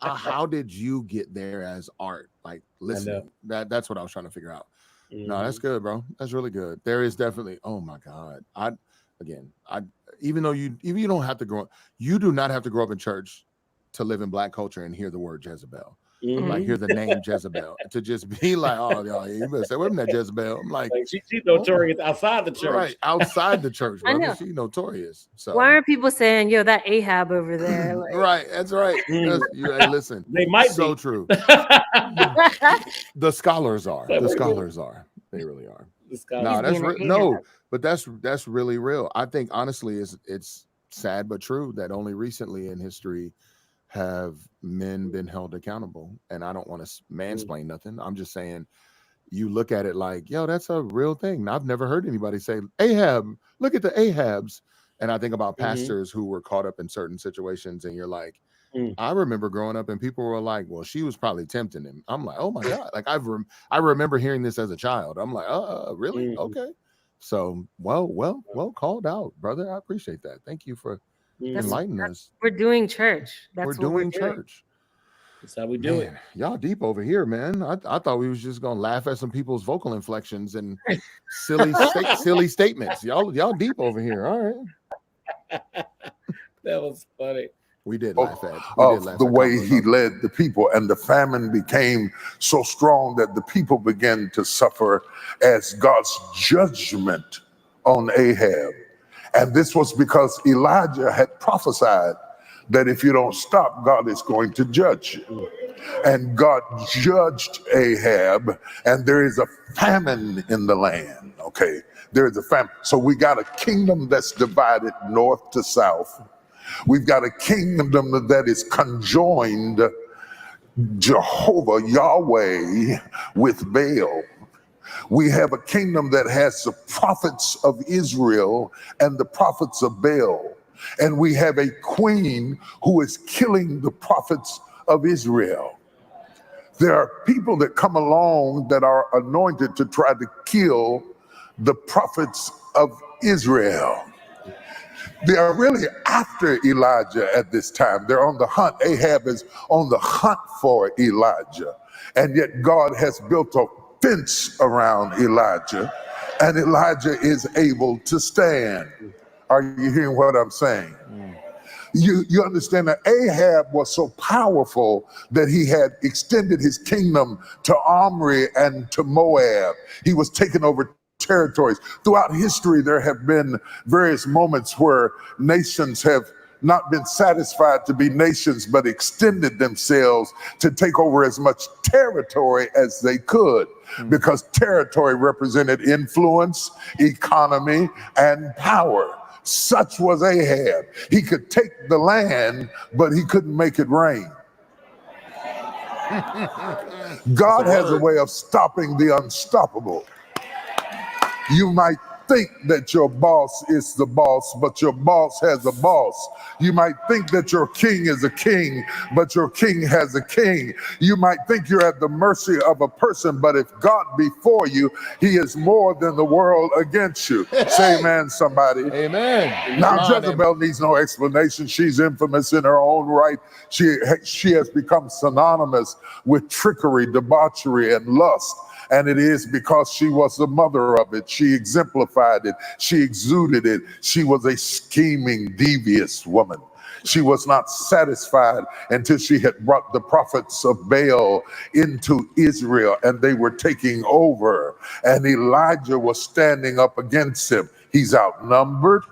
[SPEAKER 3] how did you get there as art? Like listening. That's what I was trying to figure out. No, that's good, bro. That's really good. There is definitely. Oh my God. Even though you don't have to grow up, you do not have to grow up in church to live in Black culture and hear the word Jezebel. Like hear the name Jezebel to just be like, oh, you better say, wait a minute, Jezebel. I'm like
[SPEAKER 2] she's notorious outside the church.
[SPEAKER 3] Right, outside the church,
[SPEAKER 1] I
[SPEAKER 3] brother.
[SPEAKER 1] know.
[SPEAKER 3] She's notorious. So
[SPEAKER 1] Why aren't people saying, yo, that Ahab over there? Like,
[SPEAKER 3] right, that's right. Hey, listen,
[SPEAKER 2] They might
[SPEAKER 3] so
[SPEAKER 2] be.
[SPEAKER 3] true. The scholars are. The scholars are. They really are. No, that's but that's really real. I think honestly, it's sad but true that only recently in history have men been held accountable. And I don't want to mansplain nothing. I'm just saying, you look at it like, yo, that's a real thing. I've never heard anybody say, Ahab, look at the Ahabs. And I think about pastors who were caught up in certain situations, and you're like, I remember growing up and people were like, well, she was probably tempting him. I'm like, oh my God. Like I remember hearing this as a child. I'm like, really? Okay. So well called out, brother. I appreciate that. Thank you for enlightening us.
[SPEAKER 1] We're doing church. That's
[SPEAKER 3] We're
[SPEAKER 1] what
[SPEAKER 3] doing
[SPEAKER 1] we're doing.
[SPEAKER 3] church.
[SPEAKER 2] That's how we do it.
[SPEAKER 3] Man, y'all deep over here, man. I thought we was just gonna laugh at some people's vocal inflections and silly statements. Y'all deep over here. All right.
[SPEAKER 2] That was funny.
[SPEAKER 3] We did
[SPEAKER 9] Of-
[SPEAKER 3] laugh at
[SPEAKER 9] of the way
[SPEAKER 3] Comfort
[SPEAKER 9] he
[SPEAKER 3] Love.
[SPEAKER 9] led the people, and the famine became so strong that the people began to suffer as God's judgment on Ahab. And this was because Elijah had prophesied that if you don't stop, God is going to judge you. And God judged Ahab, and there is a famine in the land. Okay, there is a famine. So we got a kingdom that's divided north to south. We've got a kingdom that is conjoined, Jehovah, Yahweh, with Baal. We have a kingdom that has the prophets of Israel and the prophets of Baal. And we have a queen who is killing the prophets of Israel. There are people that come along that are anointed to try to kill the prophets of Israel. They are really after Elijah at this time. They're on the hunt. Ahab is on the hunt for Elijah. And yet God has built a fence around Elijah, and Elijah is able to stand. Are you hearing what I'm saying? You understand that Ahab was so powerful that he had extended his kingdom to Omri and to Moab. He was taking over territories. Throughout history, there have been various moments where nations have not been satisfied to be nations, but extended themselves to take over as much territory as they could, because territory represented influence, economy, and power. Such was Ahab. He could take the land, but he couldn't make it rain. God has a way of stopping the unstoppable. You might think that your boss is the boss, but your boss has a boss. You might think that your king is a king, but your king has a king. You might think you're at the mercy of a person, but if God be for you, he is more than the world against you. Say amen, somebody.
[SPEAKER 3] Amen.
[SPEAKER 9] Now,
[SPEAKER 3] Come on,
[SPEAKER 9] Jezebel needs no explanation. She's infamous in her own right. She has become synonymous with trickery, debauchery, and lust. And it is because she was the mother of it. She exemplified it. She exuded it. She was a scheming, devious woman. She was not satisfied until she had brought the prophets of Baal into Israel, and they were taking over. And Elijah was standing up against him. He's outnumbered.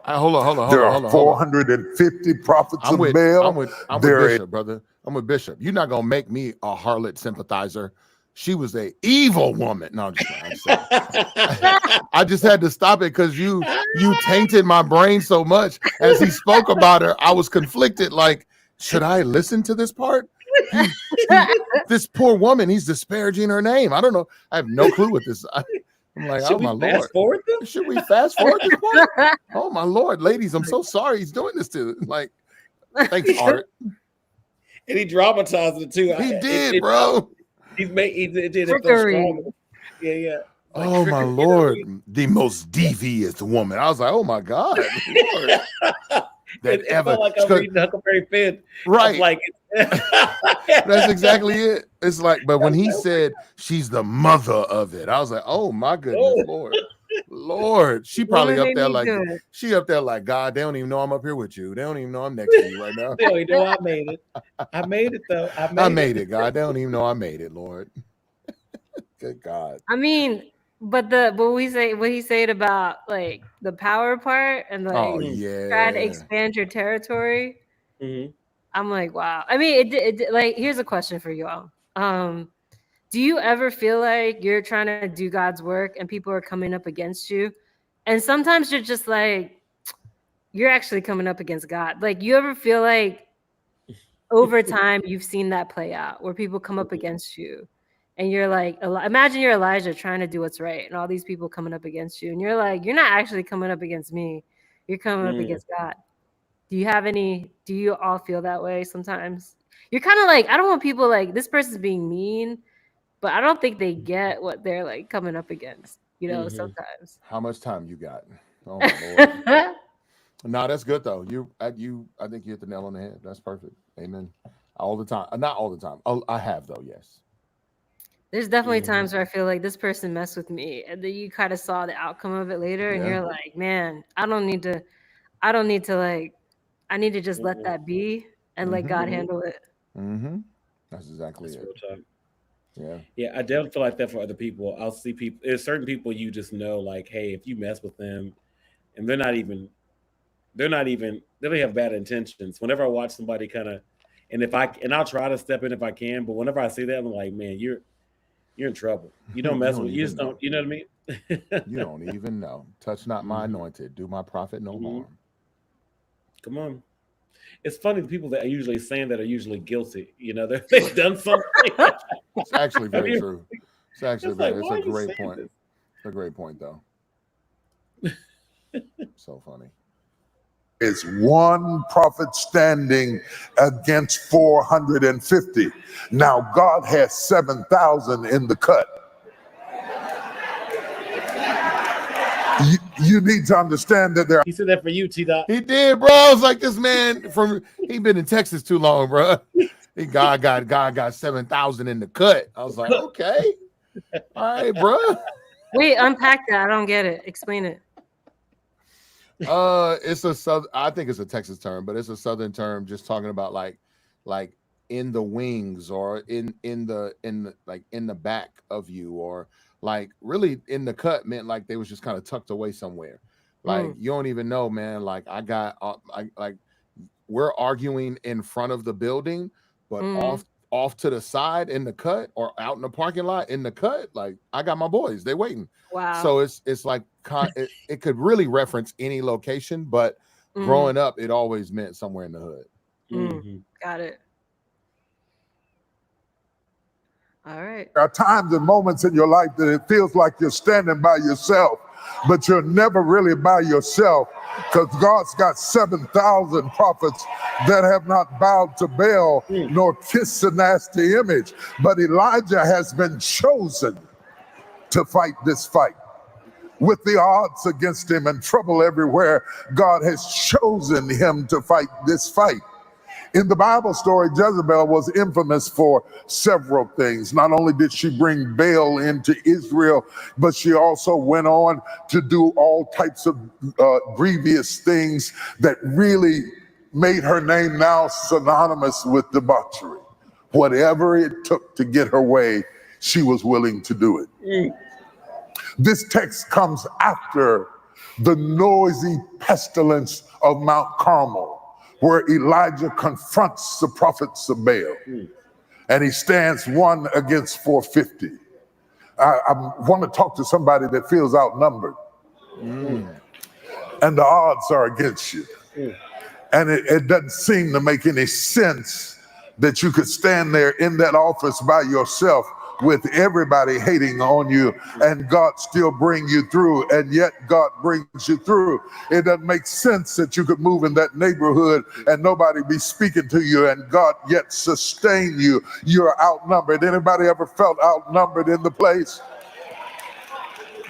[SPEAKER 3] Hold on.
[SPEAKER 9] There are 450 prophets of Baal.
[SPEAKER 3] I'm with Bishop, brother. I'm with Bishop. You're not gonna make me a harlot sympathizer. She was a evil woman. No, I'm just I just had to stop it because you tainted my brain so much as he spoke about her. I was conflicted. Like, should I listen to this part? This poor woman, he's disparaging her name. I don't know. I have no clue what this. I'm like,
[SPEAKER 2] Should
[SPEAKER 3] oh my
[SPEAKER 2] we fast
[SPEAKER 3] Lord.
[SPEAKER 2] forward this?
[SPEAKER 3] Should we fast forward this part? Oh my Lord, ladies, I'm so sorry he's doing this to. Like, thanks, Art.
[SPEAKER 2] And he dramatized it too.
[SPEAKER 3] He did, bro.
[SPEAKER 2] He did it so
[SPEAKER 1] Trickery.
[SPEAKER 2] strong. Yeah. Like
[SPEAKER 3] Oh my
[SPEAKER 2] trickery.
[SPEAKER 3] Lord, the most devious woman. I was like, oh my God, Lord. That
[SPEAKER 2] It
[SPEAKER 3] ever
[SPEAKER 2] felt like I'm reading Huckleberry Finn.
[SPEAKER 3] right.
[SPEAKER 2] Like
[SPEAKER 3] That's exactly it. It's like, but when he said she's the mother of it, I was like, oh my goodness, Lord. She probably
[SPEAKER 1] Woman
[SPEAKER 3] up
[SPEAKER 1] made
[SPEAKER 3] there
[SPEAKER 1] me
[SPEAKER 3] like
[SPEAKER 1] do it.
[SPEAKER 3] she up there like, God, they don't even know I'm up here with you. They don't even know I'm next to you right now.
[SPEAKER 2] Still, you know, I made it. I made it though.
[SPEAKER 3] I made it, God. They don't even know I made it, Lord. Good God.
[SPEAKER 1] I mean, but what he said about like the power part and like
[SPEAKER 3] Oh
[SPEAKER 1] trying to
[SPEAKER 3] yeah.
[SPEAKER 1] expand your territory.
[SPEAKER 2] Mhm.
[SPEAKER 1] I'm like, wow. I mean, it like here's a question for y'all. Do you ever feel like you're trying to do God's work and people are coming up against you? And sometimes you're just like, you're actually coming up against God. Like, you ever feel like over time you've seen that play out where people come up against you and you're like, imagine you're Elijah trying to do what's right and all these people coming up against you. And you're like, you're not actually coming up against me. You're coming up against God. Do you all feel that way sometimes? You're kind of like, I don't want people like, this person's being mean, but I don't think they get what they're like coming up against. you know,
[SPEAKER 2] Mhm.
[SPEAKER 1] sometimes.
[SPEAKER 3] How much time you got? Oh my Lord. No, that's good though. I think you hit the nail on the head. That's perfect. Amen. All the time. Not all the time. Oh, I have though. Yes.
[SPEAKER 1] There's definitely
[SPEAKER 2] Mhm.
[SPEAKER 1] times where I feel like this person messed with me, and then you kind of saw the outcome of it later, and
[SPEAKER 3] Yeah.
[SPEAKER 1] you're like, man, I don't need to like, I need to just let
[SPEAKER 2] Mhm.
[SPEAKER 1] that be and let
[SPEAKER 3] Mhm.
[SPEAKER 1] God
[SPEAKER 2] Mhm.
[SPEAKER 1] handle it.
[SPEAKER 3] Mm-hmm. That's exactly
[SPEAKER 2] That's
[SPEAKER 3] it.
[SPEAKER 2] real talk.
[SPEAKER 3] Yeah.
[SPEAKER 2] Yeah, I definitely feel like that for other people. I'll see people. There's certain people you just know, like, hey, if you mess with them, and they don't have bad intentions. Whenever I watch somebody kind of, and I'll try to step in if I can, but whenever I see that, I'm like, man, you're in trouble. You don't
[SPEAKER 3] You
[SPEAKER 2] mess
[SPEAKER 3] don't
[SPEAKER 2] with. You
[SPEAKER 3] even
[SPEAKER 2] just
[SPEAKER 3] know.
[SPEAKER 2] don't. You know what I mean?
[SPEAKER 3] You don't even know. Touch not my
[SPEAKER 2] Mhm.
[SPEAKER 3] anointed. Do my prophet no
[SPEAKER 2] Mhm.
[SPEAKER 3] harm.
[SPEAKER 2] Come on. It's funny. The people that are usually saying that are usually guilty. You know, they've done something.
[SPEAKER 3] It's actually
[SPEAKER 2] I
[SPEAKER 3] very
[SPEAKER 2] mean,
[SPEAKER 3] true. It's actually
[SPEAKER 2] it's like,
[SPEAKER 3] very. It's
[SPEAKER 2] why
[SPEAKER 3] a
[SPEAKER 2] are you
[SPEAKER 3] great
[SPEAKER 2] saying
[SPEAKER 3] point.
[SPEAKER 2] this?
[SPEAKER 3] It's a great point though. So funny.
[SPEAKER 9] It's one prophet standing against 450. Now God has 7,000 in the cut. You need to understand that there
[SPEAKER 2] He said that for you, T Dot.
[SPEAKER 3] He did, bro. I was like, this man he been in Texas too long, bro. God got 7,000 in the cut. I was like, okay, all right, bro.
[SPEAKER 1] Wait, unpack that. I don't get it. Explain it.
[SPEAKER 3] It's a southern. I think it's a Texas term, but it's a southern term, just talking about like in the wings or in the back of you, or like really in the cut meant like they was just kind of tucked away somewhere. Like you don't even know, man. Like I got like we're arguing in front of the building, but off to the side in the cut or out in the parking lot in the cut, like I got my boys, they waiting.
[SPEAKER 1] Wow.
[SPEAKER 3] So it's like it could really reference any location, but growing up, it always meant somewhere in the hood.
[SPEAKER 2] Mhm.
[SPEAKER 1] Got it. All right.
[SPEAKER 9] are times and moments in your life that it feels like you're standing by yourself, but you're never really by yourself, because God's got 7,000 prophets that have not bowed to Baal nor kissed the nasty image. But Elijah has been chosen to fight this fight. With the odds against him and trouble everywhere, God has chosen him to fight this fight. In the Bible story, Jezebel was infamous for several things. Not only did she bring Baal into Israel, but she also went on to do all types of grievous things that really made her name now synonymous with debauchery. Whatever it took to get her way, she was willing to do it. This text comes after the noisy pestilence of Mount Carmel, where Elijah confronts the prophets of Baal, and he stands 1 against 450. I want to talk to somebody that feels outnumbered, and the odds are against you. And it doesn't seem to make any sense that you could stand there in that office by yourself with everybody hating on you and God still bring you through, and yet God brings you through. It doesn't make sense that you could move in that neighborhood and nobody be speaking to you and God yet sustain you. You're outnumbered. Anybody ever felt outnumbered in the place?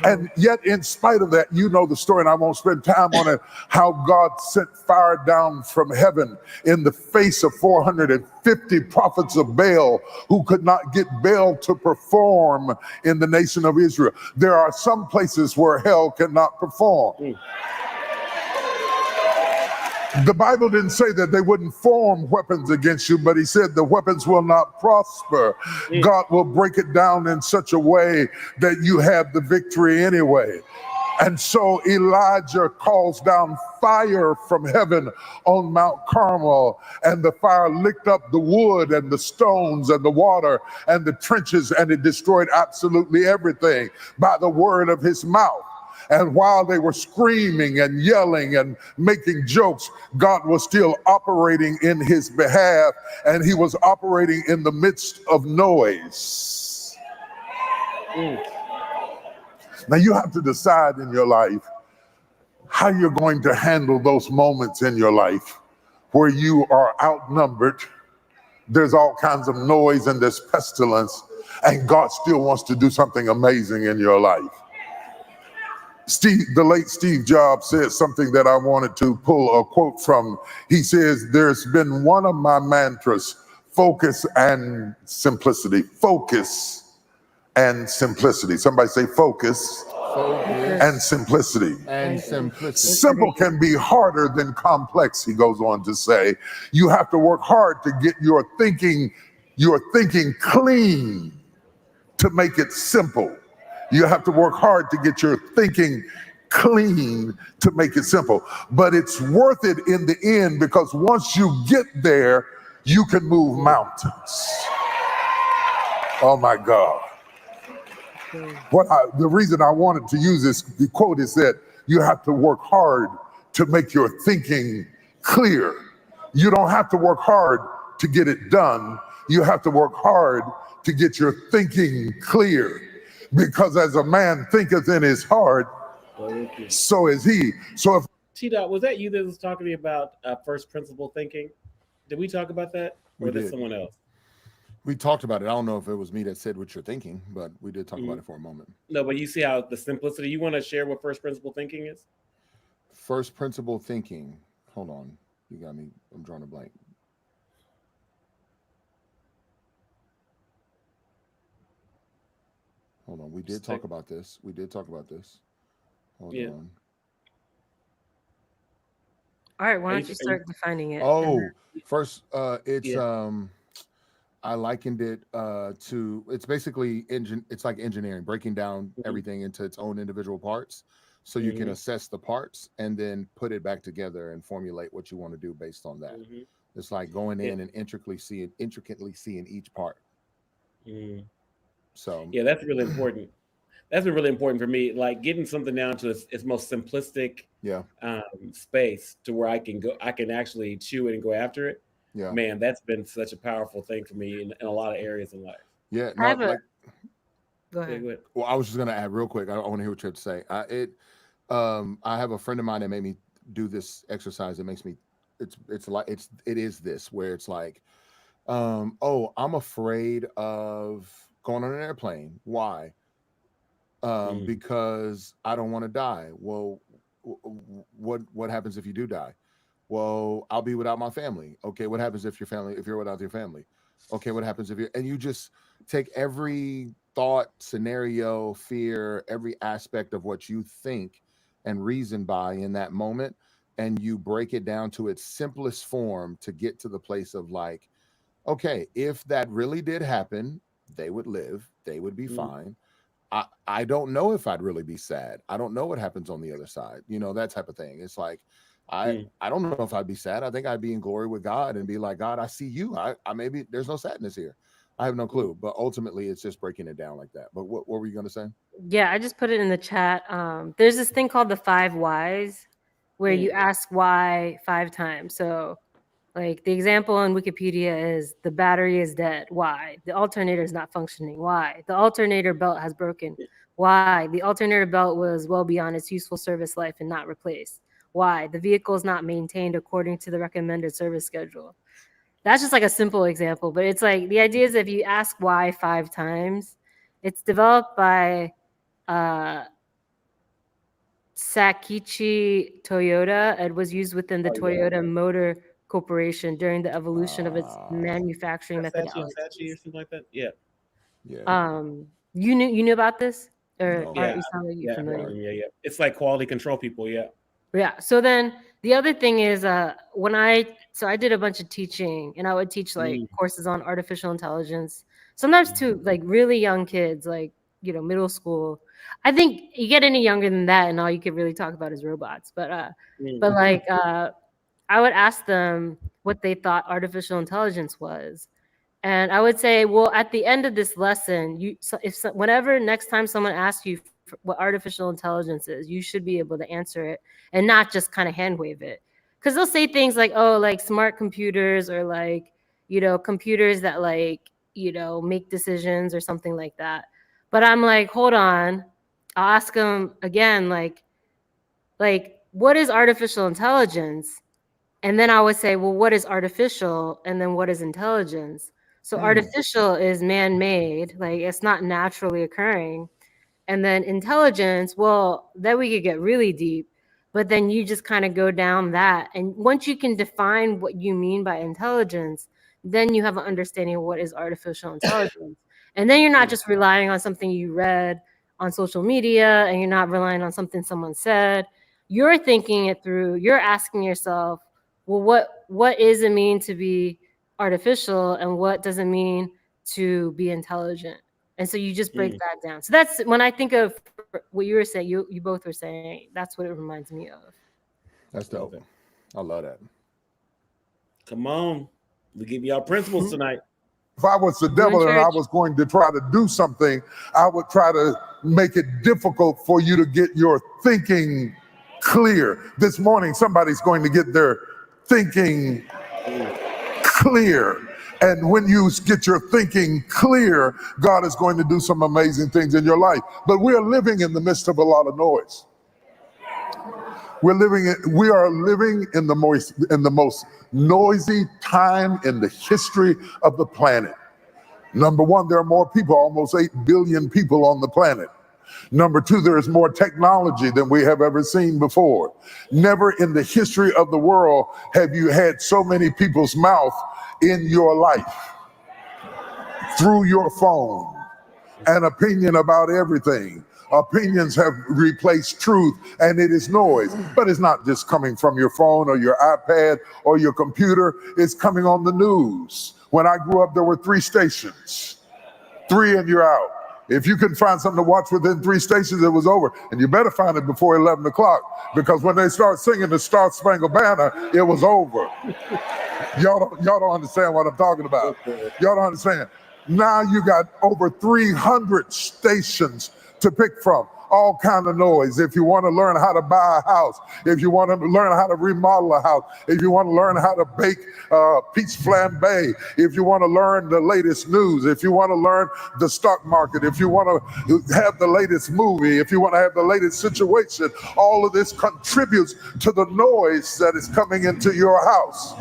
[SPEAKER 9] And yet, in spite of that, you know the story, and I won't spend time on it, how God sent fire down from heaven in the face of 450 prophets of Baal who could not get Baal to perform in the nation of Israel. There are some places where hell cannot perform. The Bible didn't say that they wouldn't form weapons against you, but he said the weapons will not prosper. God will break it down in such a way that you have the victory anyway. And so Elijah calls down fire from heaven on Mount Carmel, and the fire licked up the wood and the stones and the water and the trenches, and it destroyed absolutely everything by the word of his mouth. And while they were screaming and yelling and making jokes, God was still operating in his behalf, and he was operating in the midst of noise. Now you have to decide in your life how you're going to handle those moments in your life where you are outnumbered. There's all kinds of noise and there's pestilence, and God still wants to do something amazing in your life. the late Steve Jobs said something that I wanted to pull a quote from. He says, "There's been one of my mantras, focus and simplicity. Focus and simplicity." Somebody say focus
[SPEAKER 3] Focus
[SPEAKER 9] and simplicity.
[SPEAKER 3] and simplicity.
[SPEAKER 9] Simple can be harder than complex, he goes on to say. You have to work hard to get your thinking clean to make it simple. You have to work hard to get your thinking clean to make it simple. But it's worth it in the end, because once you get there, you can move mountains. Oh my God. The reason I wanted to use this quote is that you have to work hard to make your thinking clear. You don't have to work hard to get it done. You have to work hard to get your thinking clear. Because as a man thinketh in his heart, so is he. So if
[SPEAKER 2] T-Dot, was that you that was talking to me about first principle thinking? Did we talk about that? Or
[SPEAKER 3] We
[SPEAKER 2] did
[SPEAKER 3] did.
[SPEAKER 2] someone else?
[SPEAKER 3] We talked about it. I don't know if it was me that said what you're thinking, but we did talk about it for a moment.
[SPEAKER 2] No, but you see how the simplicity, you want to share what first principle thinking is?
[SPEAKER 3] First principle thinking. Hold on. You got me. I'm drawing a blank. Hold on. We did talk about this. Hold
[SPEAKER 2] Yeah.
[SPEAKER 3] on.
[SPEAKER 1] All right, why
[SPEAKER 2] Are
[SPEAKER 1] don't
[SPEAKER 2] you-
[SPEAKER 1] you start defining it?
[SPEAKER 3] Oh, first, it's
[SPEAKER 2] Yeah.
[SPEAKER 3] I likened it to, it's basically it's like engineering, breaking down everything into its own individual parts, so you can assess the parts and then put it back together and formulate what you want to do based on that. It's like going in and intricately seeing each part. So
[SPEAKER 2] Yeah, that's really important. That's been really important for me, like getting something down to its most simplistic
[SPEAKER 3] yeah,
[SPEAKER 2] space to where I can actually chew it and go after it.
[SPEAKER 3] yeah,
[SPEAKER 2] Man, that's been such a powerful thing for me in a lot of areas in life.
[SPEAKER 3] yeah.
[SPEAKER 1] I have
[SPEAKER 3] like,
[SPEAKER 1] Go
[SPEAKER 2] Yeah,
[SPEAKER 1] ahead.
[SPEAKER 2] go ahead.
[SPEAKER 3] well, I was just gonna add real quick. I want to hear what you have to say. I have a friend of mine that made me do this exercise. It makes me, it is this where it's like, oh, I'm afraid of going on an airplane. Why? Because I don't want to die. Well, what happens if you do die? Well, I'll be without my family. Okay, what happens if you're without your family? Okay, what happens if and you just take every thought, scenario, fear, every aspect of what you think and reason by in that moment, and you break it down to its simplest form to get to the place of like, okay, if that really did happen, they would live, they would be fine. I don't know if I'd really be sad. I don't know what happens on the other side. You know, that type of thing. It's like, I don't know if I'd be sad. I think I'd be in glory with God and be like, God, I see you. I maybe there's no sadness here. I have no clue. But ultimately, it's just breaking it down like that. But what were you going to say?
[SPEAKER 1] Yeah, I just put it in the chat. There's this thing called the 5 whys, where you ask why 5 times. So, like the example on Wikipedia is the battery is dead. Why? The alternator is not functioning. Why? The alternator belt has broken. Why? The alternator belt was well beyond its useful service life and not replaced. Why? The vehicle is not maintained according to the recommended service schedule. That's just like a simple example, but it's like the idea is if you ask why 5 times, it's developed by Sakichi Toyota. It was used within the Toyota Motor Corporation during the evolution of its manufacturing methodology.
[SPEAKER 2] Sachi or something like that. Yeah.
[SPEAKER 3] Yeah.
[SPEAKER 1] You knew about this, or
[SPEAKER 3] No.
[SPEAKER 2] Yeah.
[SPEAKER 1] you sound like you're familiar?
[SPEAKER 2] Yeah. It's like quality control people. Yeah.
[SPEAKER 1] Yeah. So then the other thing is when I did a bunch of teaching, and I would teach like courses on artificial intelligence, sometimes to like really young kids, like, you know, middle school. I think you get any younger than that and all you could really talk about is robots. But like I would ask them what they thought artificial intelligence was. And I would say, well, at the end of this lesson, whenever next time someone asks you what artificial intelligence is, you should be able to answer it and not just kind of hand wave it. Because they'll say things like, oh, like smart computers, or like, you know, computers that like, you know, make decisions or something like that. But I'm like, hold on. I'll ask them again, like what is artificial intelligence? And then I would say, well, what is artificial? And then what is intelligence? So artificial is man-made, like it's not naturally occurring. And then intelligence, well, then we could get really deep, but then you just kind of go down that. And once you can define what you mean by intelligence, then you have an understanding of what is artificial intelligence. And then you're not just relying on something you read on social media, and you're not relying on something someone said. You're thinking it through. You're asking yourself, well, what does it mean to be artificial, and what does it mean to be intelligent? And so you just break that down. So that's when I think of what you were saying, you both were saying, that's what it reminds me of.
[SPEAKER 3] That's dope. I love that.
[SPEAKER 2] Come on. We give y'all principles tonight.
[SPEAKER 9] If I was the devil and I was going to try to do something, I would try to make it difficult for you to get your thinking clear. This morning, somebody's going to get their thinking clear. And when you get your thinking clear, God is going to do some amazing things in your life. But we are living in the midst of a lot of noise. We are living in the most noisy time in the history of the planet. Number one, there are more people, almost 8 billion people on the planet. Number two, there is more technology than we have ever seen before. Never in the history of the world have you had so many people's mouth in your life through your phone, an opinion about everything. Opinions have replaced truth, and it is noise. But it's not just coming from your phone or your iPad or your computer. It's coming on the news. When I grew up, there were 3 stations. 3 and you're out. If you couldn't find something to watch within 3 stations, it was over. And you better find it before 11 o'clock, because when they start singing the Star Spangled Banner, it was over. Y'all don't understand what I'm talking about. Y'all don't understand. Now you got over 300 stations to pick from. All kind of noise. If you want to learn how to buy a house, if you want to learn how to remodel a house, if you want to learn how to bake peach flambe, if you want to learn the latest news, if you want to learn the stock market, if you want to have the latest movie, if you want to have the latest situation, all of this contributes to the noise that is coming into your house.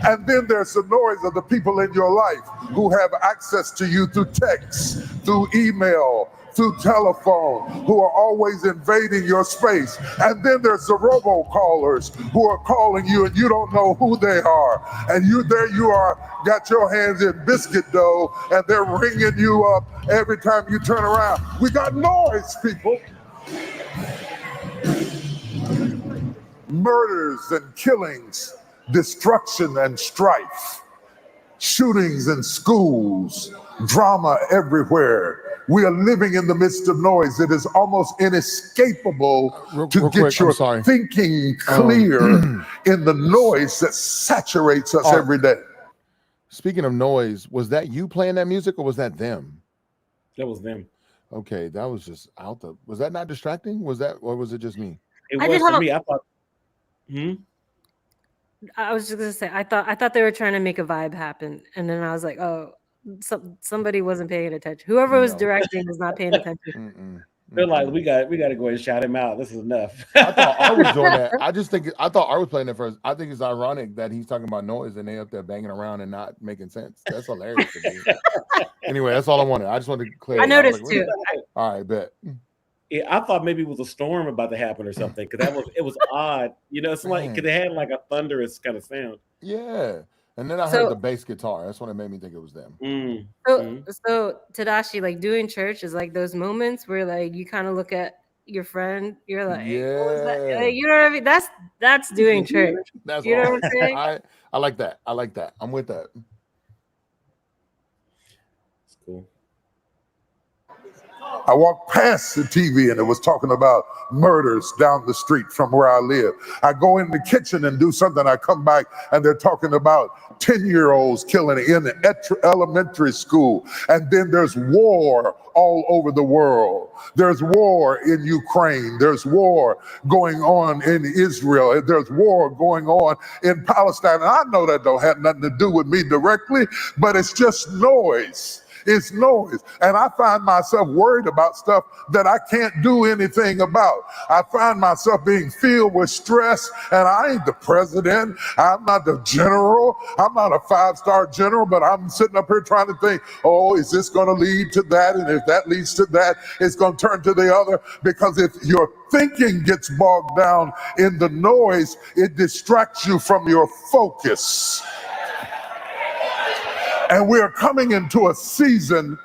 [SPEAKER 9] And then there's the noise of the people in your life who have access to you through text, through email, through telephone, who are always invading your space. And then there's the robocallers who are calling you and you don't know who they are. And there you are, got your hands in biscuit dough, and they're ringing you up every time you turn around. We got noise, people. Murders and killings, destruction and strife, shootings in schools, drama everywhere. We are living in the midst of noise. It is almost inescapable to get your thinking clear in the noise that saturates us every day.
[SPEAKER 3] Speaking of noise, was that you playing that music or was that them?
[SPEAKER 2] That was them.
[SPEAKER 3] Okay, that was just out the. Was that not distracting? Was that, or was it just me?
[SPEAKER 2] It was for me. I thought.
[SPEAKER 1] I was just gonna say, I thought they were trying to make a vibe happen, and then I was like, oh, somebody wasn't paying attention. Whoever was directing was not paying attention.
[SPEAKER 2] They're like, we got to go ahead and shout him out. This is enough.
[SPEAKER 3] I thought Art was doing that. I thought Art was playing it first. I think it's ironic that he's talking about noise and they up there banging around and not making sense. That's hilarious to me. Anyway, that's all I wanted. I just wanted to clear.
[SPEAKER 1] I noticed too.
[SPEAKER 3] All right, bet.
[SPEAKER 2] Yeah, I thought maybe it was a storm about to happen or something, because it was odd. You know, it's like, because it had like a thunderous kind of sound.
[SPEAKER 3] Yeah. And then I heard the bass guitar. That's what it made me think it was them.
[SPEAKER 1] So Tadashi, like doing church is like those moments where like you kind of look at your friend, you're like, what was that? Like, you know what I mean? That's doing church.
[SPEAKER 3] That's
[SPEAKER 1] you know what I'm saying?
[SPEAKER 3] I like that. I like that. I'm with that.
[SPEAKER 2] It's cool.
[SPEAKER 9] I walked past the TV and it was talking about murders down the street from where I live. I go in the kitchen and do something. I come back and they're talking about 10-year-olds killing in elementary school. And then there's war all over the world. There's war in Ukraine. There's war going on in Israel. There's war going on in Palestine. And I know that don't have nothing to do with me directly, but it's just noise. It's noise. And I find myself worried about stuff that I can't do anything about. I find myself being filled with stress, and I ain't the president. I'm not the general. I'm not a 5-star general, but I'm sitting up here trying to think, oh, is this going to lead to that? And if that leads to that, it's going to turn to the other. Because if your thinking gets bogged down in the noise, it distracts you from your focus. And we're coming into a season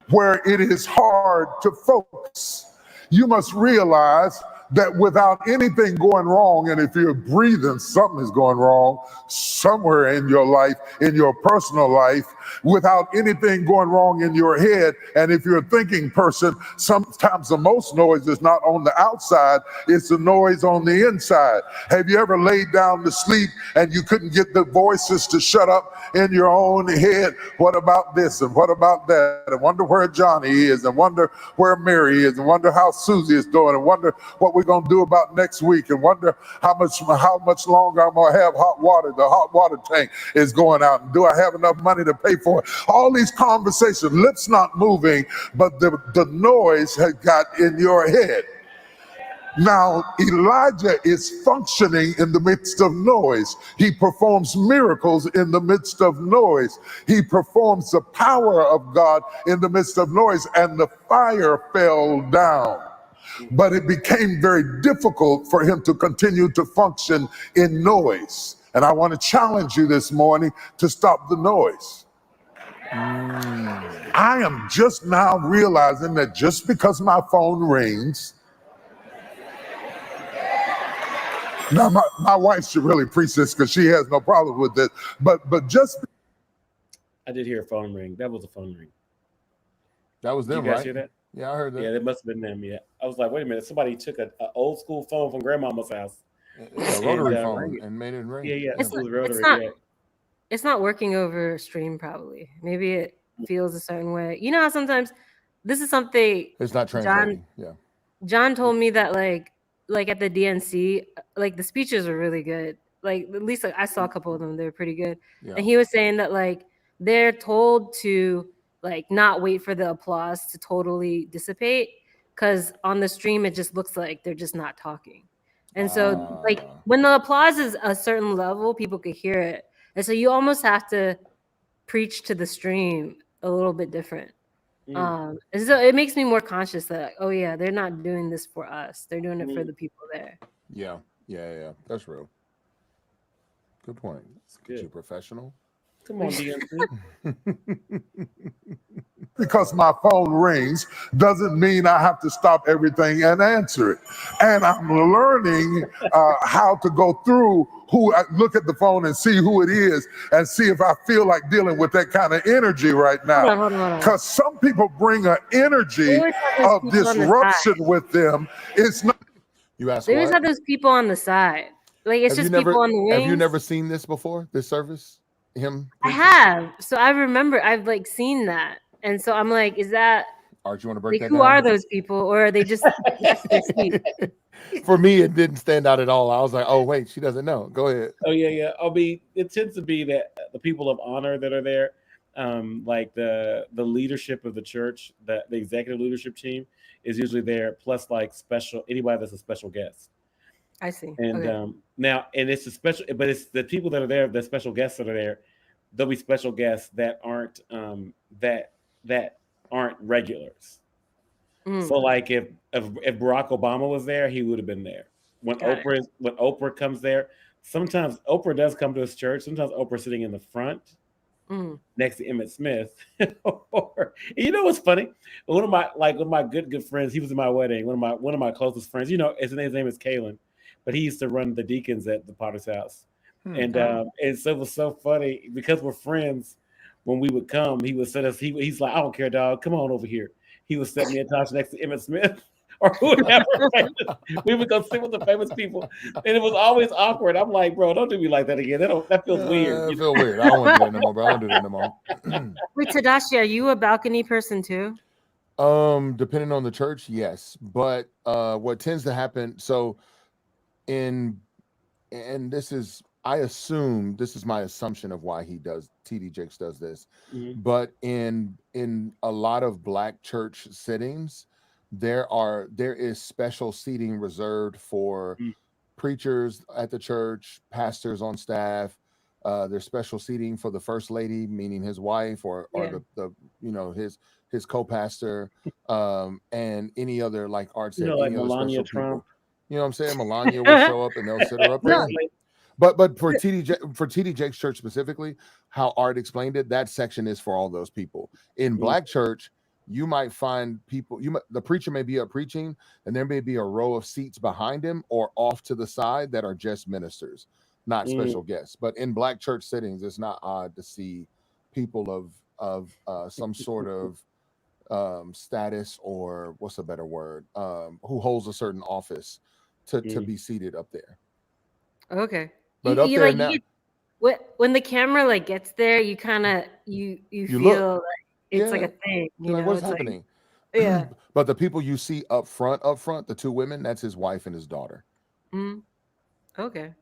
[SPEAKER 9] where it is hard to focus. You must realize that without anything going wrong, and if you're breathing, something is going wrong somewhere in your life, in your personal life, without anything going wrong in your head. And if you're a thinking person, sometimes the most noise is not on the outside, it's the noise on the inside. Have you ever laid down to sleep and you couldn't get the voices to shut up in your own head? What about this and what about that? And wonder where Johnny is, and wonder where Mary is, and wonder how Susie is doing, and wonder what we're going to do about next week, and wonder how much longer I'm going to have hot water. The hot water tank is going out, and do I have enough money to pay for it? All these conversations, lips not moving, but the noise has got in your head. Now, Elijah is functioning in the midst of noise. He performs miracles in the midst of noise. He performs the power of God in the midst of noise, and the fire fell down. But it became very difficult for him to continue to function in noise. And I want to challenge you this morning to stop the noise. I am just now realizing that just because my phone rings, now my wife should really preach this because she has no problem with this, but just
[SPEAKER 2] I did hear a phone ring. That was a phone ring.
[SPEAKER 3] That was
[SPEAKER 2] Did
[SPEAKER 3] them,
[SPEAKER 2] you guys
[SPEAKER 3] right?
[SPEAKER 2] hear that?
[SPEAKER 3] Yeah, I heard that.
[SPEAKER 2] Yeah, that must have been them. Yeah, I was like, wait a minute, somebody took an old school phone from grandmama's house.
[SPEAKER 3] Yeah, a rotary
[SPEAKER 2] And,
[SPEAKER 3] phone and made it ring.
[SPEAKER 2] Yeah, yeah,
[SPEAKER 1] It's
[SPEAKER 2] it was
[SPEAKER 1] not-
[SPEAKER 2] rotary.
[SPEAKER 1] it's not-
[SPEAKER 2] Yeah.
[SPEAKER 1] It's not working over stream, probably. Maybe it feels a certain way. You know how sometimes this is something
[SPEAKER 3] It's not translating. Yeah.
[SPEAKER 1] John told me that like at the DNC, like the speeches are really good. Like at least like, I saw a couple of them, they were pretty good.
[SPEAKER 3] Yeah.
[SPEAKER 1] And he was saying that like they're told to like not wait for the applause to totally dissipate, because on the stream it just looks like they're just not talking. And so like when the applause is a certain level, people could hear it. And so you almost have to preach to the stream a little bit different. And so it makes me more conscious that, oh yeah, they're not doing this for us. They're doing it for the people there.
[SPEAKER 3] Yeah. That's real. Good point.
[SPEAKER 2] good.
[SPEAKER 3] You professional.
[SPEAKER 2] Come on, DNC.
[SPEAKER 9] because my phone rings doesn't mean I have to stop everything and answer it. And I'm learning how to go through look at the phone and see who it is and see if I feel like dealing with that kind of energy right now.
[SPEAKER 1] Hold on.
[SPEAKER 9] Because some people bring an energy of disruption with them. It's not.
[SPEAKER 3] You asked
[SPEAKER 1] They always
[SPEAKER 3] what?
[SPEAKER 1] have those people on the side. Like it's
[SPEAKER 3] Have
[SPEAKER 1] just
[SPEAKER 3] you never,
[SPEAKER 1] people on the wings.
[SPEAKER 3] Have you never seen this before? This service? Him?
[SPEAKER 1] I have. So I remember I've like seen that. And so I'm like, is that
[SPEAKER 3] Art, you want to break
[SPEAKER 1] like
[SPEAKER 3] that
[SPEAKER 1] who
[SPEAKER 3] down?
[SPEAKER 1] are those people? Or are they just that's their seat?
[SPEAKER 3] For me, it didn't stand out at all. I was like, oh, wait, she doesn't know. Go ahead.
[SPEAKER 2] Oh yeah. I mean, it tends to be that the people of honor that are there, like the leadership of the church, the executive leadership team is usually there, plus like anybody that's a special guest.
[SPEAKER 1] I see.
[SPEAKER 2] And
[SPEAKER 1] Okay.
[SPEAKER 2] now, and it's a special, but it's the people that are there, the special guests that are there. There'll be special guests that aren't that aren't regulars.
[SPEAKER 1] Mm.
[SPEAKER 2] So, like if Barack Obama was there, he would have been there. When
[SPEAKER 1] Got it.
[SPEAKER 2] Oprah comes there, sometimes Oprah does come to his church. Sometimes Oprah's sitting in the front
[SPEAKER 1] Mm.
[SPEAKER 2] next to Emmett Smith. Or, you know what's funny? One of my good friends, he was in my wedding. One of my closest friends, his name is Kalen, but he used to run the deacons at the Potter's house. And so it was so funny because we're friends. When we would come, he would set us. He's like, I don't care, dog. Come on over here. He would set me and Tasha next to Emmett Smith or whoever. We would go sit with the famous people, and it was always awkward. I'm like, bro, don't do me like that again. That feels weird.
[SPEAKER 3] I feel weird. I don't want to do that no more, bro. I don't do that no more.
[SPEAKER 1] Wait, Tadashi, are you a balcony person too?
[SPEAKER 3] Depending on the church, yes. But what tends to happen, and this is I assume this is my assumption of why TD Jakes does this,
[SPEAKER 2] Mhm.
[SPEAKER 3] but in a lot of black church sittings, there is special seating reserved for
[SPEAKER 2] Mm.
[SPEAKER 3] preachers at the church, pastors on staff. There's special seating for the first lady, meaning his wife, or
[SPEAKER 1] Yeah.
[SPEAKER 3] his co-pastor, and any other, like Art
[SPEAKER 2] You
[SPEAKER 3] said,
[SPEAKER 2] know, like
[SPEAKER 3] any other
[SPEAKER 2] Melania
[SPEAKER 3] special
[SPEAKER 2] Trump.
[SPEAKER 3] people. You know what I'm saying? Melania will show up and they'll sit her up
[SPEAKER 1] No.
[SPEAKER 3] there. But for TD Jakes Church specifically, how Art explained it, that section is for all those people. In black church, you might find people. The preacher may be up preaching, and there may be a row of seats behind him or off to the side that are just ministers, not special guests. But in black church sittings, it's not odd to see people of some sort of status, or what's a better word, who holds a certain office to be seated up there.
[SPEAKER 1] Okay.
[SPEAKER 3] But up there
[SPEAKER 1] like
[SPEAKER 3] now,
[SPEAKER 1] when the camera like gets there, you kind of you feel
[SPEAKER 3] look.
[SPEAKER 1] like it's like
[SPEAKER 3] Yeah.
[SPEAKER 1] a thing.
[SPEAKER 3] You're like, what's happening?
[SPEAKER 1] Yeah.
[SPEAKER 3] But the people you see up front, the two women, that's his wife and his daughter.
[SPEAKER 1] Okay.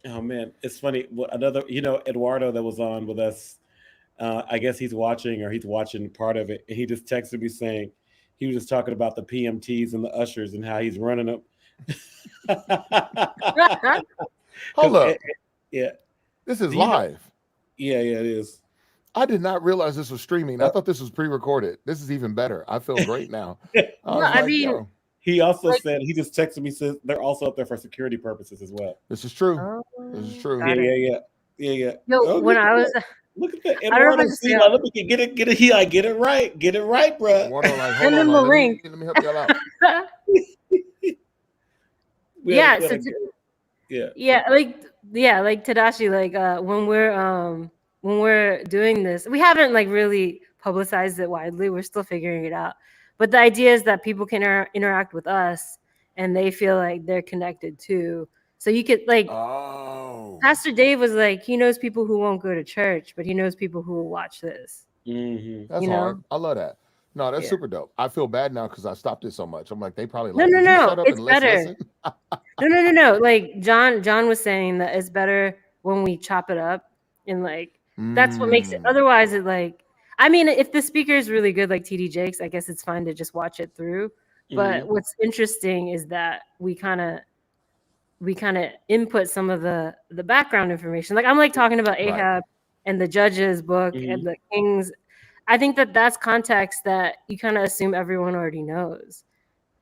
[SPEAKER 2] Oh man, it's funny. Another, Eduardo that was on with us. I guess he's watching part of it, and he just texted me saying he was just talking about the PMTs and the ushers and how he's running them.
[SPEAKER 3] Hold up.
[SPEAKER 2] Yeah.
[SPEAKER 3] This is
[SPEAKER 2] Do you know-
[SPEAKER 3] live.
[SPEAKER 2] Yeah, it is.
[SPEAKER 3] I did not realize this was streaming. I thought this was pre-recorded. This is even better. I feel great now.
[SPEAKER 1] I mean,
[SPEAKER 3] yo,
[SPEAKER 2] He also said, he just texted me, says they're also up there for security purposes as well.
[SPEAKER 3] this is true.
[SPEAKER 1] Oh,
[SPEAKER 3] This is true.
[SPEAKER 1] got it.
[SPEAKER 2] Yeah.
[SPEAKER 1] Yo,
[SPEAKER 2] Oh,
[SPEAKER 1] when
[SPEAKER 2] look
[SPEAKER 1] I
[SPEAKER 2] at
[SPEAKER 1] was
[SPEAKER 2] that. Look at that.
[SPEAKER 1] I don't know if
[SPEAKER 2] Eduardo,
[SPEAKER 1] I just
[SPEAKER 2] see,
[SPEAKER 1] feel-
[SPEAKER 2] like, let me get it. He like, get it right, bro.
[SPEAKER 3] Eduardo, like,
[SPEAKER 1] Send
[SPEAKER 3] hold on,
[SPEAKER 1] him a
[SPEAKER 3] let me
[SPEAKER 1] link.
[SPEAKER 3] help y'all out.
[SPEAKER 1] Yeah,
[SPEAKER 2] Yeah,
[SPEAKER 1] like Tadashi, like when we're doing this, we haven't like really publicized it widely. We're still figuring it out. But the idea is that people can interact with us and they feel like they're connected too. So you could like
[SPEAKER 3] Oh,
[SPEAKER 1] Pastor Dave was like, he knows people who won't go to church, but he knows people who will watch this.
[SPEAKER 3] that's
[SPEAKER 1] you know?
[SPEAKER 3] hard. I love that. No, that's
[SPEAKER 1] Yeah.
[SPEAKER 3] super dope. I feel bad now because I stopped it so much. I'm like, they probably
[SPEAKER 1] No,
[SPEAKER 3] like,
[SPEAKER 1] no,
[SPEAKER 3] "Would you
[SPEAKER 1] no,
[SPEAKER 3] shut up
[SPEAKER 1] it's
[SPEAKER 3] and let's
[SPEAKER 1] better.
[SPEAKER 3] listen?"
[SPEAKER 1] No. Like John was saying that it's better when we chop it up and like that's what makes it.
[SPEAKER 3] Mm.
[SPEAKER 1] Otherwise, it like I mean, if the speaker is really good, like TD Jakes, I guess it's fine to just watch it through. But what's interesting is that we kind of input some of the background information. Like I'm like talking about
[SPEAKER 3] Right.
[SPEAKER 1] Ahab and the Judges book and the Kings. I think that that's context that you kind of assume everyone already knows.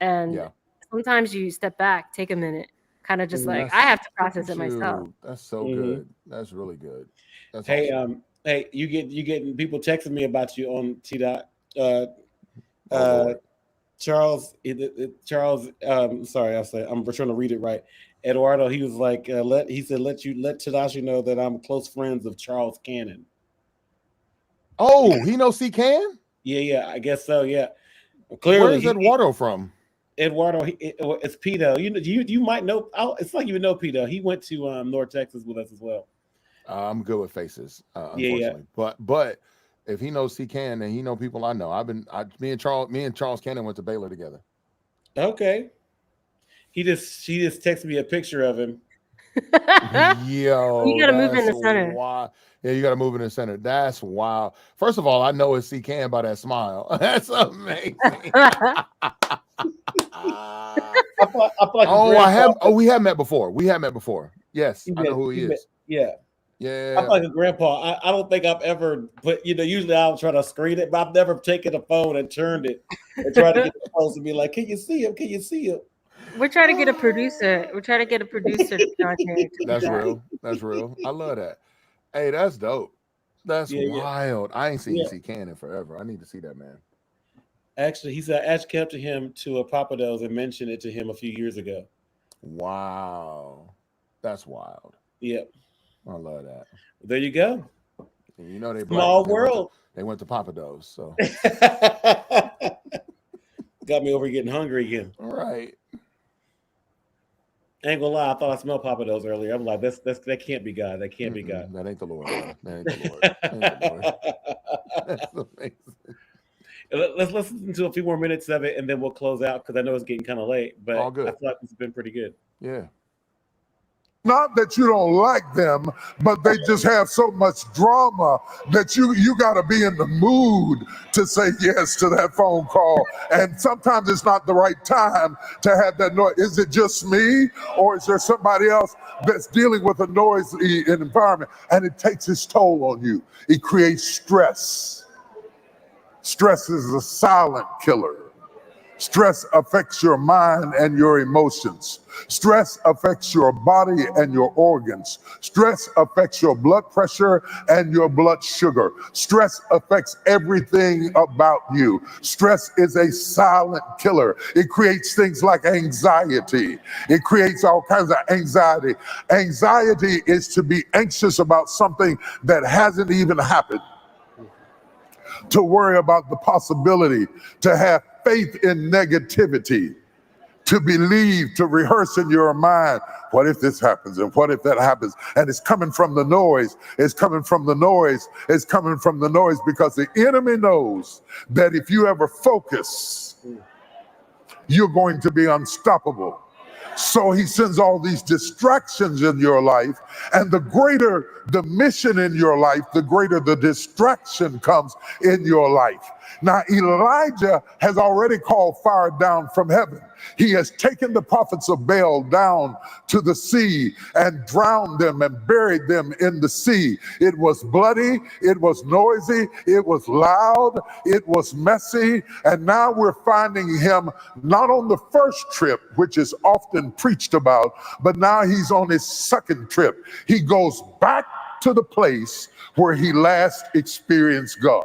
[SPEAKER 1] And
[SPEAKER 3] Yeah.
[SPEAKER 1] sometimes you step back, take a minute, kind of just like
[SPEAKER 3] That's-
[SPEAKER 1] I have to
[SPEAKER 3] look
[SPEAKER 1] process
[SPEAKER 3] at
[SPEAKER 1] it myself.
[SPEAKER 3] you. That's so good. That's really good. That's
[SPEAKER 2] Hey,
[SPEAKER 3] awesome.
[SPEAKER 2] you getting people texting me about you on T-Dot.
[SPEAKER 3] Oh, Lord.
[SPEAKER 2] Charles, Charles. Sorry, I'm trying to read it right. Eduardo, he was like, let Tadashi know that I'm close friends of Charles Cannon.
[SPEAKER 3] Oh, he knows C Can?
[SPEAKER 2] Yeah, I guess so. Yeah, clearly.
[SPEAKER 3] Where is Eduardo from?
[SPEAKER 2] Eduardo, it's Pito. You might know. It's like you know Pito. He went to North Texas with us as well.
[SPEAKER 3] I'm good with faces,
[SPEAKER 2] Yeah.
[SPEAKER 3] unfortunately. But if he knows C Can, and he know people I know, me and Charles Cannon went to Baylor together.
[SPEAKER 2] Okay. She just texted me a picture of him.
[SPEAKER 3] Yo,
[SPEAKER 1] You gotta move in the
[SPEAKER 3] that's
[SPEAKER 1] center.
[SPEAKER 3] wild. Yeah, you gotta move in the center. That's wild. First of all, I know it's C Can by that smile. That's amazing.
[SPEAKER 2] I feel like
[SPEAKER 3] We have met before. Yes, I know who he is.
[SPEAKER 2] Yeah. I
[SPEAKER 3] Yeah.
[SPEAKER 2] feel like a grandpa. I don't think I've ever put, usually I'll try to screen it, but I've never taken a phone and turned it and tried to get the post and be like, can you see him? Can you see him?
[SPEAKER 1] We're trying to get a producer. We're trying to get a producer to be on here. to do
[SPEAKER 3] That's
[SPEAKER 1] that.
[SPEAKER 3] real. That's real. I love that. Hey, that's dope. That's
[SPEAKER 2] Yeah.
[SPEAKER 3] wild. I ain't seen
[SPEAKER 2] Yeah.
[SPEAKER 3] C Can in forever. I need to see that, man.
[SPEAKER 2] Actually, he said Ash came up to him to a Papados and mentioned it to him a few years ago.
[SPEAKER 3] Wow. That's wild.
[SPEAKER 2] Yep.
[SPEAKER 3] I love that.
[SPEAKER 2] There you go.
[SPEAKER 3] And you know they
[SPEAKER 2] Small
[SPEAKER 3] black.
[SPEAKER 2] world.
[SPEAKER 3] They went to Papados. So
[SPEAKER 2] Got me over getting hungry again.
[SPEAKER 3] all right.
[SPEAKER 2] Ain't gonna lie, I thought I smelled Papados earlier. I'm like, that can't be God. That can't be God.
[SPEAKER 3] That ain't the Lord. Bro. That ain't the Lord. That ain't the Lord. That's amazing.
[SPEAKER 2] Let's listen to a few more minutes of it and then we'll close out because I know it's getting kind of late. But
[SPEAKER 3] All good.
[SPEAKER 2] I feel like it's been pretty good.
[SPEAKER 3] Yeah.
[SPEAKER 9] Not that you don't like them, but they just have so much drama that you got to be in the mood to say yes to that phone call. And sometimes it's not the right time to have that noise. Is it just me, or is there somebody else that's dealing with a noisy environment? And it takes its toll on you. It creates stress. Stress is a silent killer. Stress affects your mind and your emotions. Stress affects your body and your organs. Stress affects your blood pressure and your blood sugar. Stress affects everything about you. Stress is a silent killer. It creates things like anxiety. It creates all kinds of anxiety. Anxiety is to be anxious about something that hasn't even happened. To worry about the possibility, to have faith in negativity, to believe, to rehearse in your mind, what if this happens and what if that happens? And it's coming from the noise. It's coming from the noise. It's coming from the noise because the enemy knows that if you ever focus, you're going to be unstoppable. So he sends all these distractions in your life, and the greater the mission in your life, the greater the distraction comes in your life. Now, Elijah has already called fire down from heaven. He has taken the prophets of Baal down to the sea and drowned them and buried them in the sea. It was bloody, it was noisy, it was loud, it was messy, and now we're finding him not on the first trip, which is often preached about, but now he's on his second trip. He goes back to the place where he last experienced God.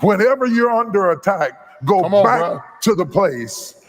[SPEAKER 9] Whenever you're under attack, go back to the place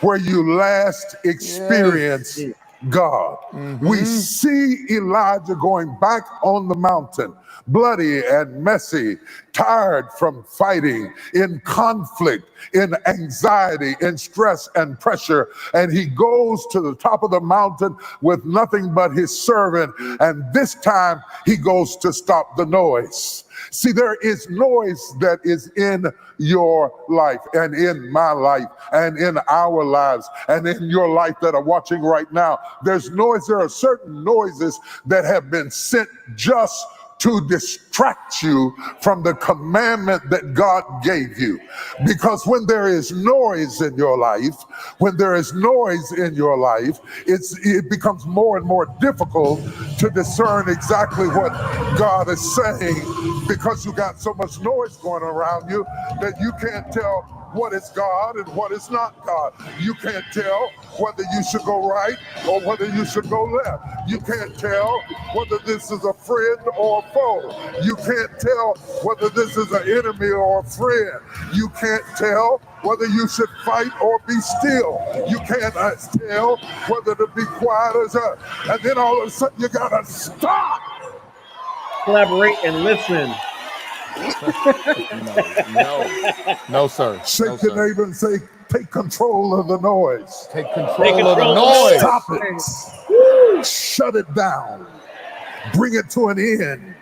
[SPEAKER 9] where you last experienced God. We see Elijah going back on the mountain, bloody and messy, tired from fighting, in conflict, in anxiety, in stress and pressure. And he goes to the top of the mountain with nothing but his servant. And this time he goes to stop the noise. See, there is noise that is in your life and in my life and in our lives and in your life that are watching right now. There's noise. There are certain noises that have been sent just to distract you from the commandment that God gave you. Because when there is noise in your life, it becomes more and more difficult to discern exactly what God is saying, because you got so much noise going around you that you can't tell what is God and what is not God. You can't tell whether you should go right or whether you should go left. You can't tell whether this is a friend or a foe. You can't tell whether this is an enemy or a friend. You can't tell whether you should fight or be still. You can't tell whether to be quiet or not. And then all of a sudden you gotta stop.
[SPEAKER 2] Collaborate and listen.
[SPEAKER 3] No, sir.
[SPEAKER 9] Shake your neighbor and say, take control of the noise.
[SPEAKER 3] Take control of the noise.
[SPEAKER 9] Stop it. Shut it down. Bring it to an end.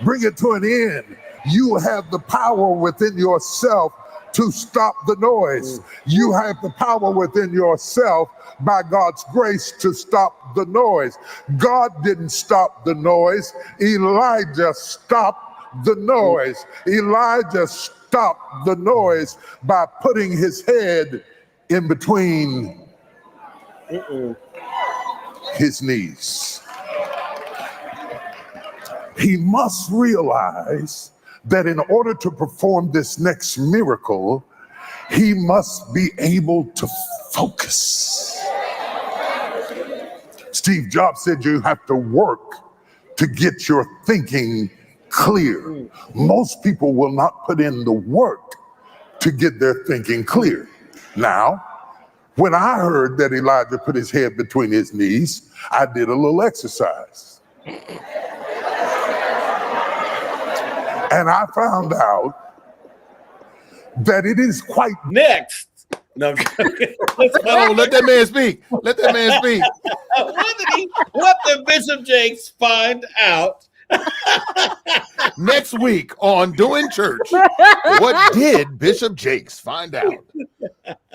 [SPEAKER 9] Bring it to an end. You have the power within yourself to stop the noise. You have the power within yourself by God's grace to stop the noise. God didn't stop the noise. Elijah stopped the noise. Elijah stopped the noise by putting his head in between his knees. He must realize that in order to perform this next miracle, he must be able to focus. Steve Jobs said you have to work to get your thinking clear. Most people will not put in the work to get their thinking clear. Now, when I heard that Elijah put his head between his knees, I did a little exercise. And I found out that it is quite
[SPEAKER 2] Next. No, I'm joking.
[SPEAKER 3] No, let that man speak. Let that man speak.
[SPEAKER 2] What did Bishop Jakes find out?
[SPEAKER 3] Next week on Doing Church, what did Bishop Jakes find out?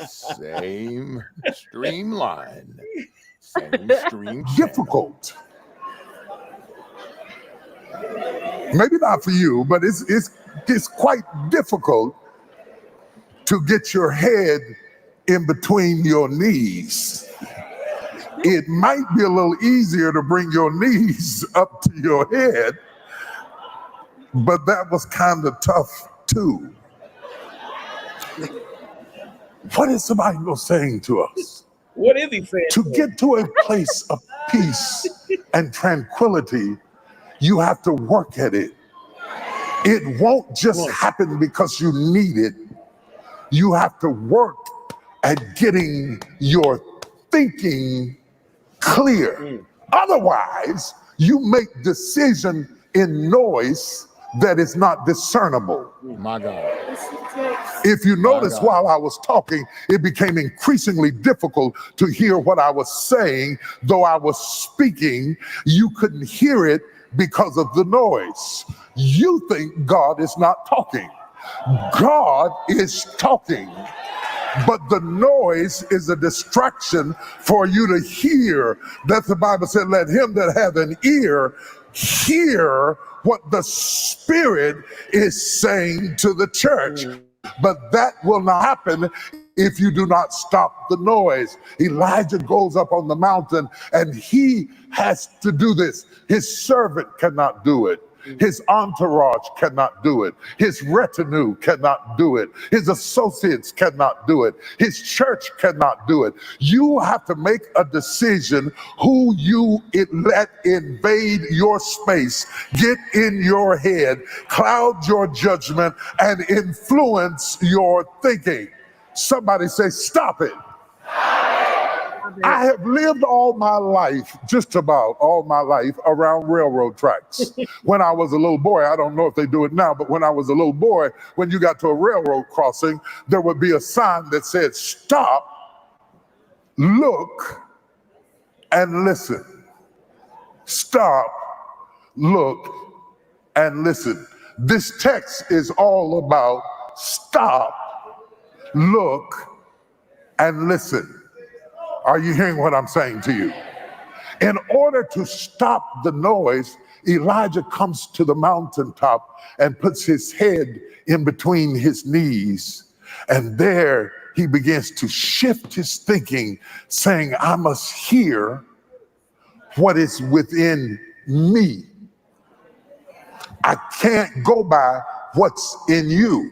[SPEAKER 3] Same streamline.
[SPEAKER 9] difficult. Maybe not for you, but it's quite difficult to get your head in between your knees. It might be a little easier to bring your knees up to your head, but that was kind of tough too. What is the Bible saying to us?
[SPEAKER 2] What is he saying?
[SPEAKER 9] To get to a place of peace and tranquility, you have to work at it. It won't just happen because you need it. You have to work at getting your thinking clear. Otherwise, you make decision in noise that is not discernible.
[SPEAKER 3] My God.
[SPEAKER 9] If you notice, while I was talking, it became increasingly difficult to hear what I was saying. Though I was speaking, you couldn't hear it because of the noise. You think God is not talking. God is talking. But the noise is a distraction for you to hear. That the Bible said, let him that have an ear hear what the Spirit is saying to the church. But that will not happen if you do not stop the noise. Elijah goes up on the mountain and he has to do this. His servant cannot do it. His entourage cannot do it. His retinue cannot do it. His associates cannot do it. His church cannot do it. You have to make a decision who you let invade your space, get in your head, cloud your judgment, and influence your thinking. Somebody say, stop it. I have lived all my life, just about all my life, around railroad tracks. When I was a little boy, I don't know if they do it now, but when I was a little boy, when you got to a railroad crossing, there would be a sign that said, stop, look, and listen. Stop, look, and listen. This text is all about stop, look, and listen. Are you hearing what I'm saying to you? In order to stop the noise, Elijah comes to the mountaintop and puts his head in between his knees. And there he begins to shift his thinking, saying, I must hear what is within me. I can't go by what's in you.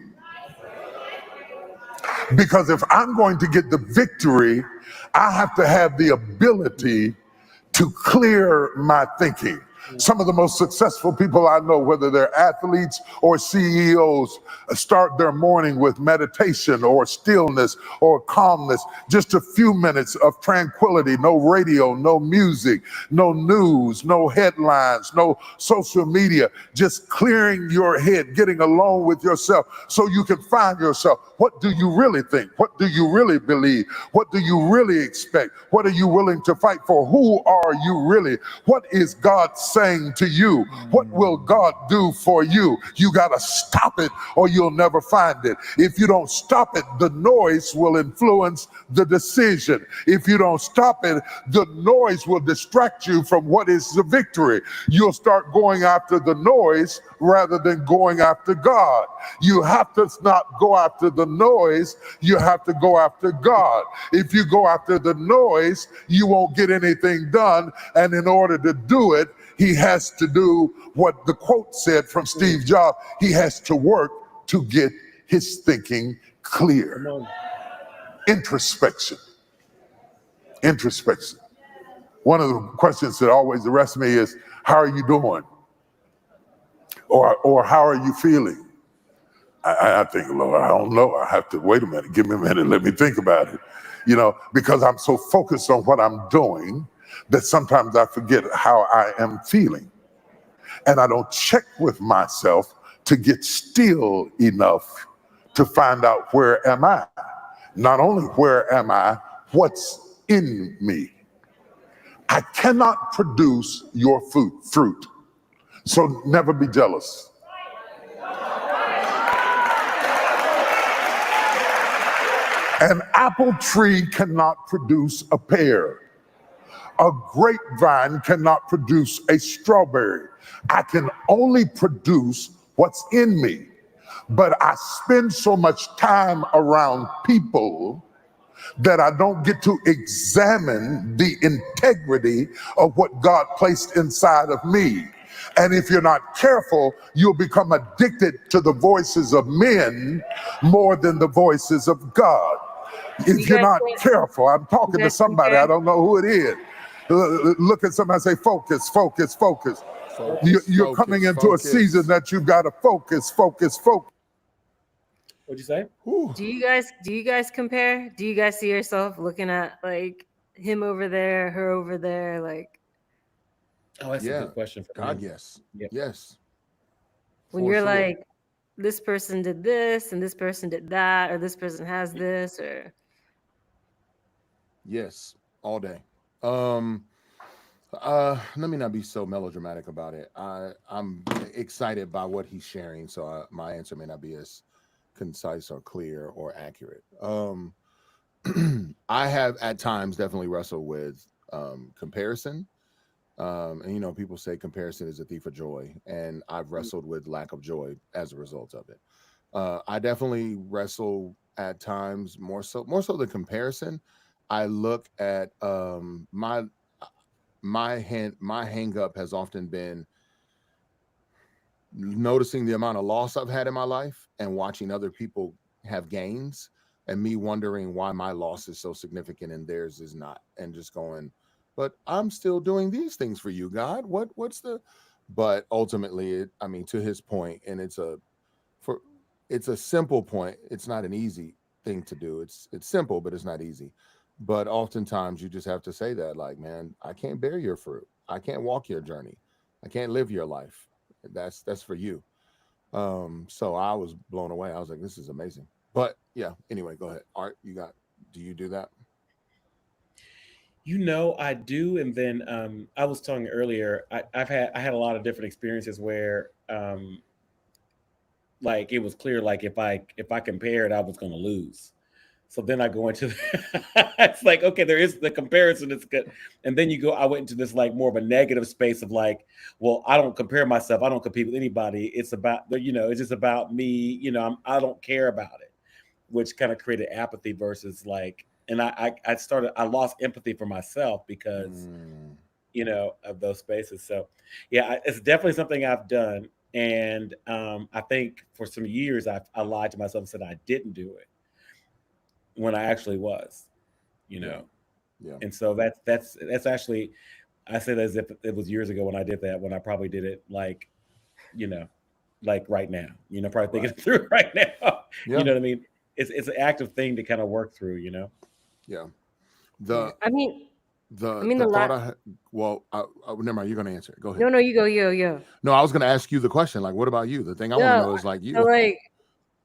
[SPEAKER 9] Because if I'm going to get the victory, I have to have the ability to clear my thinking. Some of the most successful people I know, whether they're athletes or CEOs, start their morning with meditation or stillness or calmness. Just a few minutes of tranquility, no radio, no music, no news, no headlines, no social media, just clearing your head, getting alone with yourself so you can find yourself. What do you really think? What do you really believe? What do you really expect? What are you willing to fight for? Who are you really? What is God saying to you? What will God do for you? You got to stop it or you'll never find it. If you don't stop it, the noise will influence the decision. If you don't stop it, the noise will distract you from what is the victory. You'll start going after the noise rather than going after God. You have to not go after the noise, you have to go after God. If you go after the noise, you won't get anything done. And in order to do it, he has to do what the quote said from Steve Jobs. He has to work to get his thinking clear. Introspection. Introspection. One of the questions that always arrests me is, how are you doing? Or how are you feeling? I think, Lord, I don't know. I have to wait a minute. Give me a minute. Let me think about it. You know, because I'm so focused on what I'm doing that sometimes I forget how I am feeling. And I don't check with myself to get still enough to find out where am I. Not only where am I, what's in me. I cannot produce your fruit. So never be jealous. An apple tree cannot produce a pear. A grapevine cannot produce a strawberry. I can only produce what's in me. But I spend so much time around people that I don't get to examine the integrity of what God placed inside of me. And if you're not careful, you'll become addicted to the voices of men more than the voices of God. If you're not careful, I'm talking to somebody, I don't know who it is. Look at somebody and say, focus, focus, focus. You're coming into a season that you've got to focus, focus, focus.
[SPEAKER 2] What'd you say?
[SPEAKER 1] Do you guys compare? Do you guys see yourself looking at like him over there, her over there, like?
[SPEAKER 2] Oh, that's a good question. For
[SPEAKER 3] God,
[SPEAKER 2] me.
[SPEAKER 3] yes.
[SPEAKER 2] Yep.
[SPEAKER 3] Yes.
[SPEAKER 1] When
[SPEAKER 3] For
[SPEAKER 1] you're
[SPEAKER 3] sure.
[SPEAKER 1] like, this person did this and this person did that, or this person has this, or
[SPEAKER 3] Yes, all day. Let me not be so melodramatic about it. I'm excited by what he's sharing, so my answer may not be as concise or clear or accurate. I have at times definitely wrestled with comparison. And you know, people say comparison is a thief of joy, and I've wrestled with lack of joy as a result of it. I definitely wrestle at times more so than comparison. I look at my hang up has often been noticing the amount of loss I've had in my life and watching other people have gains, and me wondering why my loss is so significant and theirs is not, and just going, but I'm still doing these things for you, God. What's the? But ultimately, I mean, to his point, and it's a simple point. It's not an easy thing to do. It's simple, but it's not easy. But oftentimes, you just have to say that, like, man, I can't bear your fruit. I can't walk your journey. I can't live your life. That's for you. So I was blown away. I was like, this is amazing. But yeah. Anyway, go ahead, Art. Do you do that?
[SPEAKER 2] You know, I do. And then I was telling you earlier, I had a lot of different experiences where like it was clear, like if I compared, I was going to lose. So then I go into it's like, okay, there is the comparison. It's good. And then I went into this like more of a negative space of like, well, I don't compare myself. I don't compete with anybody. It's about, it's just about me. I don't care about it, which kind of created apathy versus like, and I lost empathy for myself because, of those spaces. So yeah, it's definitely something I've done. And I think for some years I lied to myself and said I didn't do it when I actually was,
[SPEAKER 3] Yeah.
[SPEAKER 2] And so that's actually, I say that as if it was years ago when I did that, when I probably did it like, like right now, probably thinking it through right now.
[SPEAKER 3] Yeah.
[SPEAKER 2] You know what I mean? It's an active thing to kind of work through,
[SPEAKER 3] Yeah.
[SPEAKER 1] the
[SPEAKER 3] Well, never mind. You're going to answer it. Go ahead.
[SPEAKER 1] no, you go, yo.
[SPEAKER 3] No, I was going to ask you the question. Like, what about you? The thing I want to know is like you.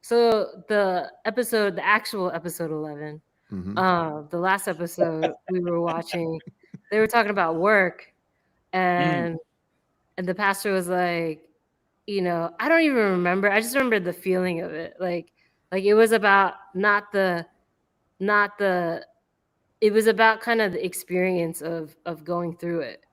[SPEAKER 1] So the actual episode 11, the last episode we were watching, they were talking about work, and the pastor was like, I don't even remember. I just remember the feeling of it. Like it was about it was about kind of the experience of going through it.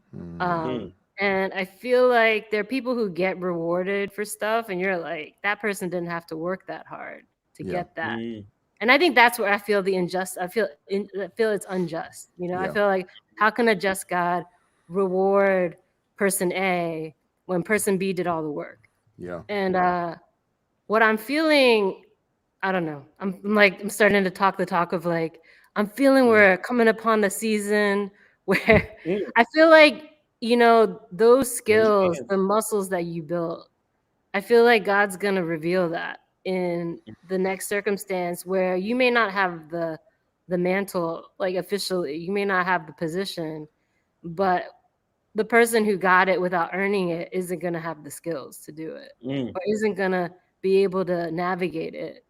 [SPEAKER 1] And I feel like there are people who get rewarded for stuff, and you're like, that person didn't have to work that hard to get that. And I think that's where I feel the injustice. I feel it's unjust. I feel like, how can a just God reward person A when person B did all the work?
[SPEAKER 3] Yeah.
[SPEAKER 1] And what I'm feeling, I don't know. I'm starting to talk the talk of like, I'm feeling we're coming upon the season where I feel like, those skills, the muscles that you built, I feel like God's going to reveal that in the next circumstance where you may not have the mantle, like officially, you may not have the position, but the person who got it without earning it isn't going to have the skills to do it or isn't going to be able to navigate it.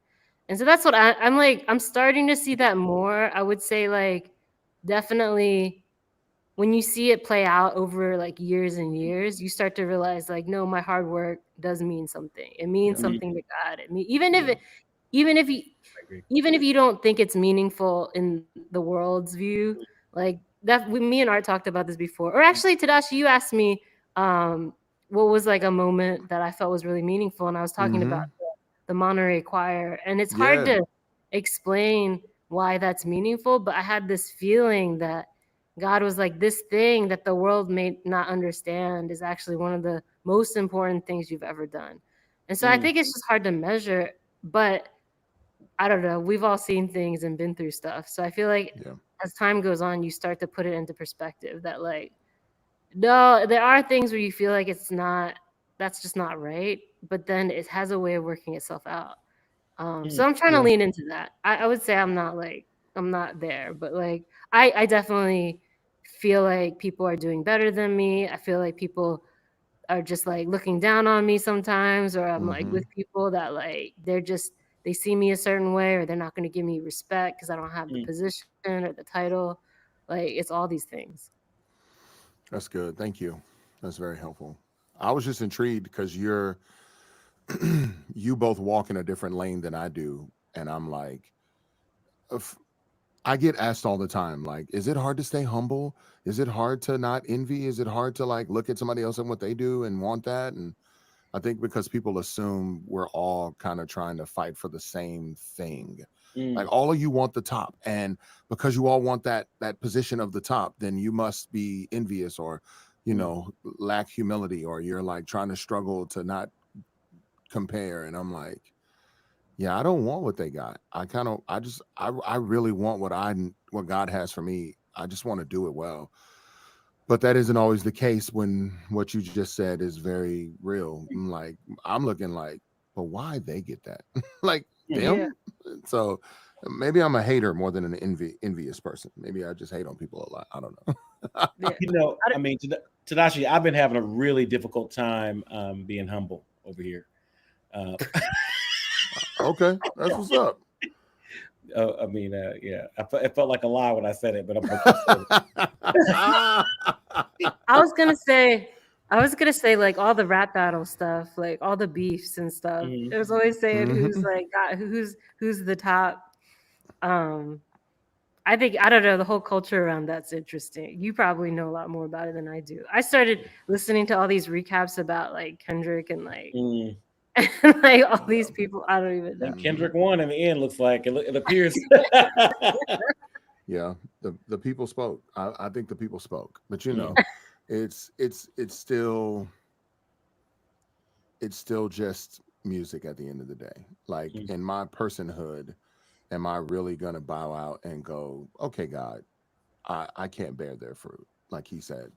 [SPEAKER 1] And so that's what I'm like, I'm starting to see that more. I would say like, definitely when you see it play out over like years and years, you start to realize like, no, my hard work does mean something. It means something to God. Even if you don't think it's meaningful in the world's view, like me and Art talked about this before. Or actually, Tadashi, you asked me what was like a moment that I felt was really meaningful, and I was talking about the Monterey Choir, and it's hard
[SPEAKER 3] Yeah.
[SPEAKER 1] to explain why that's meaningful, but I had this feeling that God was like, this thing that the world may not understand is actually one of the most important things you've ever done. And so I think it's just hard to measure, but I don't know. We've all seen things and been through stuff. So I feel like
[SPEAKER 3] Yeah.
[SPEAKER 1] as time goes on, you start to put it into perspective that like, no, there are things where you feel like that's just not right. But then it has a way of working itself out. So I'm trying to lean into that. I would say I'm not there, but like I definitely feel like people are doing better than me. I feel like people are just like looking down on me sometimes, or I'm like with people that like they see me a certain way, or they're not going to give me respect because I don't have the position or the title. Like it's all these things.
[SPEAKER 3] That's good. Thank you. That's very helpful. I was just intrigued because you both walk in a different lane than I do. And I'm like, I get asked all the time, like, is it hard to stay humble? Is it hard to not envy? Is it hard to like look at somebody else and what they do and want that? And I think because people assume we're all kind of trying to fight for the same thing. Like all of you want the top, and because you all want that position of the top, then you must be envious or, you know, lack humility, or you're like trying to struggle to not compare. And I'm like, yeah, I don't want what they got. I really want what God has for me. I just want to do it well. But that isn't always the case when what you just said is very real. I'm looking like, but why they get that? Like them?
[SPEAKER 1] Yeah.
[SPEAKER 3] So maybe I'm a hater more than an envious person. Maybe I just hate on people a lot. I don't know.
[SPEAKER 1] Yeah.
[SPEAKER 2] You know, I mean, Tadashi, I've been having a really difficult time being humble over here.
[SPEAKER 3] Okay, that's what's up.
[SPEAKER 2] I mean, yeah, it felt like a lie when I said it, but I'm
[SPEAKER 1] I was gonna say like all the rap battle stuff, like all the beefs and stuff. It was always saying who's like who's the top. I think I don't know, the whole culture around that's interesting. You probably know a lot more about it than I do. I started listening to all these recaps about like Kendrick and like like all these people. I don't even know.
[SPEAKER 2] Kendrick won in the end. Looks like it appears.
[SPEAKER 3] Yeah, the people spoke. I think the people spoke, but you know, it's still just music at the end of the day. Like in my personhood, am I really gonna bow out and go, okay, God, I can't bear their fruit, like he said.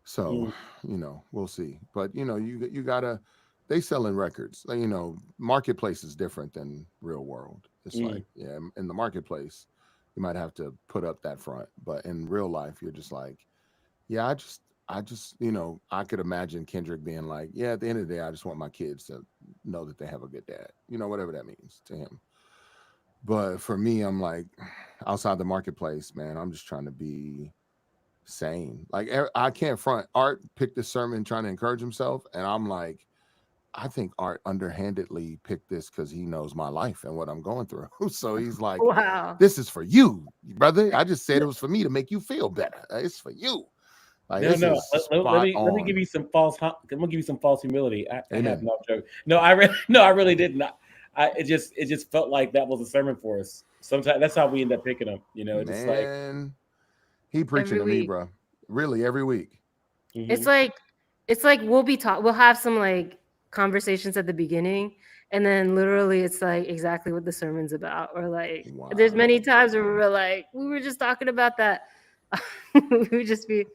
[SPEAKER 3] So you know, we'll see. But you know, you gotta. They selling records. You know, marketplace is different than real world. It's like, yeah, in the marketplace, you might have to put up that front, but in real life, you're just like, yeah, I just, you know, I could imagine Kendrick being like, yeah, at the end of the day, I just want my kids to know that they have a good dad, you know, whatever that means to him. But for me, I'm like, outside the marketplace, man, I'm just trying to be sane. Like, I can't front. Art picked this sermon trying to encourage himself, and I'm like, I think Art underhandedly picked this because he knows my life and what I'm going through. So he's like,
[SPEAKER 1] Wow.
[SPEAKER 3] this is for you, brother. I just said it was for me to make you feel better. It's for you. Like,
[SPEAKER 2] Let me give you some false. I'm gonna give you some false humility. I have no joke. No, I really didn't. It just felt like that was a sermon for us. Sometimes that's how we end up picking them. You know, it's just like
[SPEAKER 3] he preaching to me, bro. Really, every week.
[SPEAKER 1] It's like we'll have some like conversations at the beginning, and then literally it's like exactly what the sermon's about, or like there's many times where we were just talking about that. We would just be,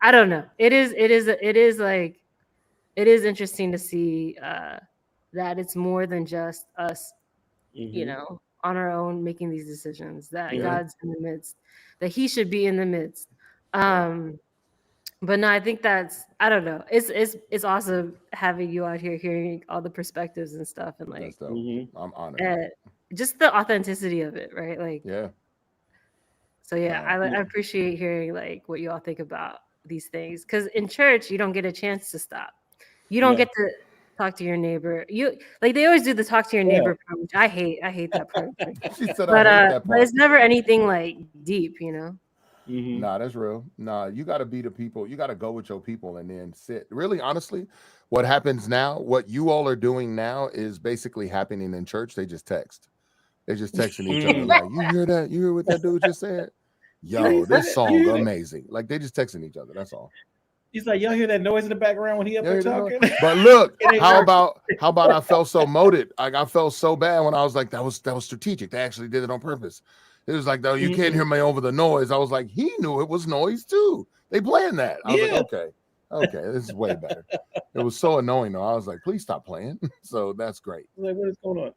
[SPEAKER 1] I don't know. It is interesting to see that it's more than just us, you know, on our own making these decisions, that God's in the midst, that he should be in the midst. But no, I think I don't know. It's awesome having you out here, hearing all the perspectives and stuff, and like
[SPEAKER 3] I'm honored.
[SPEAKER 1] Just the authenticity of it, right? Like,
[SPEAKER 3] yeah.
[SPEAKER 1] So yeah, I appreciate hearing like what you all think about these things, because in church you don't get a chance to stop. You don't get to talk to your neighbor. You like they always do the talk to your neighbor part, which I hate that part.
[SPEAKER 3] She said,
[SPEAKER 1] but it's never anything like deep, you know.
[SPEAKER 2] Mhm.
[SPEAKER 3] Nah, that's real. Nah, you got to be the people. You got to go with your people and then sit. Really, honestly, what happens now, what you all are doing now is basically happening in church. They just text. They're just texting each other
[SPEAKER 2] Mhm.
[SPEAKER 3] like, you hear that? You hear what that dude just said? Yo, this
[SPEAKER 2] You
[SPEAKER 3] song
[SPEAKER 2] hear that?
[SPEAKER 3] amazing. Like they just texting each other. That's all.
[SPEAKER 2] He's like, y'all hear that noise in the background when he up
[SPEAKER 3] Yeah,
[SPEAKER 2] there
[SPEAKER 3] you know?
[SPEAKER 2] talking?
[SPEAKER 3] But look,
[SPEAKER 2] It ain't
[SPEAKER 3] how
[SPEAKER 2] working.
[SPEAKER 3] about I felt so moted? Like I felt so bad when I was like, that was strategic. They actually did it on purpose. It was like, though, you can't hear me over the noise. I was like, he knew it was noise too. They playing that. I was
[SPEAKER 2] Yeah.
[SPEAKER 3] like, okay, this is way better. It was so annoying though. I was like, please stop playing. So that's great.
[SPEAKER 2] Like, what is going on?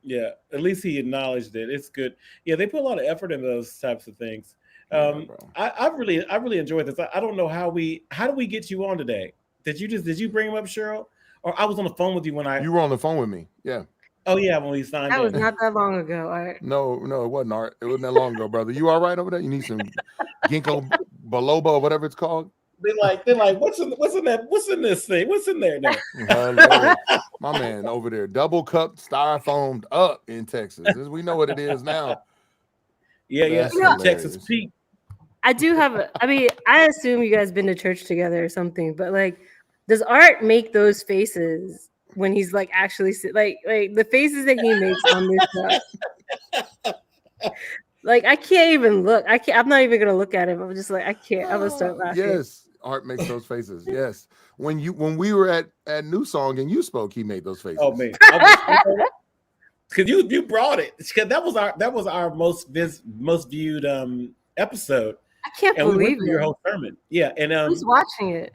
[SPEAKER 2] Yeah, at least he acknowledged it. It's good. Yeah, they put a lot of effort into those types of things.
[SPEAKER 3] Yeah, bro.
[SPEAKER 2] I really enjoyed this. I don't know how do we get you on today? Did you bring him up, Cheryl? Or I was on the phone with you when
[SPEAKER 3] You were on the phone with me. Yeah.
[SPEAKER 2] Oh yeah, when we signed
[SPEAKER 1] That
[SPEAKER 2] in.
[SPEAKER 1] was not that long ago. All right.
[SPEAKER 3] No, it wasn't Art. It wasn't that long ago, brother. You all right over there? You need some ginkgo biloba or whatever it's called.
[SPEAKER 2] They're like, what's in this thing? What's in there now?
[SPEAKER 3] Lord, my man over there, double cup styrofoamed up in Texas. We know what it is now.
[SPEAKER 2] Yeah,
[SPEAKER 3] That's
[SPEAKER 2] Texas
[SPEAKER 3] hilarious.
[SPEAKER 2] Pete.
[SPEAKER 1] I do have I assume you guys been to church together or something, but like, does Art make those faces when he's like actually like the faces that he makes on this stuff? Like, I can't even look. I'm not even gonna look at him. I'm just like, I can't. I'm gonna start laughing.
[SPEAKER 3] Yes, Art makes those faces. Yes, when we were at New Song and you spoke, he made those faces.
[SPEAKER 2] Oh man, because you brought it. Because that was our most viewed episode.
[SPEAKER 1] I can't
[SPEAKER 2] And we went
[SPEAKER 1] believe
[SPEAKER 2] through your
[SPEAKER 1] it.
[SPEAKER 2] whole sermon. Yeah, and
[SPEAKER 1] Who's watching it?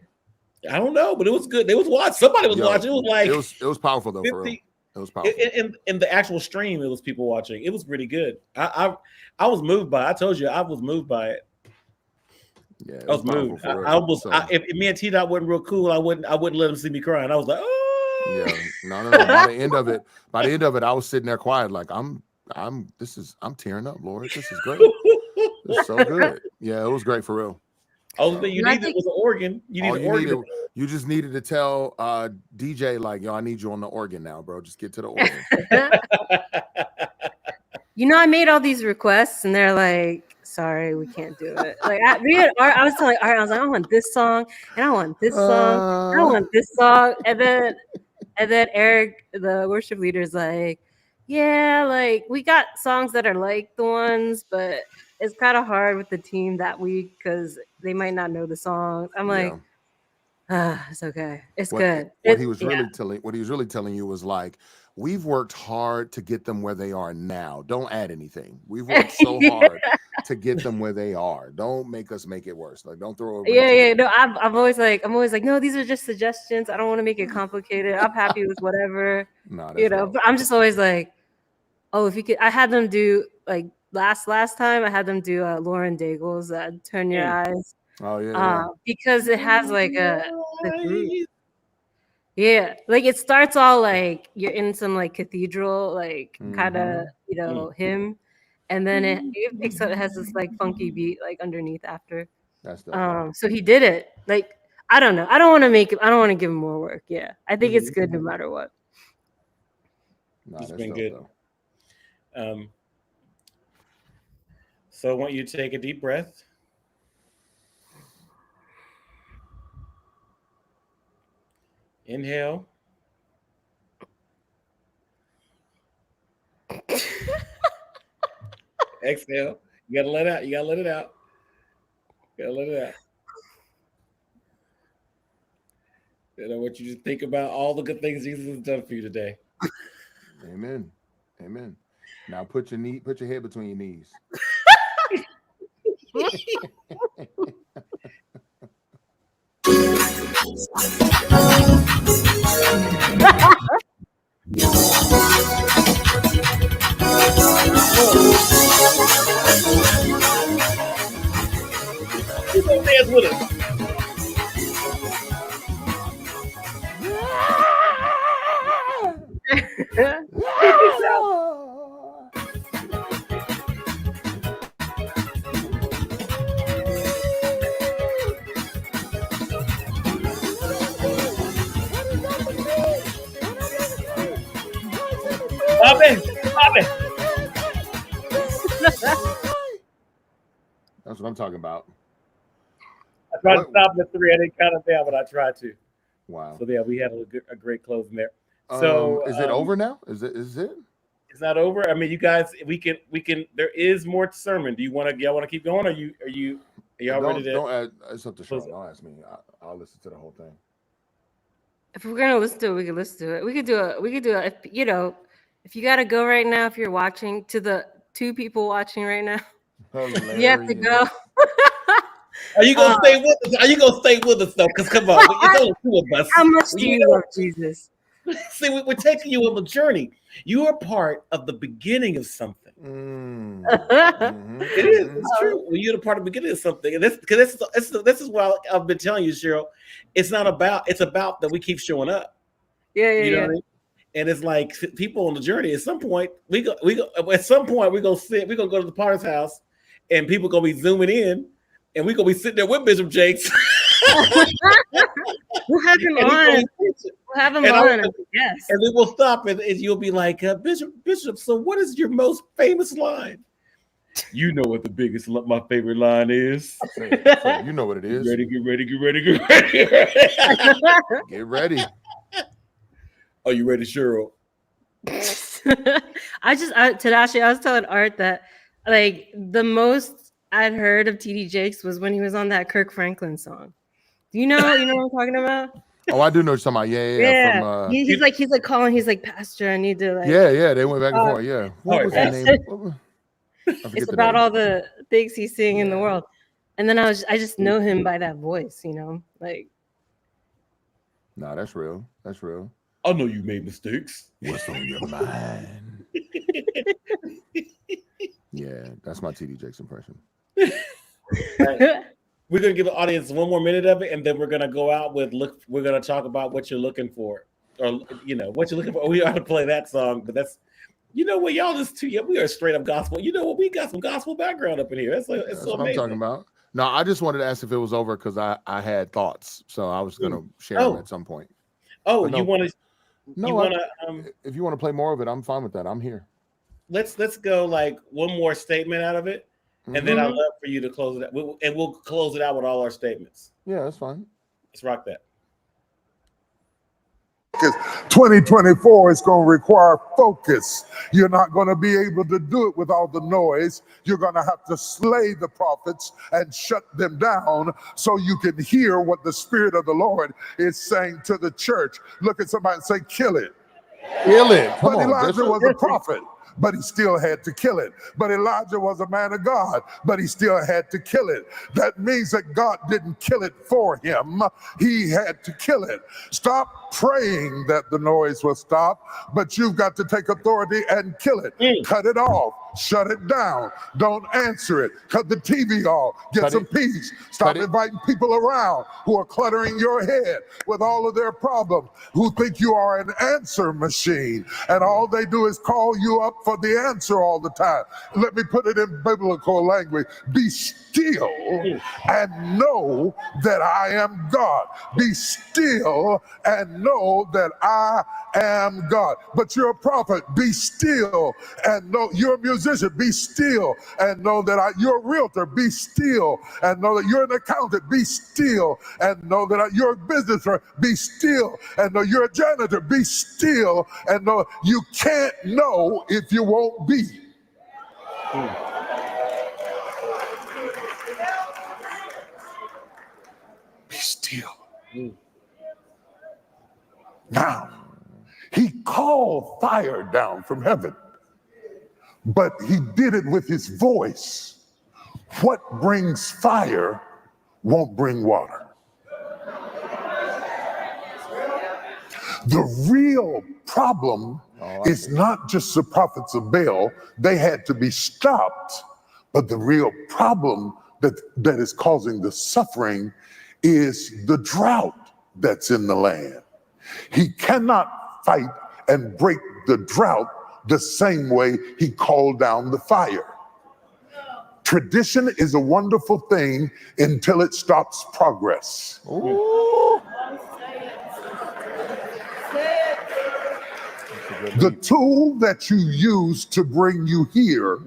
[SPEAKER 2] I don't know, but it was good. They was watching. Somebody was
[SPEAKER 3] Yo,
[SPEAKER 2] watching. It was like
[SPEAKER 3] it was powerful though. For real.
[SPEAKER 2] 50
[SPEAKER 3] It was powerful.
[SPEAKER 2] in the actual stream. It was people watching. It was pretty good. I was moved by it. I told you I was moved by it.
[SPEAKER 3] Yeah, it
[SPEAKER 2] I was
[SPEAKER 3] powerful
[SPEAKER 2] moved.
[SPEAKER 3] for real.
[SPEAKER 2] I almost
[SPEAKER 3] So,
[SPEAKER 2] if me and T Dot wasn't real cool, I wouldn't let him see me crying. I was like, oh
[SPEAKER 3] yeah, no. By the end of it, I was sitting there quiet, like I'm tearing up, Lord. This is great. It's so good. Yeah, it was great for real.
[SPEAKER 2] Only thing you needed was an organ. You need
[SPEAKER 3] All
[SPEAKER 2] an
[SPEAKER 3] you
[SPEAKER 2] organ.
[SPEAKER 3] you just needed to tell DJ like, yo, I need you on the organ now, bro. Just get to the organ.
[SPEAKER 1] You know, I made all these requests, and they're like, "Sorry, we can't do it." Like, I was telling Art, I was like, "I want this song, and I want this song, and I want this song," and then Eric, the worship leader, is like, "Yeah, like we got songs that are like the ones, but it's kind of hard with the team that week because they might not know the songs." I'm like, it's okay, it's good.
[SPEAKER 3] What he was really telling you was like, we've worked hard to get them where they are now. Don't add anything. We've worked so hard to get them where they are. Don't make us make it worse. Like, don't throw a wrench in it.
[SPEAKER 1] No, I'm always like, no, these are just suggestions. I don't want to make it complicated. I'm happy with whatever.
[SPEAKER 3] Nah, that's
[SPEAKER 1] But I'm just always like, oh, if you could. I had them do like last time. I had them do Lauren Daigle's "Turn Your Eyes."
[SPEAKER 3] Oh yeah.
[SPEAKER 1] Because it has like the group. Yeah, like it starts all like you're in some like cathedral, like kind of hymn, and then it picks up. It has this like funky beat like underneath after.
[SPEAKER 3] That's dope.
[SPEAKER 1] So he did it. Like, I don't know. I don't want to give him more work. Yeah, I think it's good no matter what.
[SPEAKER 3] Nah,
[SPEAKER 2] It's
[SPEAKER 3] that's
[SPEAKER 2] been
[SPEAKER 3] dope,
[SPEAKER 2] good.
[SPEAKER 3] though.
[SPEAKER 2] So I want you to take a deep breath. Inhale. Exhale. You gotta let out. You gotta let it out. You gotta let it out. And I want you to think about all the good things Jesus has done for you today.
[SPEAKER 3] Amen. Amen. Now put your head between your knees.
[SPEAKER 2] You gonna dance with us. Bobby.
[SPEAKER 3] That's That's what I'm talking about.
[SPEAKER 2] I tried
[SPEAKER 3] What-
[SPEAKER 2] to stop at 3. I didn't count it down, but I tried to.
[SPEAKER 3] Wow.
[SPEAKER 2] So yeah, we had a great closing there. So
[SPEAKER 3] is it over now? Is it?
[SPEAKER 2] It's not over. I mean, you guys, we can. There is more sermon. Do y'all want to keep going? Are y'all ready to?
[SPEAKER 3] Don't add, it's up to Sean. Don't ask me. I'll listen to the whole thing.
[SPEAKER 1] If we're gonna listen to it, we can listen to it. We could do it. If you gotta go right now, if you're watching, to the 2 people watching right now, you have to go.
[SPEAKER 2] Are you gonna stay with us? Are you gonna stay with us though? Because come on, it's only 2 of us.
[SPEAKER 1] How much do you love Jesus?
[SPEAKER 2] See, we're taking you on a journey. You are part of the beginning of something. It is. It's true. When you're the part of the beginning of something, and this is why I've been telling you, Cheryl. It's not about. It's about that we keep showing up.
[SPEAKER 1] Yeah.
[SPEAKER 2] You know what I mean? And it's like people on the journey. At some point, we go. At some point, we gonna sit. We gonna go to the Potter's house, and people gonna be zooming in, and we gonna be sitting there with Bishop Jakes.
[SPEAKER 1] We'll have him on. We'll have him on. Yes.
[SPEAKER 2] And then we'll stop, and you'll be like, Bishop. So, what is your most famous line? You know what my favorite line is.
[SPEAKER 3] Say, you know what it is.
[SPEAKER 2] Get ready.
[SPEAKER 3] Get ready.
[SPEAKER 2] Are you ready, Cheryl?
[SPEAKER 1] Tadashi, I was telling Art that like the most I'd heard of TD Jakes was when he was on that Kirk Franklin song. Do you know what I'm talking about?
[SPEAKER 3] Oh, I do know what you're talking about. Yeah. From,
[SPEAKER 1] he's like calling. He's like, Pastor, I need to like.
[SPEAKER 3] Yeah. They went back and forth. Yeah. What was the name?
[SPEAKER 1] It's about all the things he's seeing in the world, and then I just know him by that voice. Like.
[SPEAKER 3] Nah, that's real. That's real.
[SPEAKER 2] I know you made mistakes.
[SPEAKER 3] What's on your mind? Yeah, that's my TD Jakes impression.
[SPEAKER 2] We're gonna give the audience 1 more minute of it, and then we're gonna go out with we're gonna talk about what you're looking for, or what you're looking for. We ought to play that song, but that's what y'all just too. Yeah, we are straight up gospel. You know what? We got some gospel background up in here. That's so
[SPEAKER 3] what
[SPEAKER 2] amazing.
[SPEAKER 3] I'm talking about. No, I just wanted to ask if it was over because I had thoughts, so I was gonna share them at some point.
[SPEAKER 2] Oh,
[SPEAKER 3] no,
[SPEAKER 2] you want to?
[SPEAKER 3] No, if you want to play more of it, I'm fine with that. I'm here.
[SPEAKER 2] Let's go like one more statement out of it, and then I'd love for you to close it out. We'll close it out with all our statements.
[SPEAKER 3] Yeah, that's fine.
[SPEAKER 2] Let's rock that.
[SPEAKER 9] Because 2024 is going to require focus. You're not going to be able to do it with all the noise. You're going to have to slay the prophets and shut them down so you can hear what the Spirit of the Lord is saying to the church. Look at somebody and say, kill it.
[SPEAKER 3] Kill it. Come
[SPEAKER 9] But
[SPEAKER 3] on,
[SPEAKER 9] Elijah
[SPEAKER 3] Bishop.
[SPEAKER 9] was a prophet, but he still had to kill it. But Elijah was a man of God, but he still had to kill it. That means that God didn't kill it for him. He had to kill it. Stop praying that the noise will stop, but you've got to take authority and kill it. Cut it off. Shut it down. Don't answer it. Cut the TV off. Get some peace. Stop inviting people around who are cluttering your head with all of their problems, who think you are an answer machine, and all they do is call you up for the answer all the time. Let me put it in biblical language. Be still and know that I am God. Be still and know that I am God. But you're a prophet. Be still and know. You're a musician. Be still and know that you're a realtor. Be still and know that you're an accountant. Be still and know that you're a businessman. Be still and know you're a janitor. Be still and know you can't know if you won't be. Be still. Now, he called fire down from heaven, but he did it with his voice. What brings fire won't bring water. The real problem is not just the prophets of Baal. They had to be stopped. But the real problem that is causing the suffering is the drought that's in the land. He cannot fight and break the drought the same way he called down the fire. Tradition is a wonderful thing until it stops progress.
[SPEAKER 3] Ooh.
[SPEAKER 9] The tool that you use to bring you here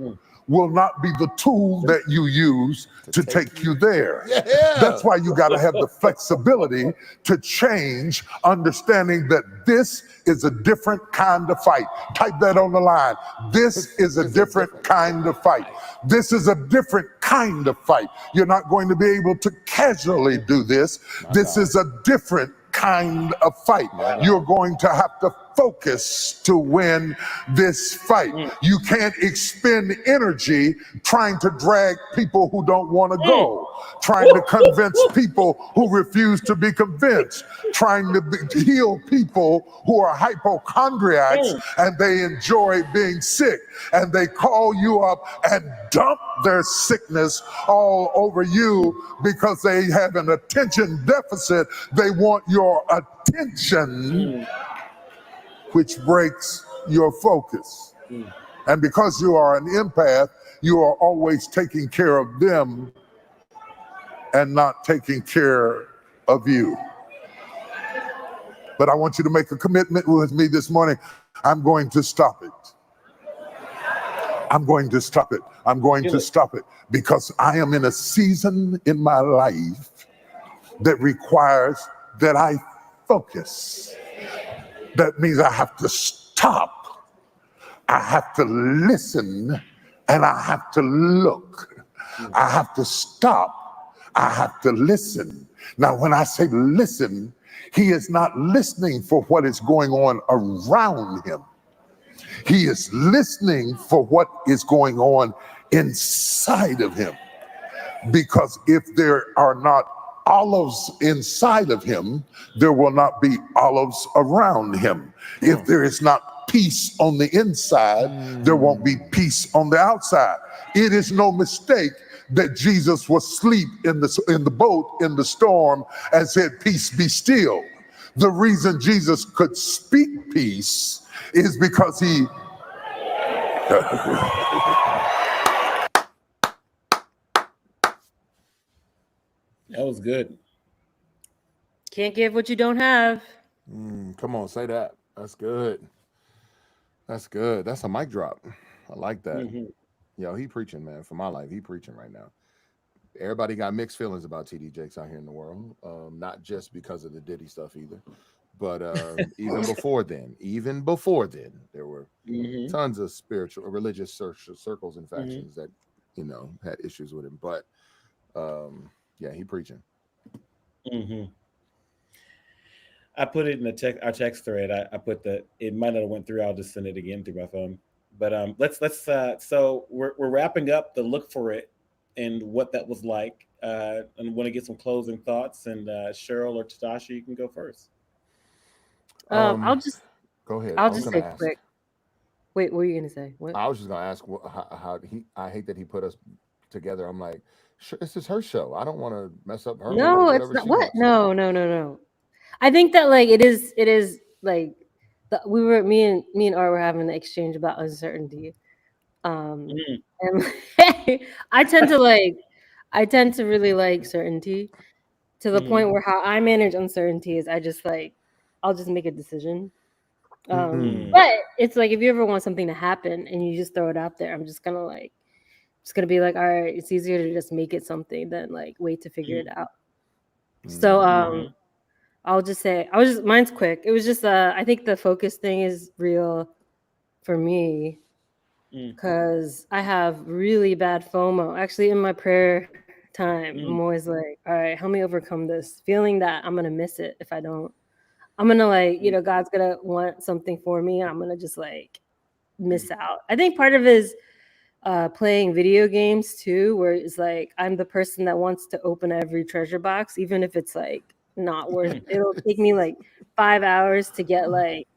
[SPEAKER 9] will not be the tool that you use to take you there.
[SPEAKER 3] Yeah.
[SPEAKER 9] That's why you got to have the flexibility to change, understanding that this is a different kind of fight. Type that on the line. This is a different kind of fight. This is a different kind of fight. You're not going to be able to casually do this. This is a different kind of fight. You're going to have to focus to win this fight. You can't expend energy trying to drag people who don't want to go, trying to convince people who refuse to be convinced, trying to heal people who are hypochondriacs and they enjoy being sick, and they call you up and dump their sickness all over you because they have an attention deficit. They want your attention, which breaks your focus. And because you are an empath, you are always taking care of them and not taking care of you. But I want you to make a commitment with me this morning. I'm going to stop it. I'm going to stop it. I'm going to stop it because I am in a season in my life that requires that I focus. That means I have to stop, I have to listen, and I have to look. I have to stop, I have to listen. Now, when I say listen, he is not listening for what is going on around him. He is listening for what is going on inside of him. Because if there are not olives inside of him, there will not be olives around him. If there is not peace on the inside, there won't be peace on the outside. It is no mistake that Jesus was asleep in the boat in the storm and said, "Peace, be still." The reason Jesus could speak peace is because he
[SPEAKER 2] That was good.
[SPEAKER 1] Can't give what you don't have.
[SPEAKER 3] Come on, say that. That's good. That's good. That's a mic drop. I like that. Yo, he preaching, man. For my life, he preaching right now. Everybody got mixed feelings about TD Jakes out here in the world. Not just because of the Diddy stuff either, but even before then, there were tons of spiritual, religious circles and factions that, had issues with him. But yeah, he preaching.
[SPEAKER 2] I put it in our text thread. I put that it might not have went through. I'll just send it again through my phone. But let's so we're wrapping up the look for it and what that was like. And want to get some closing thoughts. And Cheryl or Tatasha, you can go first.
[SPEAKER 1] I'll just
[SPEAKER 3] go ahead.
[SPEAKER 1] I'll just say quick. Wait, what were you gonna say? What?
[SPEAKER 3] I was just gonna ask how he. I hate that he put us together. I'm like, this is her show. I don't want to mess up her.
[SPEAKER 1] No, it's not. What? No. I think that like it is like me and Art were having the exchange about uncertainty. And I tend to really like certainty to the point where how I manage uncertainty is I'll just make a decision. But it's like if you ever want something to happen and you just throw it out there, I'm just gonna be like, all right, it's easier to just make it something than like wait to figure it out. So I'll just say mine's quick. It was just I think the focus thing is real for me because I have really bad FOMO. Actually, in my prayer time, I'm always like, all right, help me overcome this feeling that I'm gonna miss it if I don't. I'm gonna God's gonna want something for me, and I'm gonna just like miss out. I think part of it is playing video games too, where it's like I'm the person that wants to open every treasure box, even if it's like not worth it. It'll take me like 5 hours to get like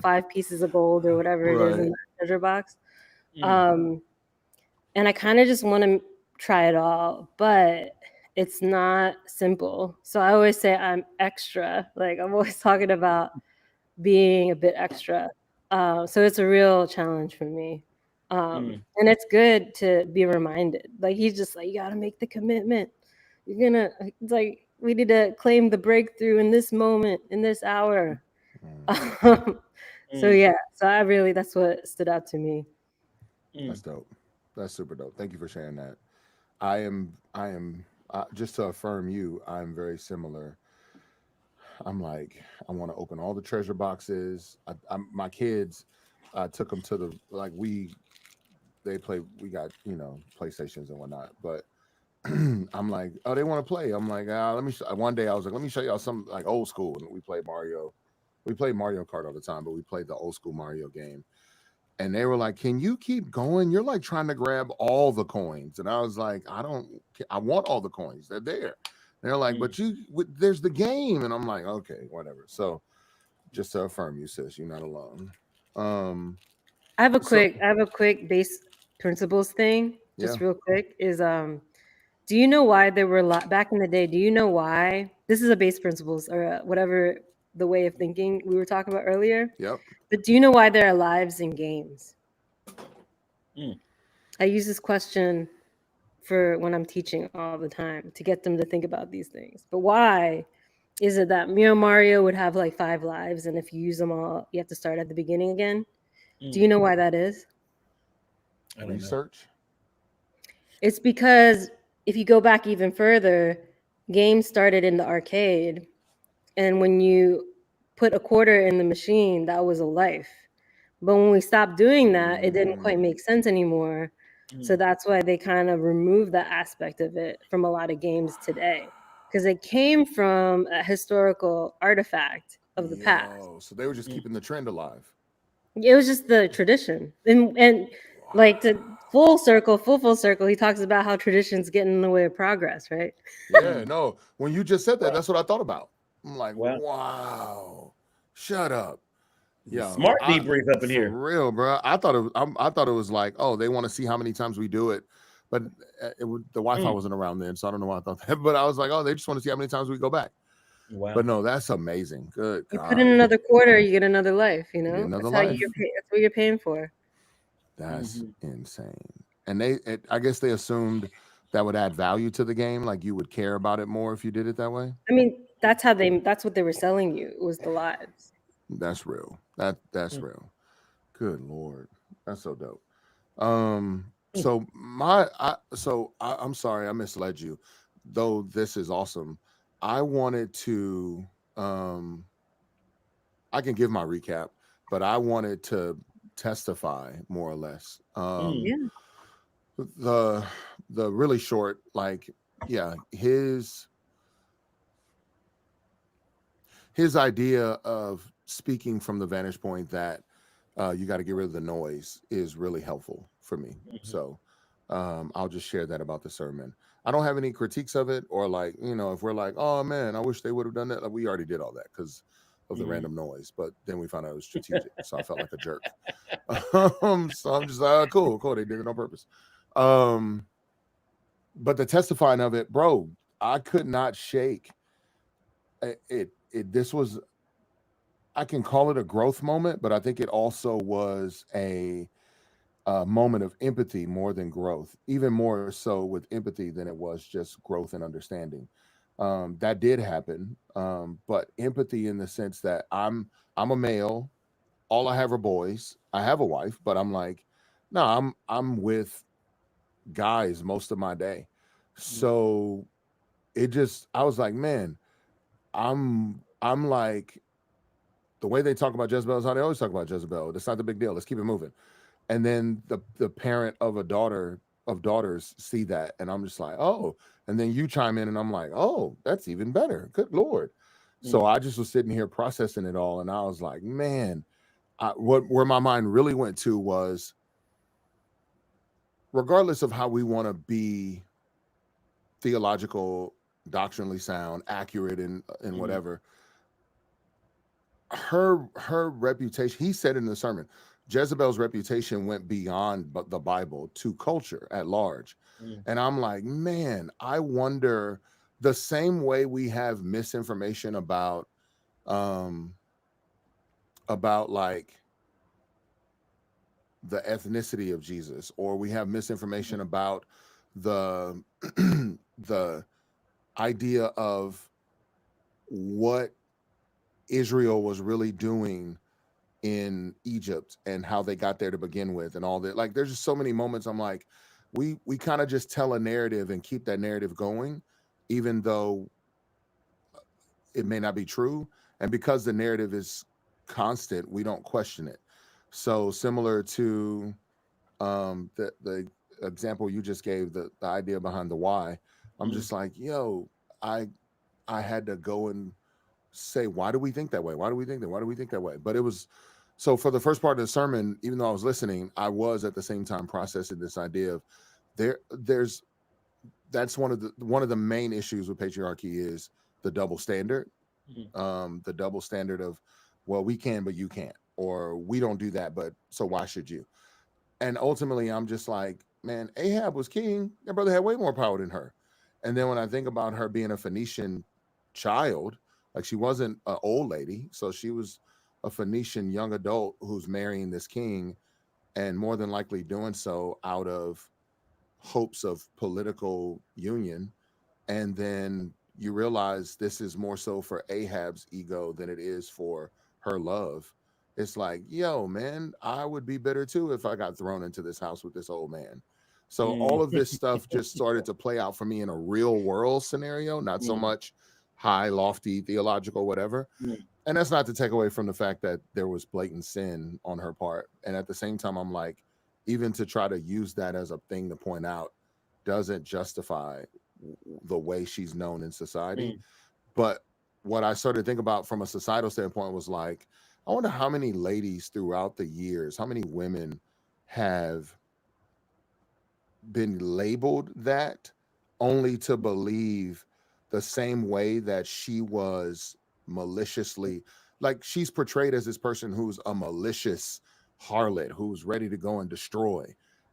[SPEAKER 1] 5 pieces of gold or whatever it is in the treasure box. And I kind of just want to try it all, but it's not simple. So I always say I'm extra. Like I'm always talking about being a bit extra. So it's a real challenge for me. And it's good to be reminded. Like he's just like, you got to make the commitment. It's like we need to claim the breakthrough in this moment, in this hour. So yeah, that's what stood out to me.
[SPEAKER 3] That's dope. That's super dope. Thank you for sharing that. I am just to affirm you. I'm very similar. I'm like, I want to open all the treasure boxes. My kids, I took them to the they play. We got PlayStations and whatnot, but I'm like, oh, they want to play. I'm like, let me. One day I was like, let me show y'all some like old school, and we played Mario. We played Mario Kart all the time, but we played the old school Mario game. And they were like, can you keep going? You're like trying to grab all the coins. And I was like, I want all the coins. They're there. And they're like, but there's the game. And I'm like, okay, whatever. So just to affirm you, sis, you're not alone.
[SPEAKER 1] I have a quick base principles thing, just real quick, is do you know why there were back in the day, do you know why this is a base principles or whatever the way of thinking we were talking about earlier?
[SPEAKER 3] Yep.
[SPEAKER 1] But do you know why there are lives in games?
[SPEAKER 2] Mm.
[SPEAKER 1] I use this question for when I'm teaching all the time to get them to think about these things. But why is it that Mario would have like 5 lives, and if you use them all, you have to start at the beginning again? Do you know why that is?
[SPEAKER 2] I don't know.
[SPEAKER 3] Research.
[SPEAKER 1] It's because if you go back even further, games started in the arcade, and when you put a quarter in the machine, that was a life. But when we stopped doing that, it didn't quite make sense anymore. So that's why they kind of removed that aspect of it from a lot of games today, because it came from a historical artifact of the past.
[SPEAKER 3] So they were just keeping the trend alive.
[SPEAKER 1] It was just the tradition, and like to full circle, he talks about how traditions get in the way of progress, right?
[SPEAKER 3] Yeah, no. When you just said that, that's what I thought about. I'm like, wow, shut up. Yeah,
[SPEAKER 2] Smart debrief up in here.
[SPEAKER 3] For real, bro. I thought it was like, oh, they want to see how many times we do it, but the Wi-Fi wasn't around then, so I don't know why I thought that. But I was like, oh, they just want to see how many times we go back.
[SPEAKER 2] Wow.
[SPEAKER 3] But no, that's amazing. Good.
[SPEAKER 1] You put in another quarter, you get another life. You know,
[SPEAKER 3] another
[SPEAKER 1] that's
[SPEAKER 3] life.
[SPEAKER 1] That's what you're paying for.
[SPEAKER 3] That's insane. And I guess they assumed that would add value to the game, like you would care about it more if you did it that way.
[SPEAKER 1] I mean, that's what they were selling you. It was the lives.
[SPEAKER 3] That's real. That's real. Good Lord, that's so dope. So I'm sorry I misled you, though. This is awesome. I wanted to. I can give my recap, but I wanted to testify more or less. The really short, like, yeah, his idea of speaking from the vantage point that you got to get rid of the noise is really helpful for me. So I'll just share that about the sermon. I don't have any critiques of it, or like, if we're like, oh man, I wish they would have done that. Like, we already did all that because of the random noise, but then we found out it was strategic. So I felt like a jerk. So I'm just like, oh, cool. They did it on purpose. But the testifying of it, bro, I could not shake it. This was, I can call it a growth moment, but I think it also was a moment of empathy more than growth, even more so with empathy than it was just growth and understanding. That did happen, but empathy in the sense that I'm a male, all I have are boys. I have a wife, but I'm like, no, I'm with guys most of my day. So I was like, man, I'm like, the way they talk about Jezebel is how they always talk about Jezebel. That's not the big deal. Let's keep it moving. And then the parent of daughters see that, and I'm just like, oh. And then you chime in, and I'm like, oh, that's even better. Good Lord. So I just was sitting here processing it all, and I was like, man, where my mind really went to was, regardless of how we want to be theological, doctrinally sound, accurate, and whatever, her reputation, he said in the sermon, Jezebel's reputation went beyond the Bible to culture at large. And I'm like, man, I wonder, the same way we have misinformation about like the ethnicity of Jesus, or we have misinformation about the the idea of what Israel was really doing in Egypt and how they got there to begin with and all that. Like there's just so many moments I'm like, we kind of just tell a narrative and keep that narrative going, even though it may not be true. And because the narrative is constant, we don't question it. So similar to the example you just gave, the idea behind the why, I'm just like, yo, I had to go and say, why do we think that way? Why do we think that? Why do we think that way? But it was, so for the first part of the sermon, even though I was listening, I was at the same time processing this idea of that's one of the main issues with patriarchy is the double standard. The double standard of, well, we can, but you can't, or we don't do that, but so why should you? And ultimately, I'm just like, man, Ahab was king. That brother had way more power than her. And then when I think about her being a Phoenician child, like she wasn't an old lady, so she was a Phoenician young adult who's marrying this king, and more than likely doing so out of hopes of political union. And then you realize this is more so for Ahab's ego than it is for her love. It's like, yo, man, I would be bitter too if I got thrown into this house with this old man. So all of this stuff just started to play out for me in a real world scenario, not so much high, lofty, theological, whatever. And that's not to take away from the fact that there was blatant sin on her part. And at the same time, I'm like, even to try to use that as a thing to point out doesn't justify the way she's known in society. But what I started to think about from a societal standpoint was like, I wonder how many ladies throughout the years, how many women have been labeled that only to believe the same way that she was maliciously, like she's portrayed as this person who's a malicious harlot who's ready to go and destroy.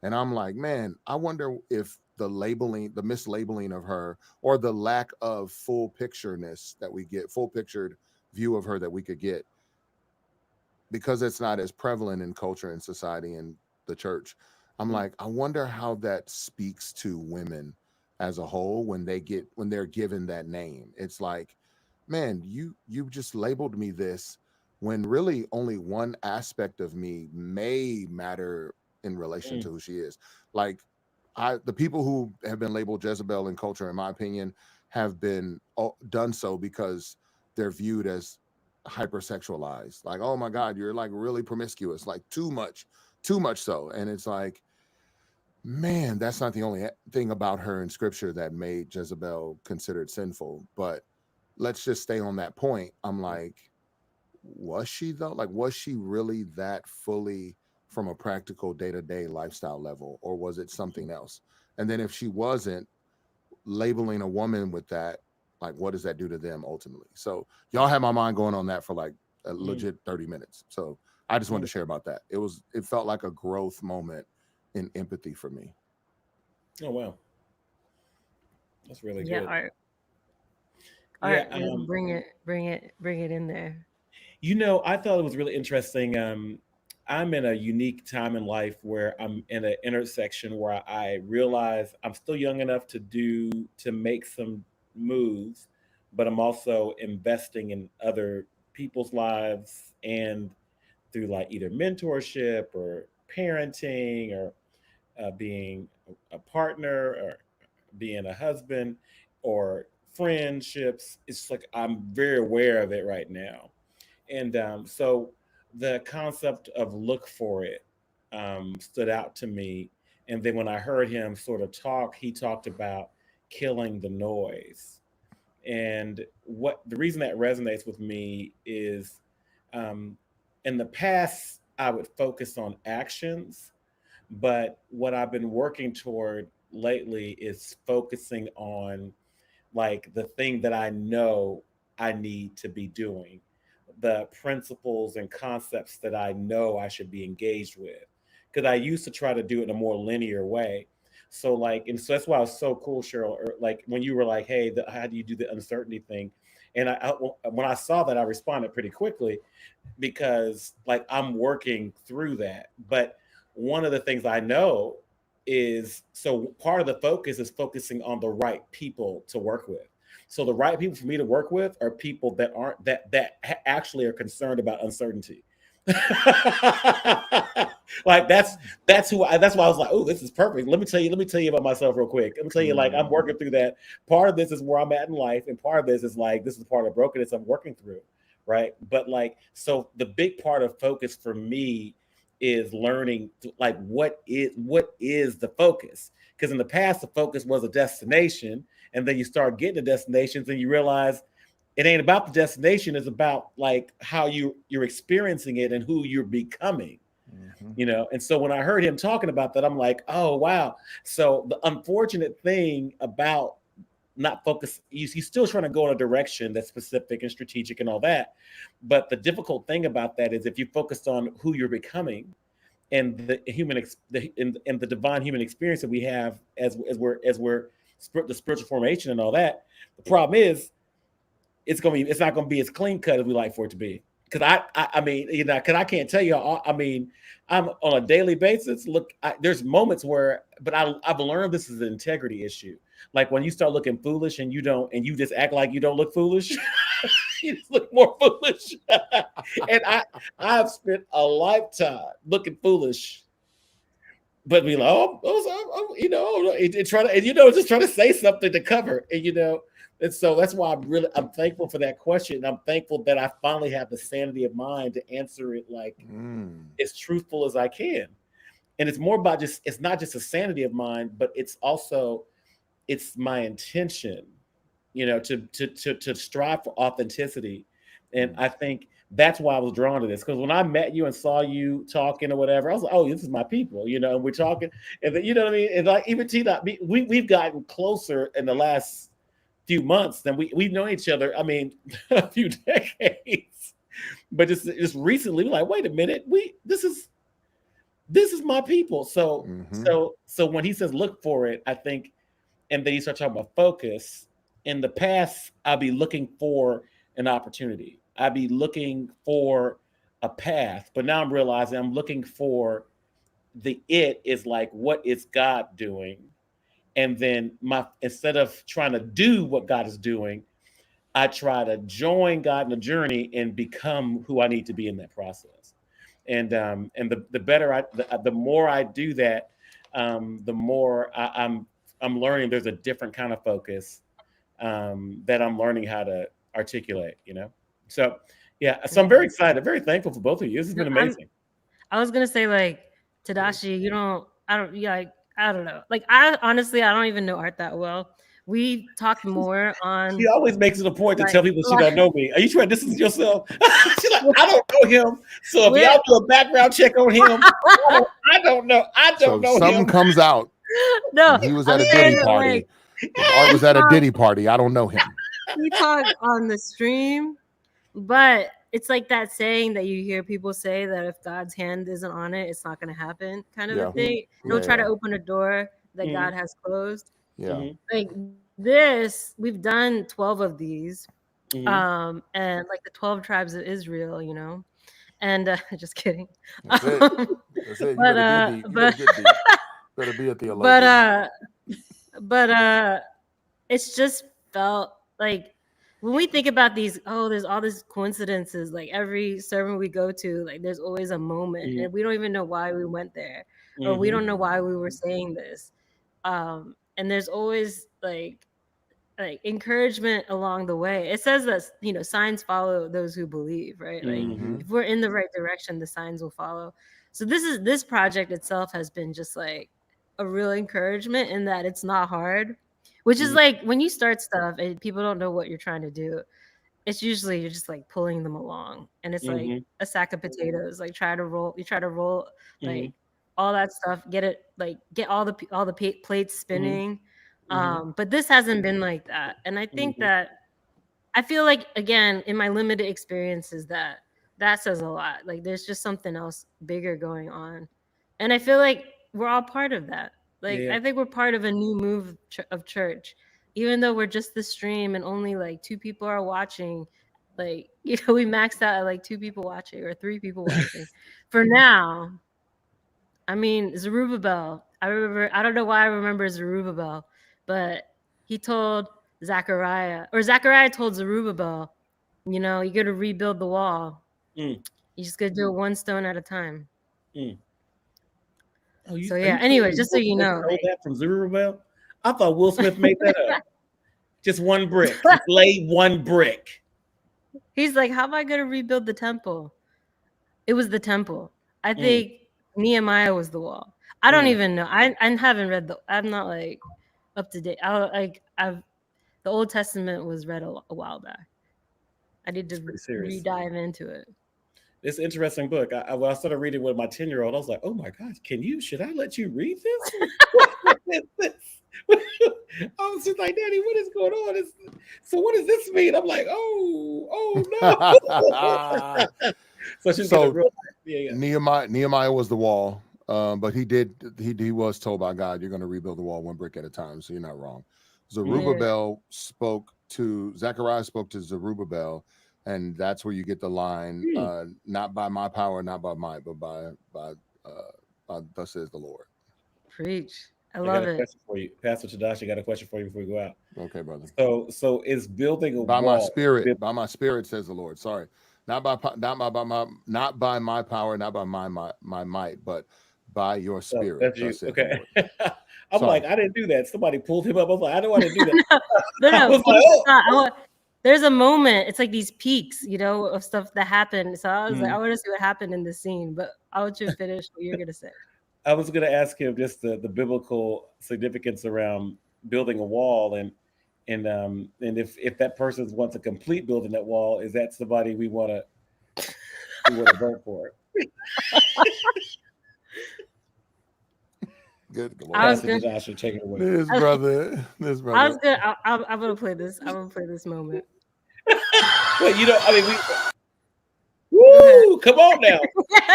[SPEAKER 3] And I'm like, man, I wonder if the labeling, the mislabeling of her, or the lack of full pictureness that we get, full pictured view of her that we could get, because it's not as prevalent in culture and society and the church. I'm like, I wonder how that speaks to women as a whole when they're given that name. It's like, man, you just labeled me this when really only one aspect of me may matter in relation to who she is. Like the people who have been labeled Jezebel in culture, in my opinion, have been done so because they're viewed as hypersexualized. Like, oh my God, you're like really promiscuous, like too much so. And it's like, man, that's not the only thing about her in scripture that made Jezebel considered sinful. But let's just stay on that point. I'm like, was she though? Like, was she really that fully from a practical day-to-day lifestyle level, or was it something else? And then if she wasn't, labeling a woman with that, like, what does that do to them ultimately? So y'all have my mind going on that for like a legit 30 minutes. So I just wanted to share about that. It felt like a growth moment in empathy for me.
[SPEAKER 2] Oh, wow. That's really
[SPEAKER 1] Yeah,
[SPEAKER 2] good.
[SPEAKER 1] Art, bring it in there.
[SPEAKER 2] You know, I thought it was really interesting. I'm in a unique time in life where I'm in an intersection where I realize I'm still young enough to make some moves, but I'm also investing in other people's lives, and through like either mentorship or parenting or being a partner or being a husband or friendships. It's like I'm very aware of it right now. And so the concept of look for it stood out to me. And then when I heard him sort of talk, he talked about killing the noise. And what the reason that resonates with me is in the past, I would focus on actions, but what I've been working toward lately is focusing on like the thing that I know I need to be doing, the principles and concepts that I know I should be engaged with. Because I used to try to do it in a more linear way. So like, and so that's why it was so cool, Cheryl, like when you were like, hey, how do you do the uncertainty thing? And when I saw that, I responded pretty quickly because like I'm working through that. But one of the things I know is, so part of the focus is focusing on the right people to work with. So the right people for me to work with are people that aren't that actually are concerned about uncertainty. Like that's who that's why I was like, oh, this is perfect. Let me tell you about myself real quick. Let me tell you, like, I'm working through that. Part of this is where I'm at in life, and part of this is like, this is part of brokenness I'm working through, right? But like, so the big part of focus for me is learning like what is the focus, because in the past the focus was a destination, and then you start getting to destinations and you realize it ain't about the destination, it's about like how you're experiencing it and who you're becoming. You know, and so when I heard him talking about that, I'm like, oh wow. So the unfortunate thing about not focus, he's still trying to go in a direction that's specific and strategic and all that, but the difficult thing about that is if you focused on who you're becoming and the the divine human experience that we have as we're the spiritual formation and all that, the problem is it's not gonna be as clean cut as we like for it to be. Because I mean, you know, because I can't tell you. I mean, I'm on a daily basis. Look, there's moments where, but I've learned this is an integrity issue. Like when you start looking foolish and you just act like you don't look foolish, you just look more foolish. And I've spent a lifetime looking foolish, but be like, you know, just trying to say something to cover, and you know. And so that's why I'm thankful for that question. I'm thankful that I finally have the sanity of mind to answer it like as truthful as I can. And it's more about it's not just a sanity of mind, but it's my intention, you know, to strive for authenticity. And I think that's why I was drawn to this, because when I met you and saw you talking or whatever, I was like, oh, this is my people, you know, and we're talking, and then, you know what I mean? And like even T-Dot, we've gotten closer in the last few months than we've known each other. I mean, a few decades, but just recently, we're like, wait a minute, this is my people. So so when he says look for it, I think, and then he starts talking about focus. In the past, I'll be looking for an opportunity. I'd be looking for a path, but now I'm realizing I'm looking for it is like, what is God doing? And then instead of trying to do what God is doing, I try to join God in the journey and become who I need to be in that process. And the more I do that, the more I'm learning there's a different kind of focus that I'm learning how to articulate, you know? So yeah, so I'm very excited, very thankful for both of you. This has been amazing.
[SPEAKER 1] I was gonna say, like, Tadashi, I don't know. Like, I honestly, I don't even know Art that well. We talked more on.
[SPEAKER 2] She always makes it a point to tell people she don't know me. Are you trying to distance yourself? She's like, I don't know him. So if y'all do a background check on him, I don't know.
[SPEAKER 3] Something
[SPEAKER 2] him.
[SPEAKER 3] comes out.
[SPEAKER 1] No,
[SPEAKER 3] He was at a Diddy party. Art was at a Diddy party. I don't know him.
[SPEAKER 1] We talk on the stream, but it's like that saying that you hear people say that if God's hand isn't on it, it's not going to happen, kind of a thing. Don't try to open a door that God has closed.
[SPEAKER 3] Yeah.
[SPEAKER 1] Like this, we've done 12 of these, and like the 12 tribes of Israel, you know, and just kidding.
[SPEAKER 3] That's it. That's it. You better be a theologian.
[SPEAKER 1] But it's just felt like, when we think about these, there's all these coincidences. Like every sermon we go to, like there's always a moment, and we don't even know why we went there, or we don't know why we were saying this. And there's always like encouragement along the way. It says that, you know, signs follow those who believe, right? Like if we're in the right direction, the signs will follow. So this project itself has been just like a real encouragement in that it's not hard. Which is like when you start stuff and people don't know what you're trying to do, it's usually you're just like pulling them along, and it's like a sack of potatoes. Like you try to roll like all that stuff, get all the plates spinning. But this hasn't been like that, and I think that I feel like, again, in my limited experiences, that says a lot. Like there's just something else bigger going on, and I feel like we're all part of that. Like, I think we're part of a new move of church, even though we're just the stream and only like 2 people are watching. Like, you know, we maxed out at like 2 people watching or 3 people watching for now. I mean, Zerubbabel, I don't know why I remember Zerubbabel, but he told Zechariah told Zerubbabel, you know, you got to rebuild the wall. You just gotta do it one stone at a time.
[SPEAKER 2] Oh,
[SPEAKER 1] So
[SPEAKER 2] are
[SPEAKER 1] yeah.
[SPEAKER 2] you
[SPEAKER 1] Anyway,
[SPEAKER 2] saying
[SPEAKER 1] just so
[SPEAKER 2] Will
[SPEAKER 1] you
[SPEAKER 2] Smith
[SPEAKER 1] know,
[SPEAKER 2] stole
[SPEAKER 1] like,
[SPEAKER 2] that from Zerubbabel? I thought Will Smith made that up. Just one brick. Just lay one brick.
[SPEAKER 1] he's like, how am I gonna rebuild the temple? It was the temple. I
[SPEAKER 2] Mm.
[SPEAKER 1] think Nehemiah was the wall. I don't
[SPEAKER 2] Mm.
[SPEAKER 1] even know. I haven't read I'm not like up to date. The Old Testament was read a while back. I need to
[SPEAKER 2] pretty serious.
[SPEAKER 1] re-dive into it.
[SPEAKER 2] It's an interesting book. When I started reading with my 10-year-old, I was like, oh my gosh, should I let you read this? What is this? I was just like, Daddy, what is going on? So what does this mean? I'm like, oh no. So she's
[SPEAKER 3] So,
[SPEAKER 2] getting real. Yeah.
[SPEAKER 3] Nehemiah was the wall, but he was told by God, you're going to rebuild the wall one brick at a time. So you're not wrong. Zerubbabel Zechariah spoke to Zerubbabel, and that's where you get the line, not by my power, not by might, but by thus says the Lord.
[SPEAKER 1] Preach. I
[SPEAKER 2] I
[SPEAKER 1] love
[SPEAKER 2] got a
[SPEAKER 1] it.
[SPEAKER 2] question for you. Pastor Tadashi got a question for you before we go out.
[SPEAKER 3] Okay, brother.
[SPEAKER 2] So is building a
[SPEAKER 3] By
[SPEAKER 2] wall
[SPEAKER 3] by my spirit says the Lord. Sorry. Not by my power, not by my might, but by your spirit.
[SPEAKER 2] That's you.
[SPEAKER 3] thus saith the
[SPEAKER 2] Okay.
[SPEAKER 3] Lord.
[SPEAKER 2] I'm
[SPEAKER 3] Sorry.
[SPEAKER 2] like, I didn't do that. Somebody pulled him up. I was like, I don't want to do that.
[SPEAKER 1] No,
[SPEAKER 2] I was
[SPEAKER 1] finish
[SPEAKER 2] like,
[SPEAKER 1] the thought. There's a moment. It's like these peaks, of stuff that happened. So I was like, I want to see what happened in the scene, but I'll let you finish what you're gonna say.
[SPEAKER 2] I was going to ask him just the biblical significance around building a wall, and if that person wants to complete building that wall, is that somebody we want to vote for?
[SPEAKER 3] Good Lord.
[SPEAKER 1] I was
[SPEAKER 2] Pastor
[SPEAKER 1] good.
[SPEAKER 2] Joshua, take it away.
[SPEAKER 3] This brother.
[SPEAKER 1] I was good. I'm gonna play this. I'm gonna play this moment.
[SPEAKER 2] Well, woo! Come on now.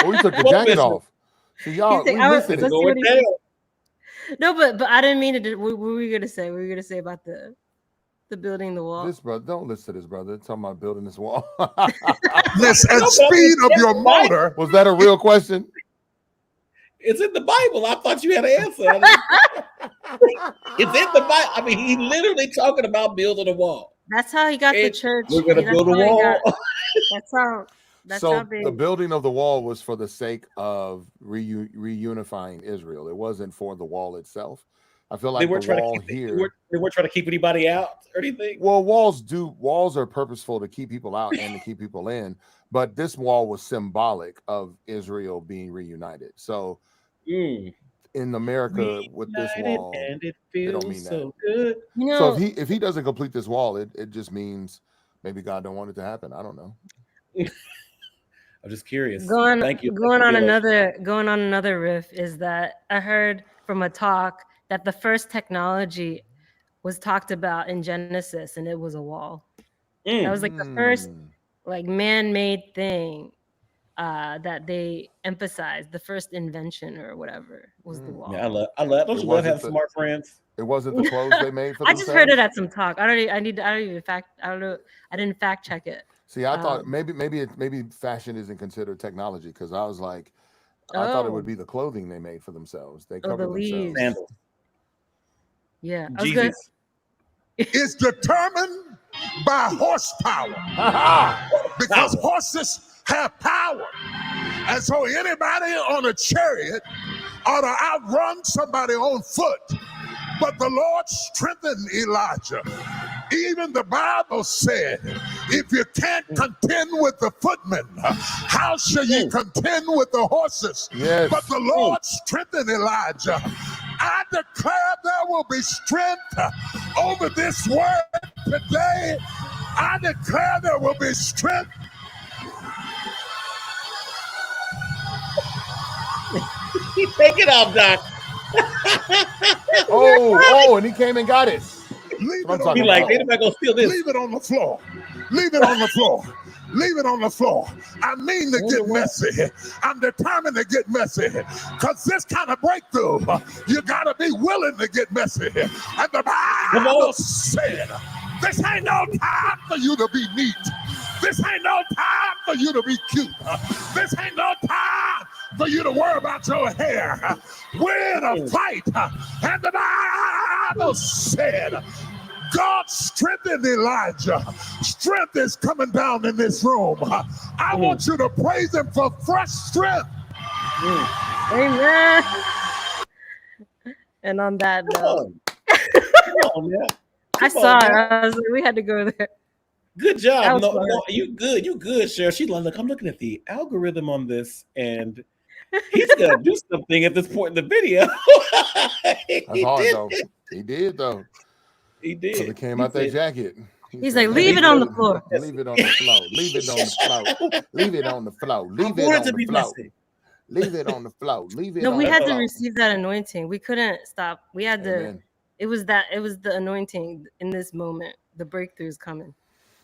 [SPEAKER 3] Oh, we took the jacket off. So y'all,
[SPEAKER 1] He's
[SPEAKER 3] we
[SPEAKER 1] like,
[SPEAKER 3] missing
[SPEAKER 1] let's
[SPEAKER 3] it.
[SPEAKER 1] see what
[SPEAKER 2] Going
[SPEAKER 1] he
[SPEAKER 2] down.
[SPEAKER 1] said. No, but I didn't mean to. What were we gonna say? What were we gonna say about the building the wall?
[SPEAKER 3] This brother, don't listen to this brother. Talking about building this wall.
[SPEAKER 9] Listen, at speed of your motor.
[SPEAKER 3] Was that a real question?
[SPEAKER 2] It's in the Bible. I thought you had an answer. It's in the Bible. I mean, he literally talking about building a wall.
[SPEAKER 1] That's how he got the church.
[SPEAKER 2] We're gonna
[SPEAKER 1] That's
[SPEAKER 2] build a
[SPEAKER 1] how he
[SPEAKER 2] wall.
[SPEAKER 1] got- That's how. That's
[SPEAKER 3] So
[SPEAKER 1] how they.
[SPEAKER 3] the building of the wall was for the sake of reunifying Israel. It wasn't for the wall itself. I feel
[SPEAKER 2] They
[SPEAKER 3] like
[SPEAKER 2] weren't
[SPEAKER 3] the
[SPEAKER 2] trying
[SPEAKER 3] wall
[SPEAKER 2] to keep
[SPEAKER 3] here.
[SPEAKER 2] they weren't trying to keep anybody out or anything.
[SPEAKER 3] Well, walls are purposeful to keep people out and to keep people in, but this wall was symbolic of Israel being reunited. So in America with this
[SPEAKER 2] Reunited,
[SPEAKER 3] wall,
[SPEAKER 2] and it
[SPEAKER 3] they don't
[SPEAKER 2] feels
[SPEAKER 3] mean
[SPEAKER 2] so good.
[SPEAKER 3] so if he doesn't complete this wall, it just means maybe God don't want it to happen. I don't know.
[SPEAKER 2] I'm just curious.
[SPEAKER 1] Going
[SPEAKER 2] Thank you.
[SPEAKER 1] on another riff is that I heard from a talk that the first technology was talked about in Genesis, and it was a wall. That was like the first like man-made thing that they emphasized. The first invention or whatever was the wall.
[SPEAKER 2] Yeah, I love. Don't
[SPEAKER 3] It
[SPEAKER 2] you love having
[SPEAKER 3] wasn't
[SPEAKER 2] smart friends?
[SPEAKER 3] It wasn't the clothes they made for
[SPEAKER 1] I
[SPEAKER 3] themselves.
[SPEAKER 1] just heard it at some talk. I don't know. I didn't fact check it.
[SPEAKER 3] See, I thought maybe fashion isn't considered technology, because I was like, I thought it would be the clothing they made for themselves. They covered
[SPEAKER 1] the leaves.
[SPEAKER 3] themselves.
[SPEAKER 2] Sandals.
[SPEAKER 1] Yeah, I was good.
[SPEAKER 9] Is determined by horsepower because horses have power. And so anybody on a chariot ought to outrun somebody on foot. But the Lord strengthened Elijah. Even the Bible said, if you can't contend with the footmen, how shall you contend with the horses?
[SPEAKER 3] Yes.
[SPEAKER 9] But the Lord strengthened Elijah. I declare there will be strength over this word today. I declare there will be strength.
[SPEAKER 2] Take it off, Doc.
[SPEAKER 3] And he came and got it.
[SPEAKER 9] Leave
[SPEAKER 3] That's
[SPEAKER 9] it
[SPEAKER 3] what I'm
[SPEAKER 9] on
[SPEAKER 2] Be
[SPEAKER 9] the
[SPEAKER 2] like,
[SPEAKER 9] floor.
[SPEAKER 2] anybody gonna steal this?
[SPEAKER 9] Leave it on the floor. Leave it on the floor. Leave it on the floor. I mean to get messy. I'm determined to get messy. Because this kind of breakthrough, you got to be willing to get messy. And the Bible said, this ain't no time for you to be neat. This ain't no time for you to be cute. This ain't no time for you to worry about your hair. We're in a fight. And the Bible said, God strengthened Elijah. Strength is coming down in this room. I want you to praise him for fresh strength.
[SPEAKER 1] Amen. And on that
[SPEAKER 2] Come
[SPEAKER 1] note,
[SPEAKER 2] on. Come on, man.
[SPEAKER 1] I
[SPEAKER 2] Come
[SPEAKER 1] saw
[SPEAKER 2] on,
[SPEAKER 1] it.
[SPEAKER 2] man.
[SPEAKER 1] I was like, we had to go there.
[SPEAKER 2] Good
[SPEAKER 1] That
[SPEAKER 2] job.
[SPEAKER 1] was
[SPEAKER 2] No,
[SPEAKER 1] fun.
[SPEAKER 2] no, you good. You good, Cheryl. She's like, look, I'm looking at the algorithm on this, and he's gonna do something at this point in the video.
[SPEAKER 3] That's
[SPEAKER 2] he
[SPEAKER 3] hard
[SPEAKER 2] did.
[SPEAKER 3] though. He did though.
[SPEAKER 2] He
[SPEAKER 3] So
[SPEAKER 2] did.
[SPEAKER 3] it came
[SPEAKER 2] He
[SPEAKER 3] out that
[SPEAKER 2] said,
[SPEAKER 3] jacket. He
[SPEAKER 1] He's
[SPEAKER 3] said,
[SPEAKER 1] like,
[SPEAKER 3] "Hey,
[SPEAKER 1] leave it on the floor.
[SPEAKER 3] Leave it on the floor. Leave it on the floor. Leave it on the floor.
[SPEAKER 2] I
[SPEAKER 3] Leave it
[SPEAKER 2] want it
[SPEAKER 3] on
[SPEAKER 2] to
[SPEAKER 3] the
[SPEAKER 2] be
[SPEAKER 3] floor.
[SPEAKER 2] messy.
[SPEAKER 3] Leave it on the floor. Leave it
[SPEAKER 1] No,
[SPEAKER 3] on
[SPEAKER 1] we
[SPEAKER 3] the
[SPEAKER 1] had to
[SPEAKER 3] floor."
[SPEAKER 1] receive that anointing. We couldn't stop. We had to.
[SPEAKER 3] Amen.
[SPEAKER 1] It was the anointing in this moment. The breakthrough is coming.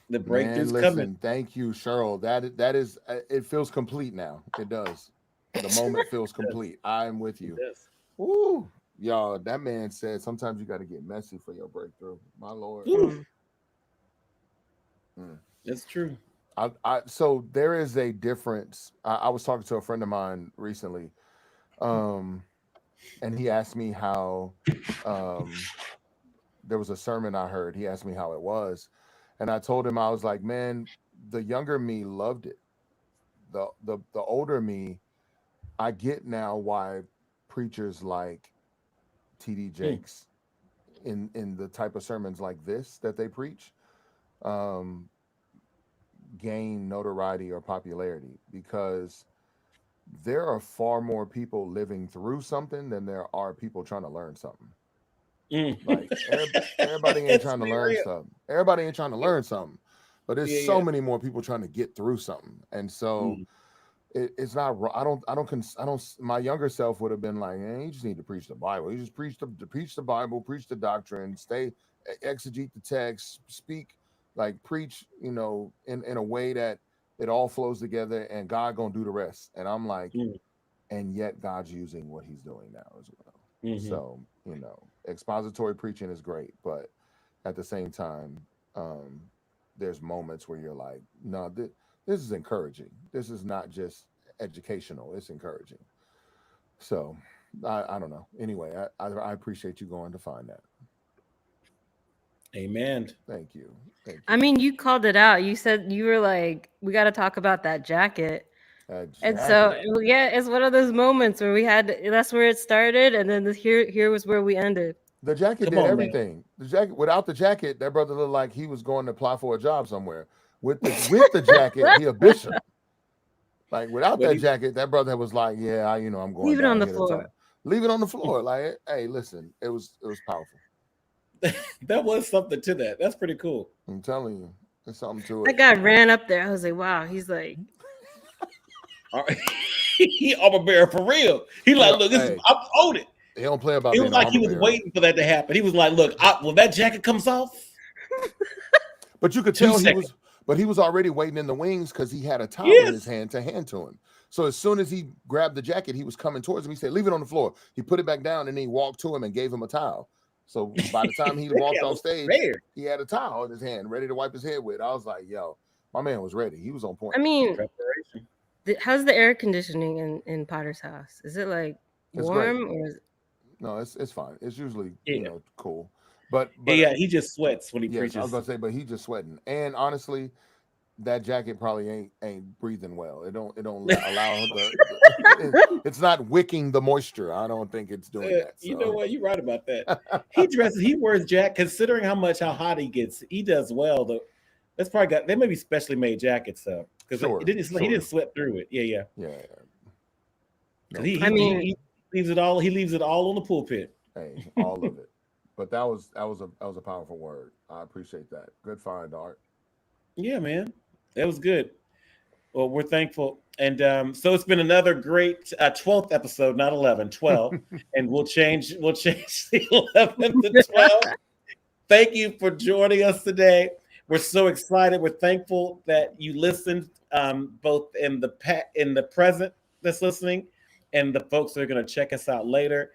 [SPEAKER 2] The
[SPEAKER 3] Man,
[SPEAKER 2] breakthrough's
[SPEAKER 3] listen,
[SPEAKER 2] coming.
[SPEAKER 3] thank you, Cheryl. That is it feels complete now. It does. The moment feels complete. I'm with you.
[SPEAKER 2] Yes.
[SPEAKER 3] Woo. Y'all, that man said sometimes you got to get messy for your breakthrough. My Lord.
[SPEAKER 2] Ooh,
[SPEAKER 3] Mm.
[SPEAKER 2] it's true.
[SPEAKER 3] So there is a difference. I was talking to a friend of mine recently, and he asked me how there was a sermon I heard. He asked me how it was, and I told him, I was like, man, the younger me loved it. The older me, I get now why preachers like TD Jakes in the type of sermons like this that they preach gain notoriety or popularity, because there are far more people living through something than there are people trying to learn something. Like everybody ain't trying to learn something. Everybody ain't trying to learn something, but there's so many more people trying to get through something. And so it's not. I don't. My younger self would have been like, you just need to preach the Bible. You just preach the Bible, preach the doctrine, exegete the text, speak, like preach, in a way that it all flows together, and God gonna do the rest. And I'm like, and yet God's using what He's doing now as well. So expository preaching is great, but at the same time, there's moments where you're like, no, this is encouraging. This is not just educational, it's encouraging. So I don't know. Anyway, I appreciate you going to find that.
[SPEAKER 2] Amen.
[SPEAKER 3] Thank you.
[SPEAKER 1] I mean, you called it out. You said, you were like, we got to talk about that jacket. And so, yeah, it's one of those moments where that's where it started. And then here was where we ended.
[SPEAKER 3] The jacket did everything. The jacket, without the jacket, that brother looked like he was going to apply for a job somewhere. With the jacket, he a bishop. Like without that jacket, that brother was like, yeah, I'm going.
[SPEAKER 1] Leave it on the floor.
[SPEAKER 3] Leave it on the floor. Like, hey, listen, it was powerful.
[SPEAKER 2] That was something to that. That's pretty cool.
[SPEAKER 3] I'm telling you, there's something to it.
[SPEAKER 1] That guy ran up there. I was like, wow. He's like,
[SPEAKER 2] he armor bearer for real. He like, look, I'm on it.
[SPEAKER 3] He don't play about.
[SPEAKER 2] It was like he was waiting for that to happen. He was like, look, when that jacket comes off.
[SPEAKER 3] But you could tell he was already waiting in the wings because he had a towel in his hand to hand to him. So as soon as he grabbed the jacket, he was coming towards him. He said, leave it on the floor. He put it back down and then he walked to him and gave him a towel. So by the time he walked off stage, he had a towel in his hand, ready to wipe his head with. I was like, yo, my man was ready. He was on point.
[SPEAKER 1] I mean, how's the air conditioning in Potter's house? Is it like warm or is it...
[SPEAKER 3] No, it's fine. It's usually cool. But
[SPEAKER 2] he just sweats when he preaches.
[SPEAKER 3] I was gonna say, but he just sweating. And honestly, that jacket probably ain't breathing well. It don't allow it's not wicking the moisture. I don't think it's doing that. So.
[SPEAKER 2] You know what? You're right about that. He wears considering how hot he gets, he does well though. That's probably they may be specially made jackets though. Because he didn't sweat through it. Yeah. No. He leaves it all. He leaves it all on the pulpit.
[SPEAKER 3] Hey, all of it. But that was a powerful word. I appreciate that. Good find, Art.
[SPEAKER 2] Yeah, man, that was good. Well, we're thankful, and so it's been another great 12th episode, not 11, 12, and we'll change the 11 to 12. Thank you for joining us today. We're so excited. We're thankful that you listened, both in the present that's listening, and the folks that are going to check us out later.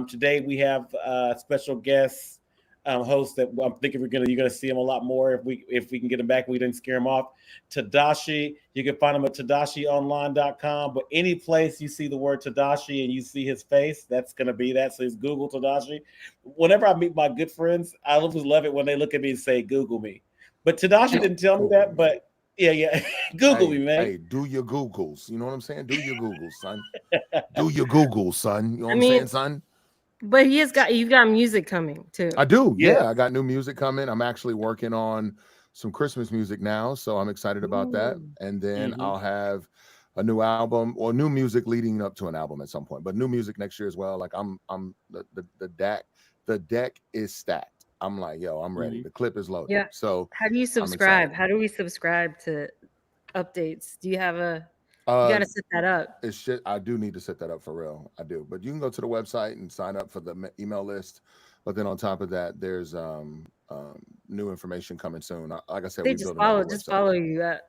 [SPEAKER 2] Today we have special guests, host that I'm thinking you're gonna see him a lot more if we can get him back. We didn't scare him off. Tadashi, you can find him at tadashionline.com. But any place you see the word Tadashi and you see his face, that's gonna be that. So it's Google Tadashi. Whenever I meet my good friends, I always love it when they look at me and say Google me. But Tadashi didn't tell me that, but yeah. Google me, man.
[SPEAKER 3] Hey, do your Googles. You know what I'm saying? Do your Googles, son. Do your Googles, son. You know what I'm
[SPEAKER 1] mean,
[SPEAKER 3] saying, son?
[SPEAKER 1] But you've got music coming too.
[SPEAKER 3] I do.
[SPEAKER 2] Yeah.
[SPEAKER 3] Yeah, I got new music coming. I'm actually working on some Christmas music now, so I'm excited about that. And then I'll have a new album or new music leading up to an album at some point, but new music next year as well. Like I'm the deck is stacked. I'm like, yo, I'm ready. The clip is loaded.
[SPEAKER 1] Yeah.
[SPEAKER 3] So
[SPEAKER 1] How do you subscribe? How do we subscribe to updates? Do you have you got to set that up?
[SPEAKER 3] It's shit. I do need to set that up for real. I do. But you can go to the website and sign up for the email list. But then on top of that, there's new information coming soon. Like I said,
[SPEAKER 1] They just follow you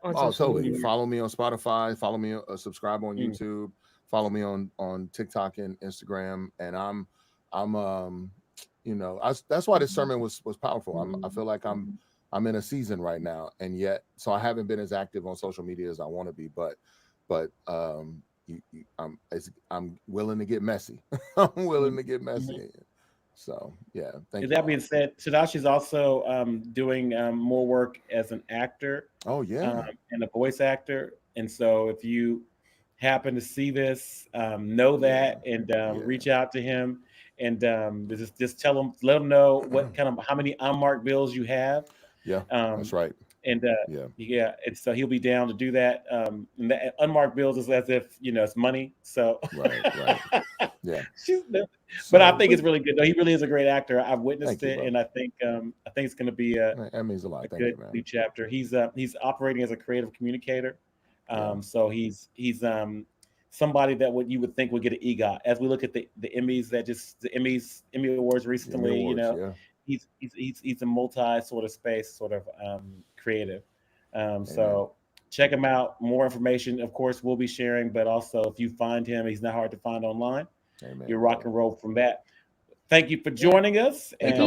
[SPEAKER 1] on social
[SPEAKER 3] totally.
[SPEAKER 1] media.
[SPEAKER 3] Follow me on Spotify. Follow me. Subscribe on YouTube. Follow me on TikTok and Instagram. And I'm that's why this sermon was powerful. I feel like I'm in a season right now, and yet so I haven't been as active on social media as I want to be, but I'm willing to get messy. I'm willing to get messy. So yeah, thank you.
[SPEAKER 2] That being said, Tadashi's also doing more work as an actor.
[SPEAKER 3] Oh yeah,
[SPEAKER 2] and a voice actor. And so if you happen to see this, know that and reach out to him and just tell him, let him know what how many unmarked bills you have.
[SPEAKER 3] Yeah, that's right.
[SPEAKER 2] And and so he'll be down to do that. And the unmarked bills is as if it's money. So
[SPEAKER 3] right. Yeah.
[SPEAKER 2] But I think it's really good. No, he really is a great actor. I've witnessed it, and I think it's going to be
[SPEAKER 3] that means a lot.
[SPEAKER 2] A good new chapter. He's operating as a creative communicator. So he's somebody that you would think would get an EGOT. As we look at the Emmys Emmy Awards recently, he's a multi sort of space, sort of creative. So check him out. More information, of course, we'll be sharing, but also if you find him, he's not hard to find online.
[SPEAKER 3] Amen.
[SPEAKER 2] You rock and roll from that. Thank you for joining us.
[SPEAKER 1] If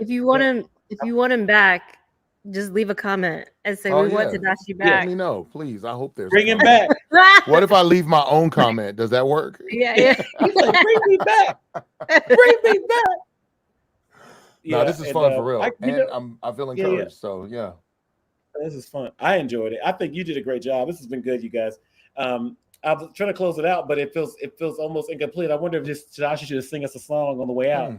[SPEAKER 1] you want him back, just leave a comment and say we want Tadashi back.
[SPEAKER 3] Let me know, please. I hope there's
[SPEAKER 2] bring him back.
[SPEAKER 3] What if I leave my own comment? Does that work?
[SPEAKER 1] Yeah.
[SPEAKER 2] Bring me back. Bring me back.
[SPEAKER 3] No, this is fun for real. I feel encouraged. So yeah.
[SPEAKER 2] This is fun. I enjoyed it. I think you did a great job. This has been good, you guys. I was trying to close it out, but it feels almost incomplete. I wonder if just Tadashi should sing us a song on the way out.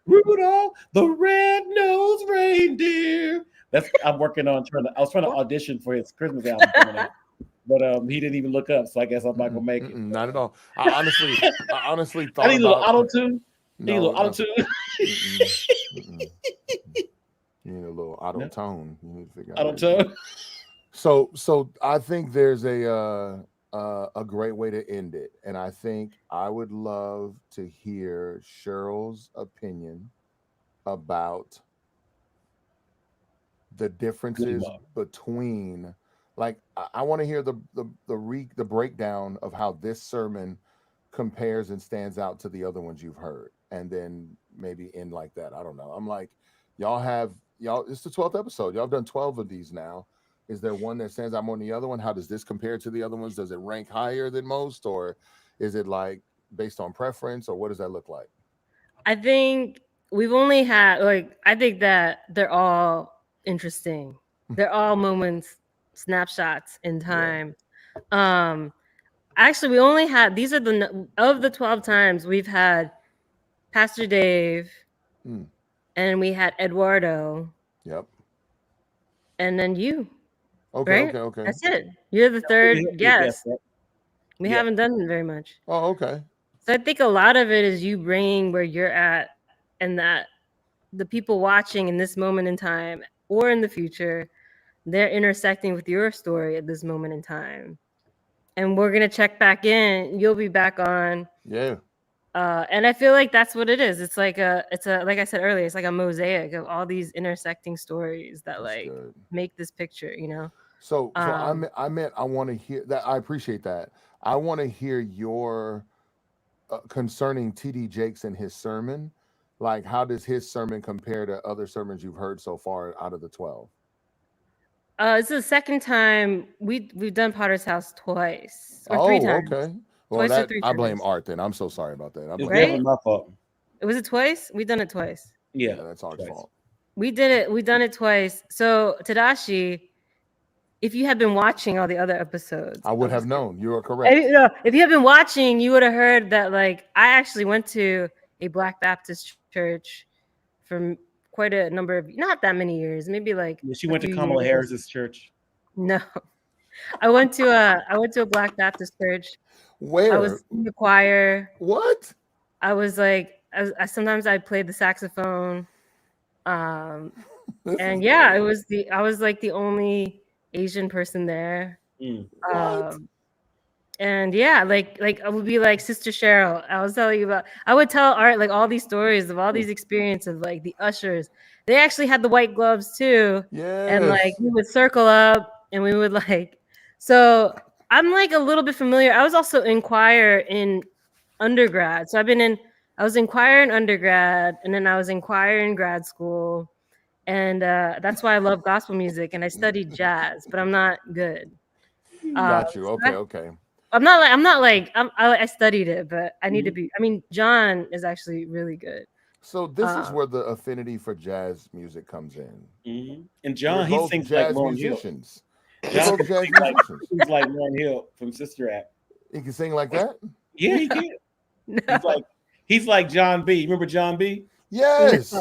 [SPEAKER 2] Rudolph the red-nosed reindeer. I was trying to audition for his Christmas album coming out. But he didn't even look up, so I guess I'm not gonna make it.
[SPEAKER 3] Not at all. I honestly thought
[SPEAKER 2] I need a little auto-tune. Need a little auto-tune.
[SPEAKER 3] You need a little auto-tone. You need to figure out
[SPEAKER 2] auto-tone.
[SPEAKER 3] So I think there's a great way to end it, and I think I would love to hear Cheryl's opinion about the differences between. Like, I want to hear the breakdown of how this sermon compares and stands out to the other ones you've heard, and then maybe end like that. I don't know. I'm like, y'all. It's the 12th episode. Y'all have done 12 of these now. Is there one that stands out more than the other one? How does this compare to the other ones? Does it rank higher than most, or is it like based on preference, or what does that look like?
[SPEAKER 1] I think we've only had I think that they're all interesting. They're all moments, snapshots in time. Actually, we only had these are of the 12 times we've had Pastor Dave, and we had Eduardo.
[SPEAKER 3] Yep.
[SPEAKER 1] And then you.
[SPEAKER 3] Okay,
[SPEAKER 1] right?
[SPEAKER 3] okay.
[SPEAKER 1] That's it. You're the third guest. We haven't done very much.
[SPEAKER 3] Oh, okay.
[SPEAKER 1] So I think a lot of it is you bringing where you're at, and that the people watching in this moment in time or in the future, they're intersecting with your story at this moment in time. And we're going to check back in. You'll be back on.
[SPEAKER 3] Yeah.
[SPEAKER 1] And I feel like that's what it is. It's like like I said earlier, it's like a mosaic of all these intersecting stories that make this picture,
[SPEAKER 3] So I want to hear that. I appreciate that. I want to hear your concerning TD Jakes and his sermon. Like, how does his sermon compare to other sermons you've heard so far out of the 12?
[SPEAKER 1] It's the second time we've done Potter's House twice or three times.
[SPEAKER 3] Okay. Well,
[SPEAKER 1] Twice or
[SPEAKER 3] that
[SPEAKER 1] three
[SPEAKER 3] I blame
[SPEAKER 1] times.
[SPEAKER 3] Art then. I'm so sorry about that. I
[SPEAKER 2] It's
[SPEAKER 3] blame
[SPEAKER 1] Right?
[SPEAKER 2] definitely my fault.
[SPEAKER 1] Was it twice? We've done it twice.
[SPEAKER 2] Yeah,
[SPEAKER 3] Yeah, that's Art's
[SPEAKER 2] twice.
[SPEAKER 3] fault.
[SPEAKER 1] We did it. We've done it twice. So Tadashi, if you had been watching all the other episodes,
[SPEAKER 3] I would
[SPEAKER 1] of
[SPEAKER 3] have
[SPEAKER 1] this-
[SPEAKER 3] known. You are
[SPEAKER 1] If,
[SPEAKER 3] correct.
[SPEAKER 1] no, if you had been watching, you would have heard that like I actually went to a Black Baptist church for quite a number of not that many years, maybe like
[SPEAKER 2] She
[SPEAKER 1] a
[SPEAKER 2] went to
[SPEAKER 1] few
[SPEAKER 2] Kamala
[SPEAKER 1] years.
[SPEAKER 2] Harris's church.
[SPEAKER 1] No, I went to a Black Baptist church.
[SPEAKER 3] Where?
[SPEAKER 1] I was in the choir.
[SPEAKER 3] What?
[SPEAKER 1] I was like, I sometimes I played the saxophone.
[SPEAKER 3] This
[SPEAKER 1] And
[SPEAKER 3] is
[SPEAKER 1] yeah,
[SPEAKER 3] crazy.
[SPEAKER 1] I was like the only Asian person there.
[SPEAKER 2] Mm.
[SPEAKER 3] What?
[SPEAKER 1] And yeah, like I would be like Sister Cheryl. I was telling you about. I would tell Art like all these stories of all these experiences of like the ushers. They actually had the white gloves too, and like
[SPEAKER 3] Yes.
[SPEAKER 1] we would circle up and we would like. So I'm like a little bit familiar. I was also in choir in undergrad. So I was in choir in undergrad, and then I was in choir in grad school. And that's why I love gospel music, and I studied jazz, but I'm not good.
[SPEAKER 3] Got you.
[SPEAKER 1] so
[SPEAKER 3] Okay,
[SPEAKER 1] I-
[SPEAKER 3] okay.
[SPEAKER 1] I studied it, but I need to be. I mean, John is actually really good.
[SPEAKER 3] So this is
[SPEAKER 1] Um,
[SPEAKER 3] where the affinity for jazz music comes in.
[SPEAKER 2] Mhm. And
[SPEAKER 3] We're
[SPEAKER 2] John, he
[SPEAKER 3] both
[SPEAKER 2] sings like
[SPEAKER 3] jazz
[SPEAKER 2] Lauryn Hill.
[SPEAKER 3] musicians. We're
[SPEAKER 2] John
[SPEAKER 3] both jazz
[SPEAKER 2] sings like,
[SPEAKER 3] musicians.
[SPEAKER 2] he's like Lauryn Hill from Sister Act.
[SPEAKER 3] He can sing like that?
[SPEAKER 2] Yeah, he can.
[SPEAKER 1] no,
[SPEAKER 2] He's like John B. Remember John B?
[SPEAKER 3] Yes.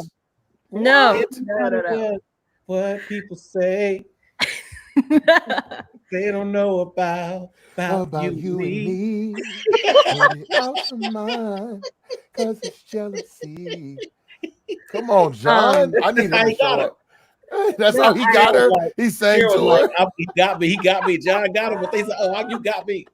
[SPEAKER 1] no,
[SPEAKER 3] What?
[SPEAKER 1] no.
[SPEAKER 2] What people say they don't know about you and me.
[SPEAKER 3] Put it out your mind, cause it's jealousy. Come on, John. I need him
[SPEAKER 2] That's how
[SPEAKER 3] to
[SPEAKER 2] he
[SPEAKER 3] show
[SPEAKER 2] got
[SPEAKER 3] up. That's how he got her. He sang
[SPEAKER 2] Cheryl
[SPEAKER 3] to
[SPEAKER 2] was
[SPEAKER 3] her.
[SPEAKER 2] like, he got me. He got me. John got him, but they said, "Oh, you got me."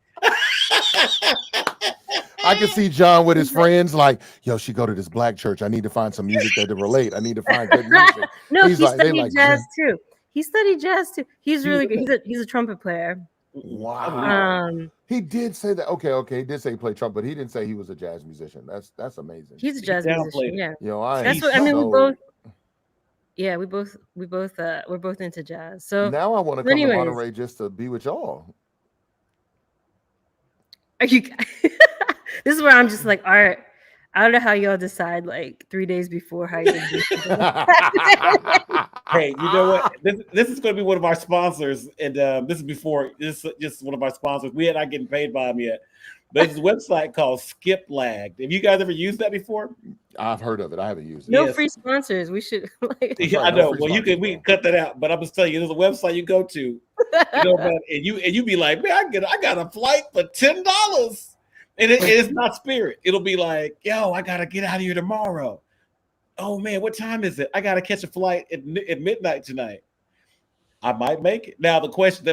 [SPEAKER 3] I can see John with his friends like, yo, she go to this black church. I need to find some music that to relate. I need to find good music.
[SPEAKER 1] No,
[SPEAKER 3] He's
[SPEAKER 1] he
[SPEAKER 3] like- they
[SPEAKER 1] studied
[SPEAKER 3] like,
[SPEAKER 1] jazz too. He studied jazz too. He's
[SPEAKER 2] He
[SPEAKER 1] really
[SPEAKER 2] was-
[SPEAKER 1] good. He's a trumpet player.
[SPEAKER 3] Wow.
[SPEAKER 1] Um,
[SPEAKER 3] He did say that. Okay. He did say he played trumpet, but he didn't say he was a jazz musician. That's amazing.
[SPEAKER 1] he's a
[SPEAKER 2] He
[SPEAKER 1] jazz
[SPEAKER 2] downplayed
[SPEAKER 1] musician.
[SPEAKER 2] it.
[SPEAKER 1] Yeah,
[SPEAKER 3] Yo, I
[SPEAKER 1] that's
[SPEAKER 3] am
[SPEAKER 1] what I mean.
[SPEAKER 3] so-
[SPEAKER 1] We're both into jazz. So
[SPEAKER 3] now I want to
[SPEAKER 1] so
[SPEAKER 3] come to
[SPEAKER 1] anyways.
[SPEAKER 3] Monterey just to be with y'all.
[SPEAKER 1] are you? This is where I'm just like, all right. I don't know how y'all decide like 3 days before how you do it.
[SPEAKER 2] Hey, you know what? This is going to be one of our sponsors, and this is just one of our sponsors. We are not getting paid by them yet, but it's a website called Skip Lagged. Have you guys ever used that before?
[SPEAKER 3] I've heard of it. I haven't used it.
[SPEAKER 1] No
[SPEAKER 2] Yes.
[SPEAKER 1] free sponsors. We should like
[SPEAKER 3] That's
[SPEAKER 2] Yeah,
[SPEAKER 3] right,
[SPEAKER 2] I
[SPEAKER 3] no
[SPEAKER 2] know.
[SPEAKER 3] free
[SPEAKER 2] Well,
[SPEAKER 3] sponsors,
[SPEAKER 2] we can
[SPEAKER 3] bro.
[SPEAKER 2] cut that out, but I'm just telling you, there's a website you go to, you know, man, and you be like, man, I got a flight for $10. And it's not Spirit. It'll be like, yo, I gotta get out of here tomorrow. Oh man, what time is it? I gotta catch a flight at midnight tonight. I might make it. Now the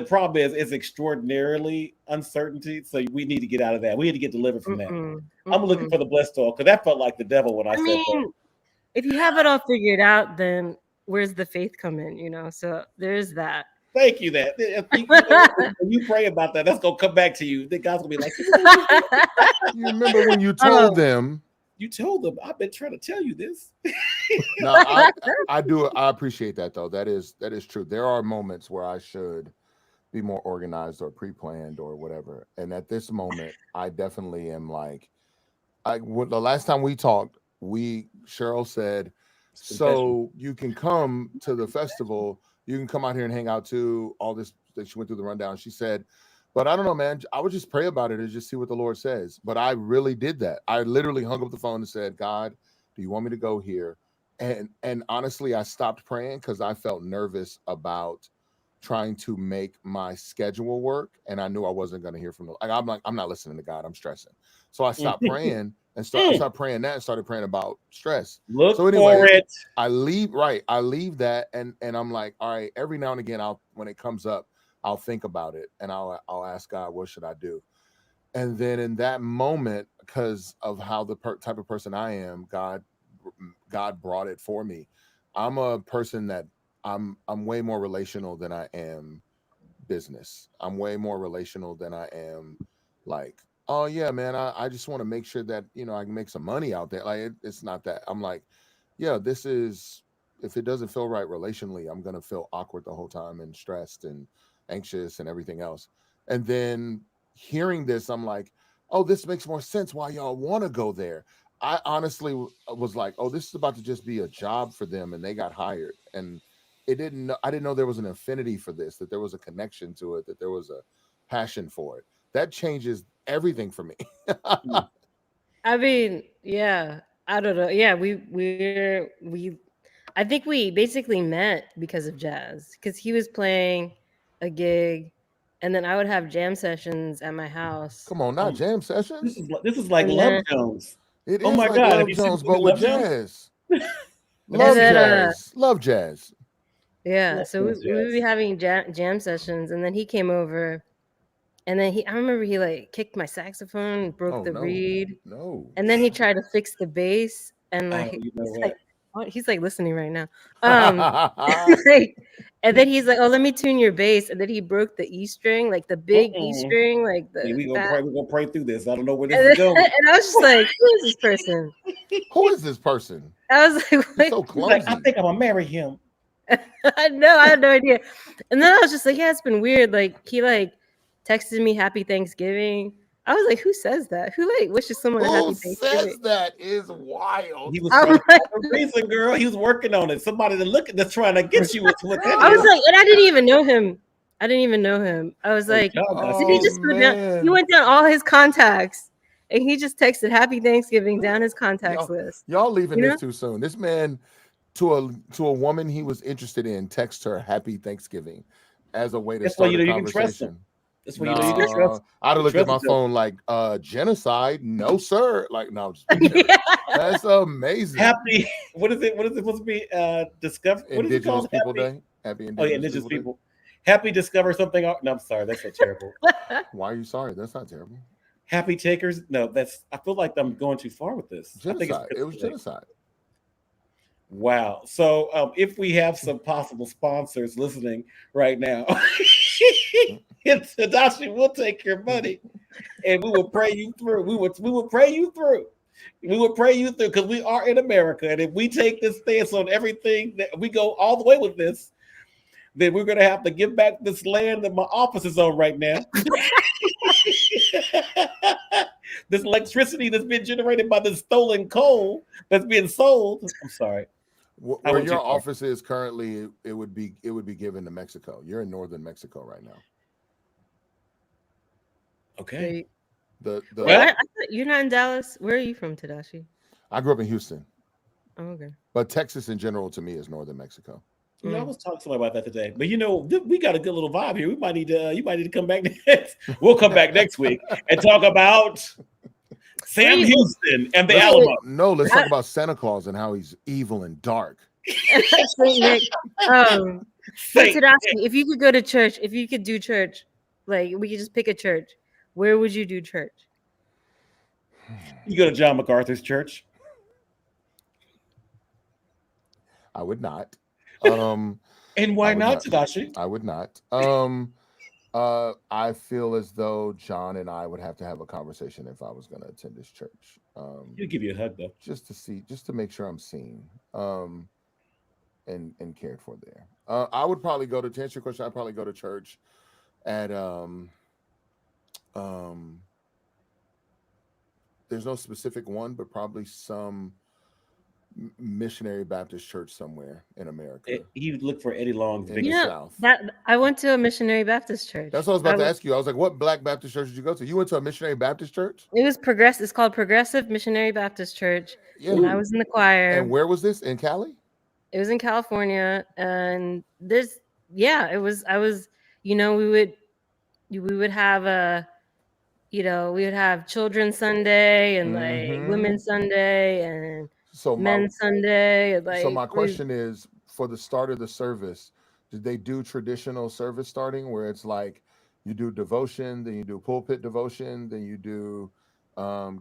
[SPEAKER 2] problem is it's extraordinarily uncertainty. So we need to get out of that. We need to get delivered from that. I'm looking for the blessed oil because that felt like the devil when I
[SPEAKER 1] I
[SPEAKER 2] said that.
[SPEAKER 1] mean, if you have it all figured out, then where's the faith come in? You know, so there's that.
[SPEAKER 2] Thank you. That when you pray about that, that's gonna come back to you. Then God's gonna be like,
[SPEAKER 3] You remember when you told them?
[SPEAKER 2] you told them I've been trying to tell you this.
[SPEAKER 3] No, I do. I appreciate that though. That is true. There are moments where I should be more organized or pre-planned or whatever. And at this moment, I definitely am like, the last time we talked, Cheryl said, so you can come to the festival. You can come out here and hang out too. All this that she went through the rundown. She said, but I don't know, man. I would just pray about it and just see what the Lord says. But I really did that. I literally hung up the phone and said, God, do you want me to go here? And honestly, I stopped praying because I felt nervous about trying to make my schedule work. And I knew I wasn't going to hear from the, I'm like, I'm not listening to God. I'm stressing. So I stopped praying and started praying that and started praying about stress.
[SPEAKER 2] Look
[SPEAKER 3] So anyway,
[SPEAKER 2] for it.
[SPEAKER 3] I leave that and I'm like, all right, every now and again, when it comes up, I'll think about it and I'll ask God, what should I do? And then in that moment, because of how the type of person I am, God brought it for me. I'm a person that I'm way more relational than I am business. I'm way more relational than I am like, oh yeah, man, I just want to make sure that I can make some money out there. Like it's not that. I'm like, yeah, this is if it doesn't feel right relationally, I'm gonna feel awkward the whole time and stressed and anxious and everything else. And then hearing this, I'm like, oh, this makes more sense why y'all want to go there. I honestly was like, oh, this is about to just be a job for them, and they got hired. And I didn't know there was an affinity for this, that there was a connection to it, that there was a passion for it. That changes everything for me.
[SPEAKER 1] I mean, yeah, I don't know. Yeah, we I think we basically met because of jazz, because he was playing a gig, and then I would have jam sessions at my house.
[SPEAKER 3] Come on, not jam
[SPEAKER 2] This
[SPEAKER 3] sessions.
[SPEAKER 2] is like
[SPEAKER 1] And
[SPEAKER 2] Love
[SPEAKER 1] then-
[SPEAKER 2] Jones.
[SPEAKER 3] It
[SPEAKER 2] Oh
[SPEAKER 3] is
[SPEAKER 2] my
[SPEAKER 3] like
[SPEAKER 2] God, have
[SPEAKER 3] Love
[SPEAKER 2] you seen
[SPEAKER 3] Jones,
[SPEAKER 2] the
[SPEAKER 3] but
[SPEAKER 2] movie
[SPEAKER 3] with
[SPEAKER 2] Love Jones?
[SPEAKER 3] jazz.
[SPEAKER 1] And
[SPEAKER 3] Love
[SPEAKER 1] then,
[SPEAKER 3] jazz. Love jazz.
[SPEAKER 1] Yeah,
[SPEAKER 2] Love
[SPEAKER 1] so we
[SPEAKER 2] Jones,
[SPEAKER 1] would be
[SPEAKER 2] yes.
[SPEAKER 1] having jam sessions, and then he came over, and then I remember he like kicked my saxophone, broke
[SPEAKER 3] Oh
[SPEAKER 1] the
[SPEAKER 3] no.
[SPEAKER 1] reed,
[SPEAKER 3] No.
[SPEAKER 1] and then he tried to fix the bass, and
[SPEAKER 2] Oh,
[SPEAKER 1] like
[SPEAKER 2] you know
[SPEAKER 1] he's
[SPEAKER 2] what?
[SPEAKER 1] like, oh, he's like listening right now. Like, and then he's like, "Oh, let me tune your bass," and then he broke the E string, like the big E
[SPEAKER 2] Mm-mm.
[SPEAKER 1] string, like
[SPEAKER 2] Yeah,
[SPEAKER 1] the
[SPEAKER 2] we gonna
[SPEAKER 1] fat.
[SPEAKER 2] pray. We gonna pray through this. I don't know where this
[SPEAKER 1] And,
[SPEAKER 2] is
[SPEAKER 1] then,
[SPEAKER 2] going.
[SPEAKER 1] and I was just like, "Who is this person?"
[SPEAKER 3] Who is this person?
[SPEAKER 1] I was like,
[SPEAKER 3] He's
[SPEAKER 1] "What?"
[SPEAKER 3] so
[SPEAKER 2] He's like,
[SPEAKER 3] clumsy.
[SPEAKER 2] I think I'm gonna marry him.
[SPEAKER 1] No, I had no idea. And then I was just like, yeah, it's been weird. Like he like texted me happy Thanksgiving. I was like, who says that? Who like wishes someone a happy
[SPEAKER 3] Who
[SPEAKER 1] Thanksgiving?
[SPEAKER 3] says that is wild.
[SPEAKER 2] He was
[SPEAKER 1] I
[SPEAKER 2] trying
[SPEAKER 1] was
[SPEAKER 2] to
[SPEAKER 1] like,
[SPEAKER 2] find a reason, girl. He was working on it. Somebody that's trying to get you with
[SPEAKER 1] I was
[SPEAKER 2] him.
[SPEAKER 1] like, and I didn't even know him. I didn't even know him. I was like,
[SPEAKER 2] Y'all gotta
[SPEAKER 1] did
[SPEAKER 2] see
[SPEAKER 1] he
[SPEAKER 2] this.
[SPEAKER 1] just go down? He
[SPEAKER 3] man.
[SPEAKER 1] went down all his contacts and he just texted happy Thanksgiving down his contacts list.
[SPEAKER 3] Y'all leaving
[SPEAKER 1] You
[SPEAKER 3] this too soon. This man to a woman he was interested in text her happy Thanksgiving as a way to
[SPEAKER 2] That's why
[SPEAKER 3] start
[SPEAKER 2] you
[SPEAKER 3] a
[SPEAKER 2] know you can trust him.
[SPEAKER 3] conversation.
[SPEAKER 2] That's why you know you can trust.
[SPEAKER 3] I'd have looked at my
[SPEAKER 2] trust him.
[SPEAKER 3] phone like genocide. No, sir. Like, no, I'm just
[SPEAKER 1] Yeah.
[SPEAKER 3] that's amazing.
[SPEAKER 2] Happy. What is it? What is it supposed to be? Discover. What is it
[SPEAKER 3] Indigenous
[SPEAKER 2] called?
[SPEAKER 3] People
[SPEAKER 2] Happy.
[SPEAKER 3] Day. Happy
[SPEAKER 2] Oh yeah,
[SPEAKER 3] Indigenous
[SPEAKER 2] indigenous
[SPEAKER 3] Day.
[SPEAKER 2] people. Happy discover something. No, I'm sorry. That's so terrible.
[SPEAKER 3] Why are you sorry? That's not terrible.
[SPEAKER 2] Happy takers. No, that's. I feel like I'm going too far with this. I think
[SPEAKER 3] Genocide. It was
[SPEAKER 2] today.
[SPEAKER 3] genocide.
[SPEAKER 2] Wow. So if we have some possible sponsors listening right now, it's Tadashi will take your money and we will pray you through. We will pray you through. We will pray you through because we are in America. And if we take this stance on everything that we go all the way with this, then we're gonna have to give back this land that my office is on right now. This electricity that's been generated by this stolen coal that's being sold. I'm sorry. I
[SPEAKER 3] Where
[SPEAKER 2] went
[SPEAKER 3] your
[SPEAKER 2] too far.
[SPEAKER 3] office is currently, it would be given to Mexico. You're in northern Mexico right now.
[SPEAKER 2] Okay.
[SPEAKER 3] The
[SPEAKER 2] Well-
[SPEAKER 1] I thought you're not in Dallas. Where are you from, Tadashi?
[SPEAKER 3] I grew up in Houston,
[SPEAKER 1] Oh, okay.
[SPEAKER 3] but Texas in general to me is northern Mexico.
[SPEAKER 2] Yeah, I was talking to somebody about that today. But we got a good little vibe here. We might need to you might need to come back next. We'll come back next week and talk about Sam
[SPEAKER 1] Wait.
[SPEAKER 2] Houston and the
[SPEAKER 3] Let's-
[SPEAKER 2] Alamo.
[SPEAKER 3] No, let's talk about Santa Claus and how he's evil and dark.
[SPEAKER 1] Saint Nick. So
[SPEAKER 2] Saint
[SPEAKER 1] Tadashi, if you could go to church, if you could do church, like we could just pick a church, where would you do church?
[SPEAKER 2] You go to John MacArthur's church.
[SPEAKER 3] I would not.
[SPEAKER 2] And why
[SPEAKER 3] I would
[SPEAKER 2] not,
[SPEAKER 3] not.
[SPEAKER 2] Tadashi?
[SPEAKER 3] I would not. I feel as though John and I would have to have a conversation if I was going to attend this church.
[SPEAKER 2] He'll give you a hug though.
[SPEAKER 3] Just to make sure I'm seen, and cared for there. I would probably go to answer your question. I'd probably go to church at there's no specific one, but probably some missionary Baptist church somewhere in America.
[SPEAKER 2] He would look for Eddie Long's
[SPEAKER 3] in
[SPEAKER 2] big
[SPEAKER 3] the
[SPEAKER 1] Yeah.
[SPEAKER 3] South.
[SPEAKER 1] That I went to a missionary Baptist church.
[SPEAKER 3] That's what I was about to
[SPEAKER 1] was-
[SPEAKER 3] ask you. I was like, what Black Baptist church did you go to? You went to a missionary Baptist church?
[SPEAKER 1] It was progressive. It's called Progressive Missionary Baptist Church.
[SPEAKER 3] Yeah.
[SPEAKER 1] And I was in the choir.
[SPEAKER 3] And where was this? In Cali?
[SPEAKER 1] It was in California, and I was, we would have we would have Children's Sunday and
[SPEAKER 3] Mhm.
[SPEAKER 1] like Women's Sunday and
[SPEAKER 3] So my
[SPEAKER 1] Men's Sunday. And, like,
[SPEAKER 3] so my
[SPEAKER 1] we-
[SPEAKER 3] question is, for the start of the service, did they do traditional service starting where it's like you do devotion, then you do pulpit devotion, then you do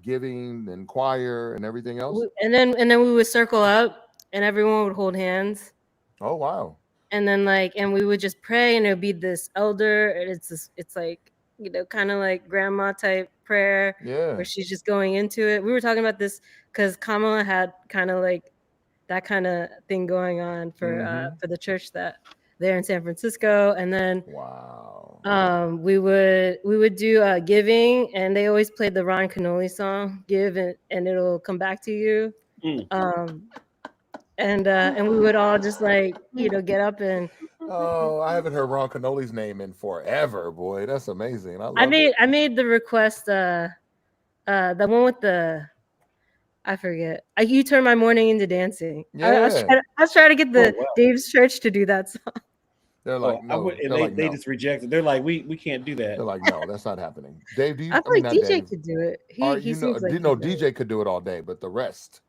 [SPEAKER 3] giving, then choir and everything else?
[SPEAKER 1] and then we would circle up and everyone would hold hands.
[SPEAKER 3] Oh wow.
[SPEAKER 1] And then and we would just pray and it would be this elder and it's like kind of like grandma type prayer
[SPEAKER 3] Yeah.
[SPEAKER 1] where she's just going into it. We were talking about this because Kamala had kind of like that kind of thing going on for the church that there in San Francisco, and then
[SPEAKER 3] Wow.
[SPEAKER 1] we would do giving, and they always played the Ron Canoli song, "Give and it'll come back to you."
[SPEAKER 2] Mm.
[SPEAKER 1] And we would all just like get up and
[SPEAKER 3] Oh, I haven't heard Ron Canoli's name in forever, boy. That's amazing. I love
[SPEAKER 1] I made the request the one with the I forget. You turn my morning into dancing. I was trying to get the Dave's Church to do that song.
[SPEAKER 3] They're like, no.
[SPEAKER 2] And they just rejected. They're like, we can't do that.
[SPEAKER 3] They're like, no, that's not happening. Dave, do you?
[SPEAKER 1] I feel like
[SPEAKER 3] not
[SPEAKER 1] DJ
[SPEAKER 3] Dave.
[SPEAKER 1] could do it. He seems like
[SPEAKER 3] DJ could do it all day, but the rest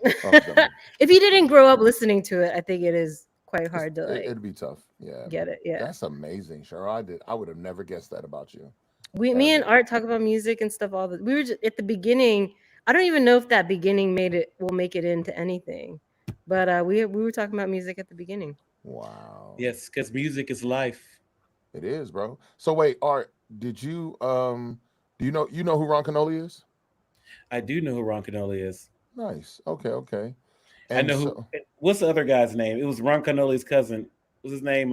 [SPEAKER 3] of them,
[SPEAKER 1] if he didn't grow up listening to it, I think it is quite hard to like.
[SPEAKER 3] It'd be tough. Yeah,
[SPEAKER 1] get it. Yeah,
[SPEAKER 3] that's amazing, Cheryl. I would have never guessed that about you.
[SPEAKER 1] Me and Art talk about music and stuff. We were just at the beginning. I don't even know if that beginning will make it into anything, but we were talking about music at the beginning.
[SPEAKER 3] Wow.
[SPEAKER 2] Yes, because music is life.
[SPEAKER 3] It is, bro. So wait, Art, did you do you know who Ron Canoli is?
[SPEAKER 2] I do know who Ron Canoli is.
[SPEAKER 3] Nice. Okay. And
[SPEAKER 2] I know what's the other guy's name? It was Ron Canoli's cousin. What's his name?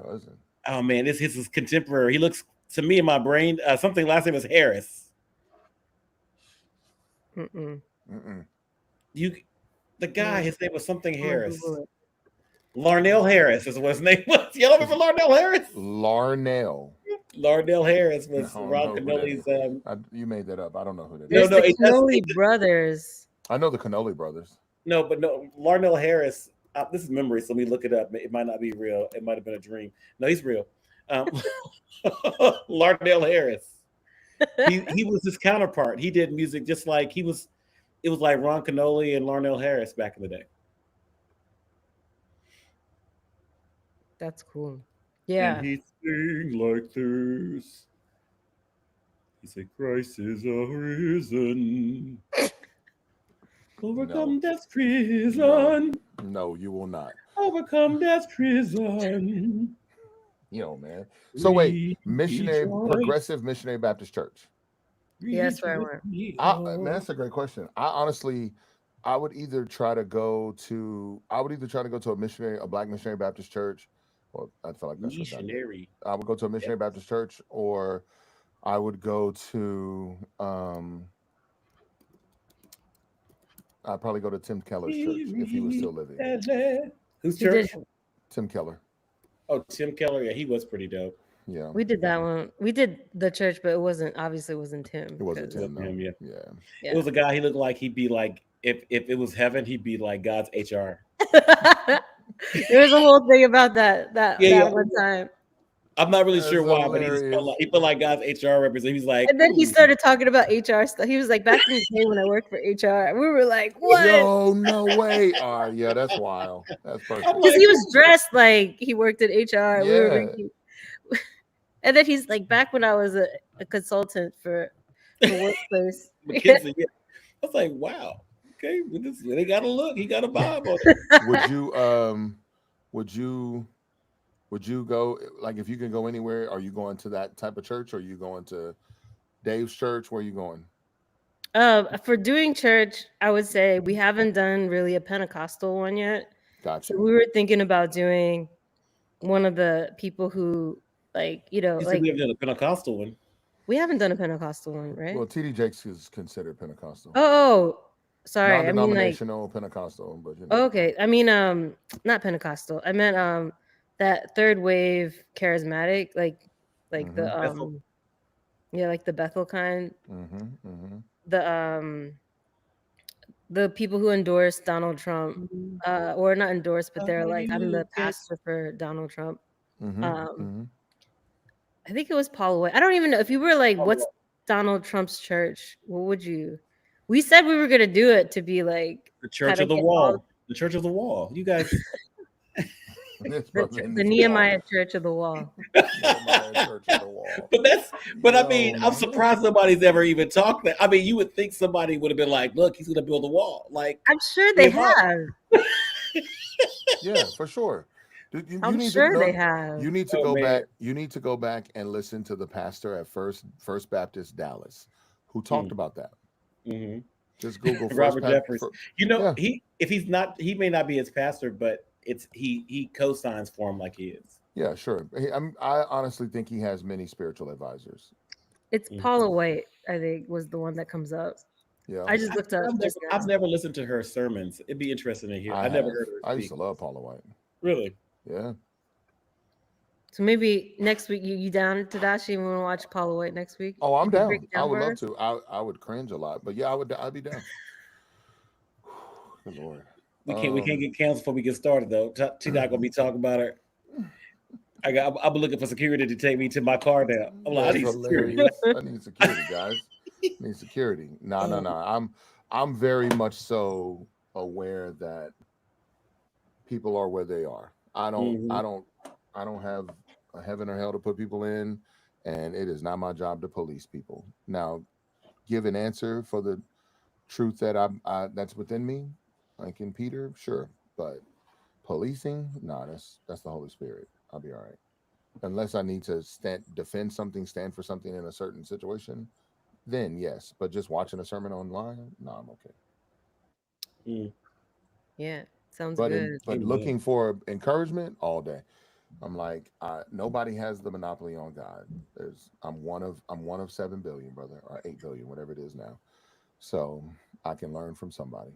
[SPEAKER 3] Cousin.
[SPEAKER 2] Oh man, this is his contemporary. He looks to me in my brain something. Last name is Harris. The guy, his name was something Harris. Larnell Harris is what his name was. Y'all remember Larnell Harris?
[SPEAKER 3] Larnell
[SPEAKER 2] Harris was Ron Canoli's.
[SPEAKER 3] You made that up. I don't know who that
[SPEAKER 1] is.
[SPEAKER 3] No,
[SPEAKER 1] the Canoli brothers.
[SPEAKER 3] I know the Canoli brothers.
[SPEAKER 2] No, Larnell Harris. This is memory, so let me look it up. It might not be real. It might have been a dream. No, he's real. Larnell Harris. He was his counterpart. He did music just like he was. It was like Ron Canoli and Larnell Harris back in the day.
[SPEAKER 1] That's cool. Yeah.
[SPEAKER 2] And he sings like this. He said, "Christ is arisen. Overcome death's prison.
[SPEAKER 3] No, you will not.
[SPEAKER 2] Overcome death's prison."
[SPEAKER 3] Man. So wait, Progressive Missionary Baptist Church.
[SPEAKER 1] Yes, where I went.
[SPEAKER 3] Man, that's a great question. I would either try to go to a Black Missionary Baptist Church, or I feel like that's
[SPEAKER 2] missionary.
[SPEAKER 3] I would go to a Missionary Baptist Church, or I would go to I'd probably go to Tim Keller's church if he was still living.
[SPEAKER 2] Whose church?
[SPEAKER 3] Tim Keller.
[SPEAKER 2] Oh, Tim Keller. Yeah, he was pretty dope.
[SPEAKER 3] Yeah,
[SPEAKER 1] we did that one. We did the church, but it wasn't Tim.
[SPEAKER 3] It wasn't Tim. No.
[SPEAKER 2] Yeah. It was a guy. He looked like he'd be like if it was heaven, he'd be like God's HR.
[SPEAKER 1] There was a whole thing about that one time.
[SPEAKER 2] I'm not really sure why, but he felt like God's HR representative. He's like,
[SPEAKER 1] and then he started talking about HR stuff. He was like, back in the day when I worked for HR, we were like, what?
[SPEAKER 3] Yo, no way. Yeah, that's wild. That's perfect.
[SPEAKER 1] Because he was dressed like he worked at HR. Yeah. And then he's like, back when I was a consultant for the workplace.
[SPEAKER 2] McKinsey, yeah. I was like, wow. Okay, they got a look. He got a vibe on it.
[SPEAKER 3] Would you go, like, if you can go anywhere, are you going to that type of church, or are you going to Dave's church? Where are you going?
[SPEAKER 1] For doing church, I would say we haven't done really a Pentecostal one yet.
[SPEAKER 3] Gotcha.
[SPEAKER 1] So we were thinking about doing one of the people who, like,
[SPEAKER 2] we haven't done a Pentecostal one.
[SPEAKER 1] We haven't done a Pentecostal one, right?
[SPEAKER 3] Well, TD Jakes is considered Pentecostal.
[SPEAKER 1] Oh, sorry.
[SPEAKER 3] Non-denominational Pentecostal, but
[SPEAKER 1] okay. I mean, not Pentecostal. I meant that third wave charismatic, like the
[SPEAKER 2] Bethel.
[SPEAKER 1] like the Bethel kind. The people who endorsed Donald Trump, or not endorsed, but they're like, I'm the pastor for Donald Trump. I think it was Paul White. I don't even know if you were like, what's Donald Trump's church? What would you? We said we were gonna do it to be like
[SPEAKER 2] the Church of the Wall. The Church of the Wall. You guys.
[SPEAKER 1] the Nehemiah Church of the Wall.
[SPEAKER 2] But I mean, I'm surprised nobody's ever even talked that. I mean, you would think somebody would have been like, look, he's gonna build a wall. Like,
[SPEAKER 1] I'm sure they have.
[SPEAKER 3] Yeah, for sure. Dude, you
[SPEAKER 1] I'm
[SPEAKER 3] need to
[SPEAKER 1] sure
[SPEAKER 3] know-
[SPEAKER 1] they have.
[SPEAKER 3] You need to
[SPEAKER 2] Oh,
[SPEAKER 3] go
[SPEAKER 2] man.
[SPEAKER 3] back. You need to go back and listen to the pastor at First Baptist Dallas, who talked about that.
[SPEAKER 2] Mhm.
[SPEAKER 3] Just Google First
[SPEAKER 2] Robert
[SPEAKER 3] Baptist.
[SPEAKER 2] Jeffress. You know,
[SPEAKER 3] Yeah.
[SPEAKER 2] he may not be his pastor, but he co-signs for him like he is.
[SPEAKER 3] Yeah, sure. I honestly think he has many spiritual advisors.
[SPEAKER 1] It's
[SPEAKER 2] Mhm.
[SPEAKER 1] Paula White, I think, was the one that comes up.
[SPEAKER 3] Yeah,
[SPEAKER 1] I just looked up.
[SPEAKER 2] I've never listened to her sermons. It'd be interesting to hear. I never
[SPEAKER 3] have.
[SPEAKER 2] heard her
[SPEAKER 3] I used
[SPEAKER 2] speak.
[SPEAKER 3] to love Paula White.
[SPEAKER 2] Really?
[SPEAKER 3] Yeah.
[SPEAKER 1] So maybe next week you down, Tadashi, and we want to watch Paula White next week?
[SPEAKER 3] Oh, I'm
[SPEAKER 1] You can
[SPEAKER 3] down.
[SPEAKER 1] break it
[SPEAKER 3] I would
[SPEAKER 1] for
[SPEAKER 3] love
[SPEAKER 1] us?
[SPEAKER 3] to. I would cringe a lot, but yeah, I'd be down. Good Lord.
[SPEAKER 2] We can't get canceled before we get started though. T not gonna be talking about her. I'm looking for security to take me to my car now. I'm like, I
[SPEAKER 3] That's
[SPEAKER 2] need security.
[SPEAKER 3] hilarious. I need security, guys. I need security. No. I'm very much so aware that people are where they are. I don't have a heaven or hell to put people in, and it is not my job to police people. Now, give an answer for the truth that I that's within me, like in Peter, sure, but policing, nah, that's the Holy Spirit. I'll be all right. Unless I need to defend something, stand for something in a certain situation, then yes. But just watching a sermon online, no, I'm okay.
[SPEAKER 1] Yeah, sounds
[SPEAKER 3] But
[SPEAKER 1] good.
[SPEAKER 3] but
[SPEAKER 2] Amen.
[SPEAKER 3] looking for encouragement all day. I'm like, nobody has the monopoly on God. I'm one of 7 billion, brother, or 8 billion, whatever it is now. So I can learn from somebody.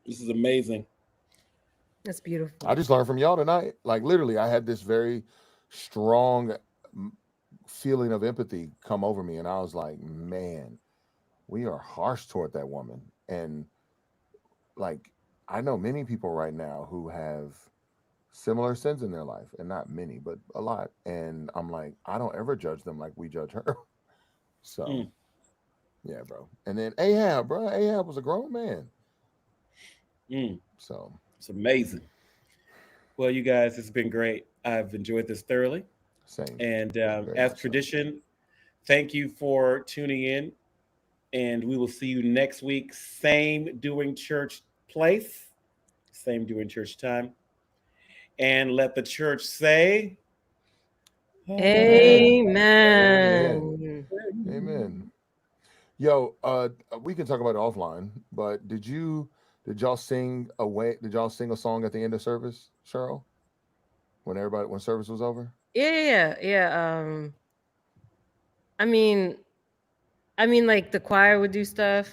[SPEAKER 2] This is amazing.
[SPEAKER 1] That's beautiful.
[SPEAKER 3] I just learned from y'all tonight. Like literally, I had this very strong feeling of empathy come over me, and I was like, man, we are harsh toward that woman. And like, I know many people right now who have similar sins in their life, and not many, but a lot. And I'm like, I don't ever judge them like we judge her. So, yeah, bro. And then Ahab was a grown man. So
[SPEAKER 2] it's amazing. Well, you guys, it's been great. I've enjoyed this thoroughly.
[SPEAKER 3] Same.
[SPEAKER 2] And as tradition, thank you for tuning in. And we will see you next week. Same doing church place, same doing church time. And let the church say,
[SPEAKER 1] Amen.
[SPEAKER 3] Amen. Yo, we can talk about it offline, but did y'all sing a song at the end of service, Cheryl? When service was over?
[SPEAKER 1] Yeah. I mean, like the choir would do stuff.